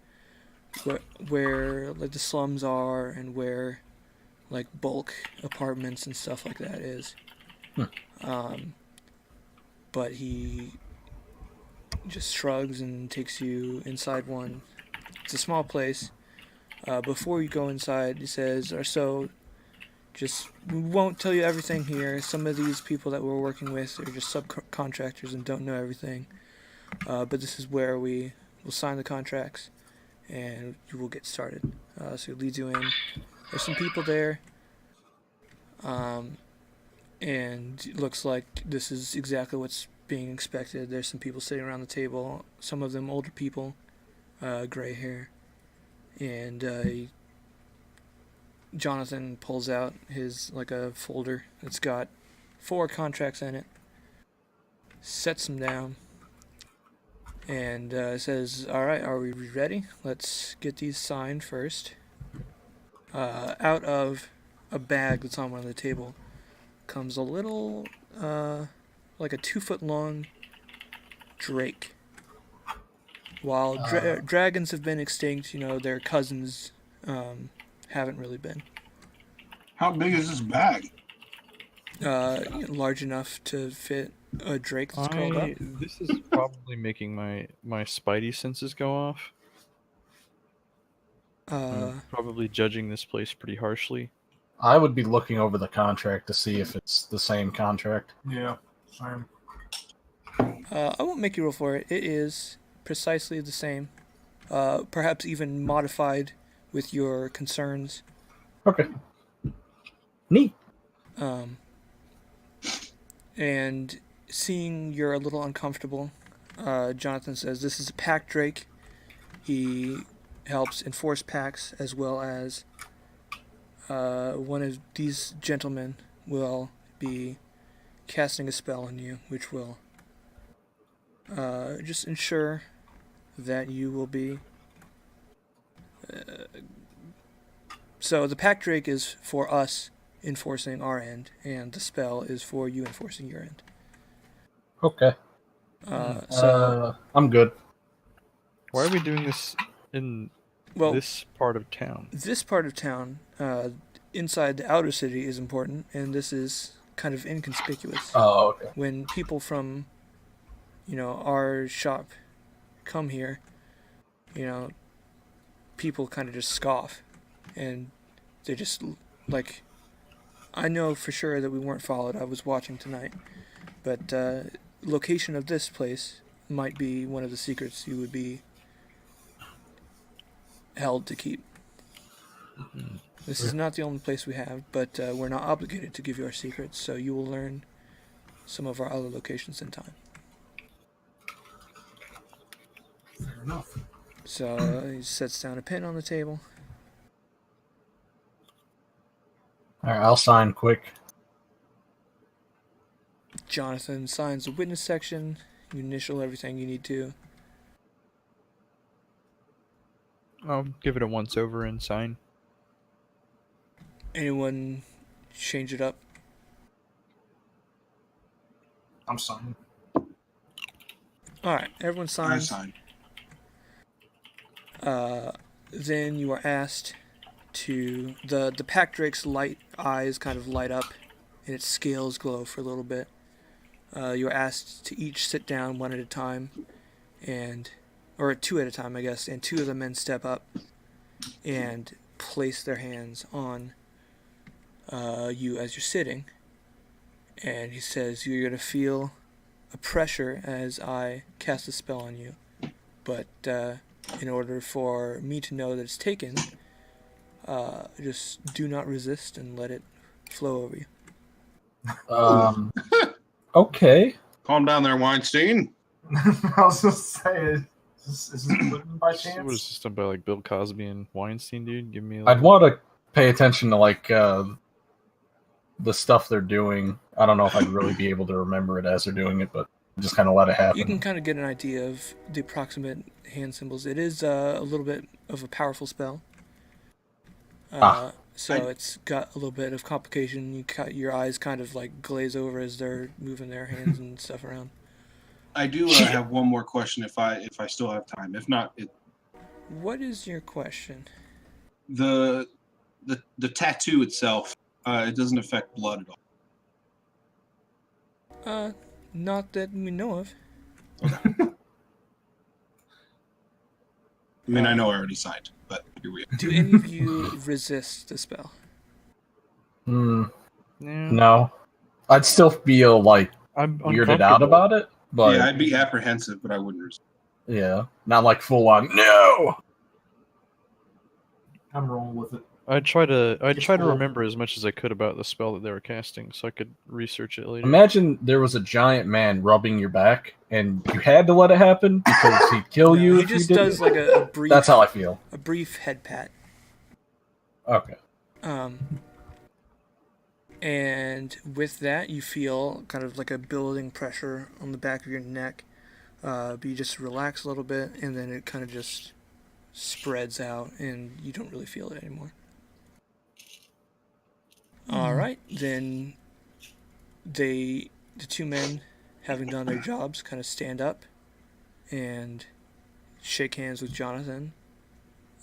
where like the slums are and where like bulk apartments and stuff like that is. But he just shrugs and takes you inside one. It's a small place. Before you go inside, he says, we won't tell you everything here. Some of these people that we're working with are just subcontractors and don't know everything. But this is where we will sign the contracts and you will get started. So he leads you in. There's some people there. And it looks like this is exactly what's being expected. There's some people sitting around the table, some of them older people, gray hair, and Jonathan pulls out his a folder that's got 4 contracts in it, sets them down, and says, "All right, are we ready? Let's get these signed first." Out of a bag that's on one of the table comes a little, like a 2-foot long drake. While dragons have been extinct, their cousins haven't really been. How big is this bag? Large enough to fit a drake that's curled up. This is probably making my spidey senses go off. I'm probably judging this place pretty harshly. I would be looking over the contract to see if it's the same contract. Yeah, same. I won't make you roll for it. It is precisely the same. Perhaps even modified with your concerns. Okay. Neat. And seeing you're a little uncomfortable, Jonathan says, "This is a pack drake. He helps enforce packs, as well as one of these gentlemen will be casting a spell on you, which will just ensure that you will be..." So the pack drake is for us enforcing our end, and the spell is for you enforcing your end. Okay. I'm good. Why are we doing this in this part of town? This part of town, inside the outer city, is important, and this is kind of inconspicuous. Oh, okay. When people from, our shop come here, people kind of just scoff, and they just, like, I know for sure that we weren't followed. I was watching tonight, but location of this place might be one of the secrets you would be held to keep. This is not the only place we have, but we're not obligated to give you our secrets, so you will learn some of our other locations in time. Fair enough. So he sets down a pen on the table. All right, I'll sign quick. Jonathan signs the witness section. You initial everything you need to. I'll give it a once over and sign. Anyone change it up? I'm signing. Alright, everyone signs. I sign. Then you are asked to... The pack drake's eyes kind of light up, and its scales glow for a little bit. You are asked to each sit down one at a time, or two at a time, I guess, and two of the men step up and place their hands on you as you're sitting. And he says, you're going to feel a pressure as I cast a spell on you. But in order for me to know that it's taken, just do not resist and let it flow over you. Okay. Calm down there, Weinstein. I was just saying, is this written by chance? What is this done by like Bill Cosby and Weinstein, dude? Give me. I'd want to pay attention to like the stuff they're doing. I don't know if I'd really be able to remember it as they're doing it, but just kind of let it happen. You can kind of get an idea of the approximate hand symbols. It is a little bit of a powerful spell. So it's got a little bit of complication. Your eyes kind of like glaze over as they're moving their hands and stuff around. I do have one more question if I still have time. If not, What is your question? The tattoo itself, it doesn't affect blood at all. Not that we know of. Okay. I mean, I know I already signed, but here we are. Do any of you resist the spell? No. I'd still feel like I'm weirded out about it, but Yeah, I'd be apprehensive, but I wouldn't resist. yeah, not like full on. No. I'm rolling with it. I'd try to cool. remember as much as I could about the spell that they were casting, so I could research it later. Imagine there was a giant man rubbing your back, and you had to let it happen because he'd kill you. He if just you didn't. does like a brief. That's how I feel. A brief head pat. Okay. And with that, you feel kind of like a building pressure on the back of your neck. But you just relax a little bit, and then it kind of just spreads out, and you don't really feel it anymore. All right, then the two men, having done their jobs, kind of stand up and shake hands with Jonathan,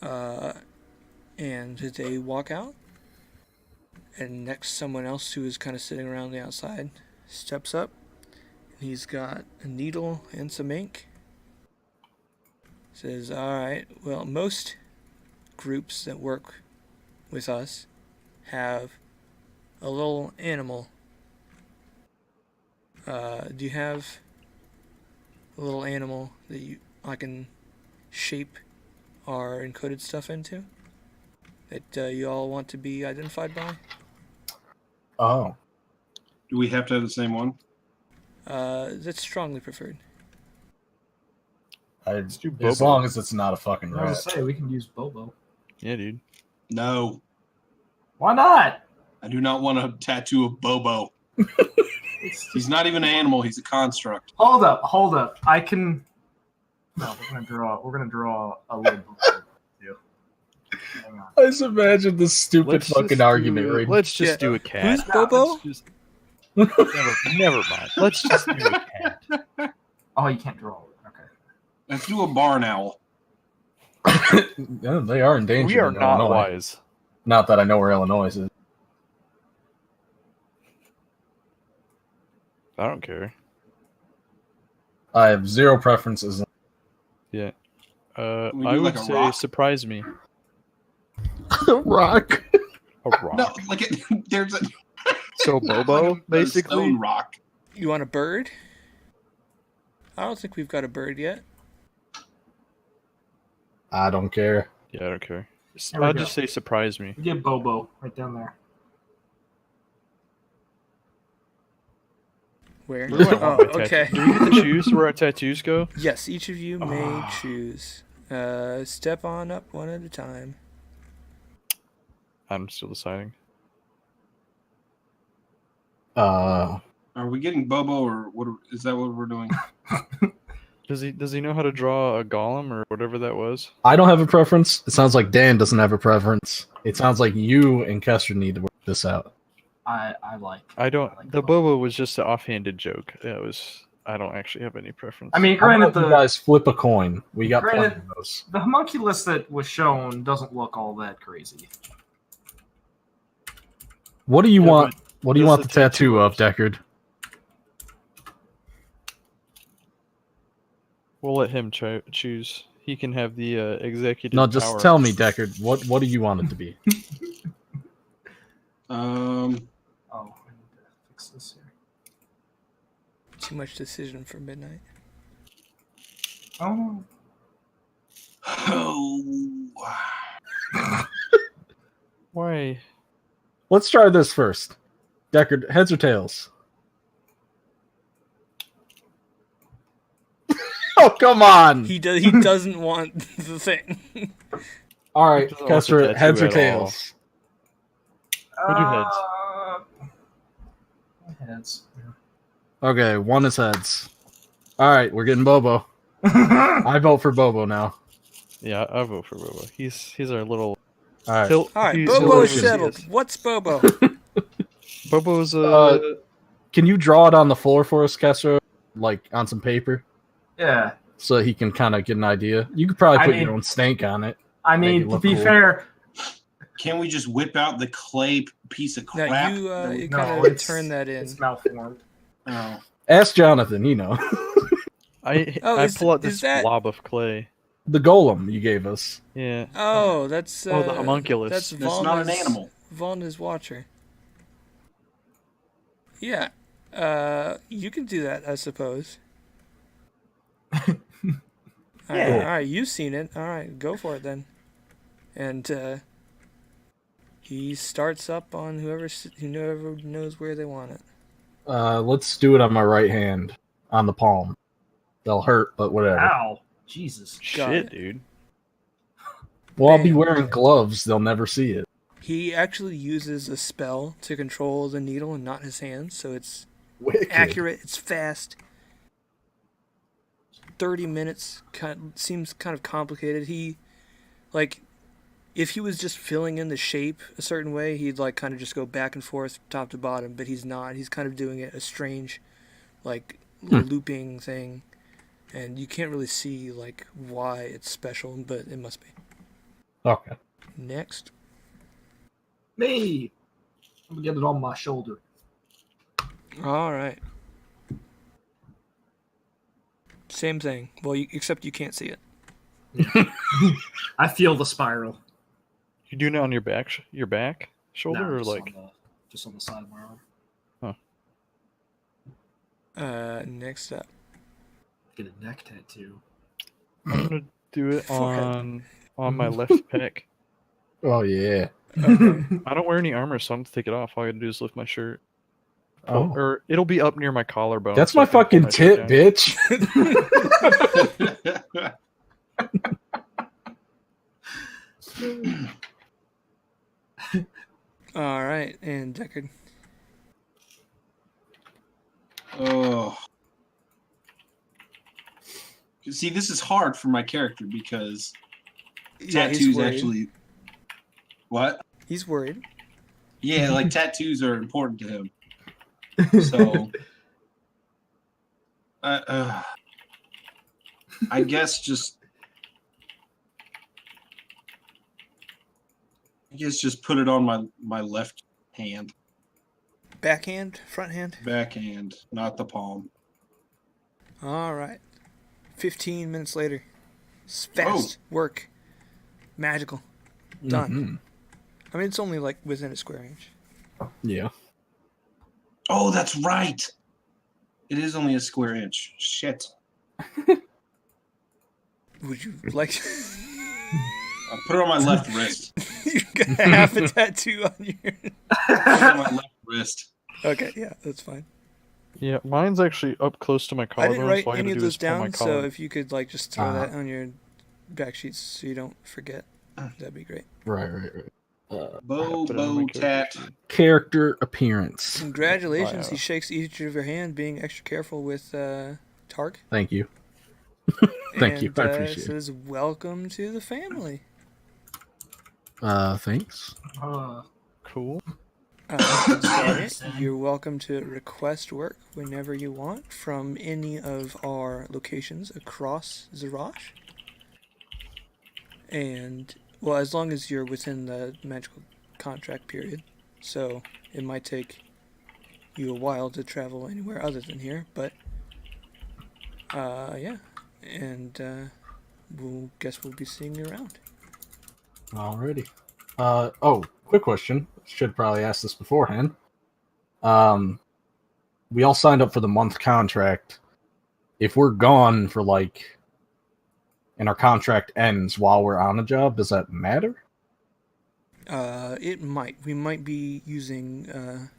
and they walk out. And next, someone else who is kind of sitting around the outside steps up, and he's got a needle and some ink. Says, all right, well, most groups that work with us have a little animal. Do you have a little animal that I can shape our encoded stuff into? That you all want to be identified by? Oh. Do we have to have the same one? That's strongly preferred. As long as it's not a fucking I was rat. gonna say we can use Bobo. Yeah, dude. No. Why not? I do not want a tattoo of Bobo. He's not even an animal, he's a construct. Hold up. I can. No, we're gonna draw a little Bobo. Hang on. I just imagine this stupid fucking argument. Right? Let's just do a cat. Who's Bobo? Never mind. Let's just do a cat. Oh Oh, you can't draw it. Okay. Let's do a barn owl. Yeah, they are endangered. We are in not Illinois. wise. Not that I know where Illinois is. I don't care. I have zero preferences. Yeah. Can we I do, would like, a say rock? surprise me. Rock. A rock. No, like there's a So Bobo, like a basically. stone rock. You want a bird? I don't think we've got a bird yet. I don't care. Yeah, I don't care. There we I'll go. just say surprise me. Get Bobo right down there. Where? Where do I Oh, want my okay. tattoo? Do we get to choose where our tattoos go? Yes, each of you may choose. Step on up one at a time. I'm still deciding. Are we getting Bobo or what? Is that what we're doing? Does he know how to draw a golem or whatever that was? I don't have a preference. It sounds like Dan doesn't have a preference. It sounds like you and Kester need to work this out. I like The Bobo was just an offhanded joke. I don't actually have any preference. I mean, How granted, about you guys flip a coin. We got plenty Granted- of those. the homunculus that was shown doesn't look all that crazy. What do you Yeah, want? What do you this want is the a tattoo tattoo of, of- Deckard? We'll let him choose. He can have the executive No, just power. tell me, Deckard. What do you want it to be? Oh, I need to fix this here. Too much decision for midnight. Oh, Oh. Why? Let's try this first. Deckard, heads or tails? Oh, come on! He doesn't want the thing. All right, Doesn't want the Kester, tattoo heads or at all. tails? We'll do heads. Heads. Okay, one is heads. All right, we're getting Bobo. I vote for Bobo now. Yeah, I vote for Bobo. He's our little. All right. All right, he's Bobo is hilarious. settled. What's Bobo? Bobo's Can you draw it on the floor for us, Kester? Like on some paper? Yeah. So he can kind of get an idea. You could probably I put mean- your own stank on it. I Make mean, it to look be cool. fair, Can we just whip out the clay piece of crap? Now you that we- No, kind of it's- turn that in. it's malformed. Oh. Ask Jonathan, you know. I is- pull out is this that- blob of clay. The golem you gave us. Yeah. Oh, that's the homunculus. That's That's not an animal. Volna's watcher. Yeah, you can do that, I suppose. All right, you've seen it. All right, go for it then. And he starts up on whoever knows where they want it. Let's do it on my right hand, on the palm. They'll hurt, but whatever. Ow. Jesus. Got Shit, it. dude. Well, I'll be wearing gloves. They'll never see it. He actually uses a spell to control the needle and not his hands, so it's Wicked. accurate. It's fast. 30 minutes seems kind of complicated. If he was just filling in the shape a certain way, he'd kind of just go back and forth top to bottom, but he's not. He's kind of doing it a strange looping thing, and you can't really see why it's special, but it must be. Okay. Next. Me. I'm gonna get it on my shoulder. All right. Same thing. Well, except you can't see it. I feel the spiral. You doing it on your back, shoulder, No, or just on the side of my arm. Next up. Get a neck tattoo. I'm gonna do it Forehead. on my left pec. Oh, yeah. Okay. I don't wear any armor, so I'm gonna take it off. All I gotta do is lift my shirt. Oh. Or it'll be up near my collarbone. That's so my I can pull fucking my shirt tit, bitch. All right, and Deckard. Oh. See, this is hard for my character because Yeah, he's tattoos worried. actually. What? He's worried. Yeah, tattoos are important to him. So. I guess just put it on my left hand. Backhand, front hand? Backhand, not the palm. All right. 15 minutes later. Fast work. Magical. Done. Mm-hmm. I mean, it's only like within a square inch. Yeah. Oh, that's right. It is only a square inch. Shit. Would you like I'll put it on my left wrist. You got half a tattoo on your... Put it on my left wrist. Okay, yeah, that's fine. Yeah, mine's actually up close to my collarbone. I didn't write so any of those down, so collar. if you could like just throw that on your back sheets so you don't forget, that'd be great. Right. Bow, tat. Character appearance. Congratulations, Wow. he shakes each of your hand, being extra careful with Tark. Thank you. Thank you. I appreciate it. Says, welcome to the family. Thanks. Cool. You're welcome to request work whenever you want from any of our locations across Zarash. And, well, as long as you're within the magical contract period. So it might take you a while to travel anywhere other than here, but yeah. And we'll be seeing you around. Alrighty. Quick question. Should probably ask this beforehand. We all signed up for the month contract. If we're gone for and our contract ends while we're on a job, does that matter? It might. We might be using,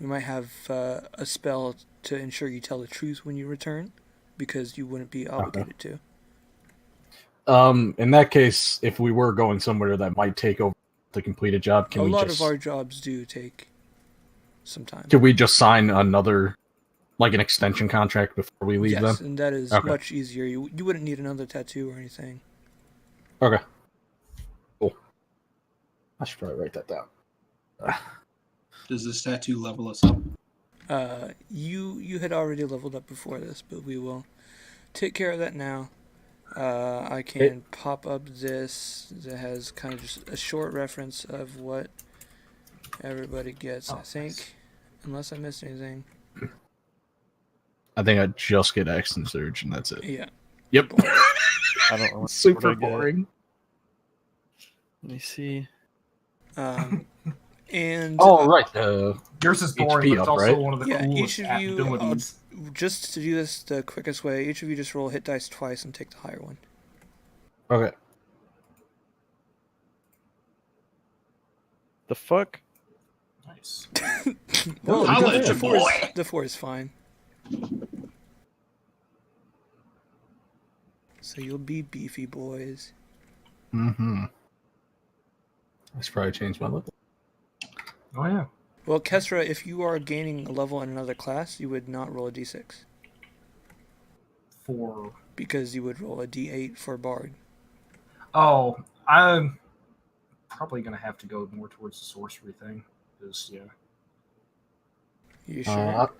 we might have a spell to ensure you tell the truth when you return, because you wouldn't be obligated to. In that case, if we were going somewhere that might take over to complete a job, a lot of our jobs do take some time. Could we just sign another, an extension contract before we leave them? Yes, and that is much easier. You wouldn't need another tattoo or anything. Okay. Cool. I should probably write that down. Does this tattoo level us up? You had already leveled up before this, but we will take care of that now. I can pop up this that has kind of just a short reference of what everybody gets, I think. Unless I missed anything. I think I just get Action Surge, and that's it. Yeah. Yep. I don't know. Super boring. Let me see. And right. Yours is boring, but it's also one of the coolest each of you, abilities. Just to do this the quickest way, each of you just roll hit dice twice and take the higher one. Okay. The fuck? Nice. Well, I'll let you, boy. The 4 is fine. So you'll be beefy boys. Mm-hmm. I should probably change my level. Oh, yeah. Well, Kesra, if you are gaining a level in another class, you would not roll a d6. Because you would roll a d8 for Bard. Oh, I'm probably going to have to go more towards the sorcery thing. Because, yeah. You sure?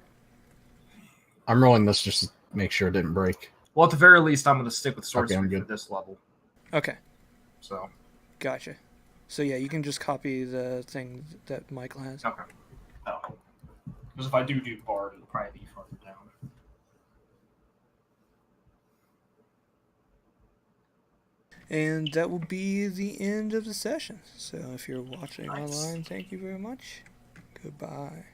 I'm rolling this just to make sure it didn't break. Well, at the very least, I'm going to stick with sorcery for this level. Okay. So. Gotcha. So yeah, you can just copy the thing that Michael has. Okay. Oh. Because if I do Bard, it'll probably be farther down. And that will be the end of the session. So if you're watching online, thank you very much. Goodbye.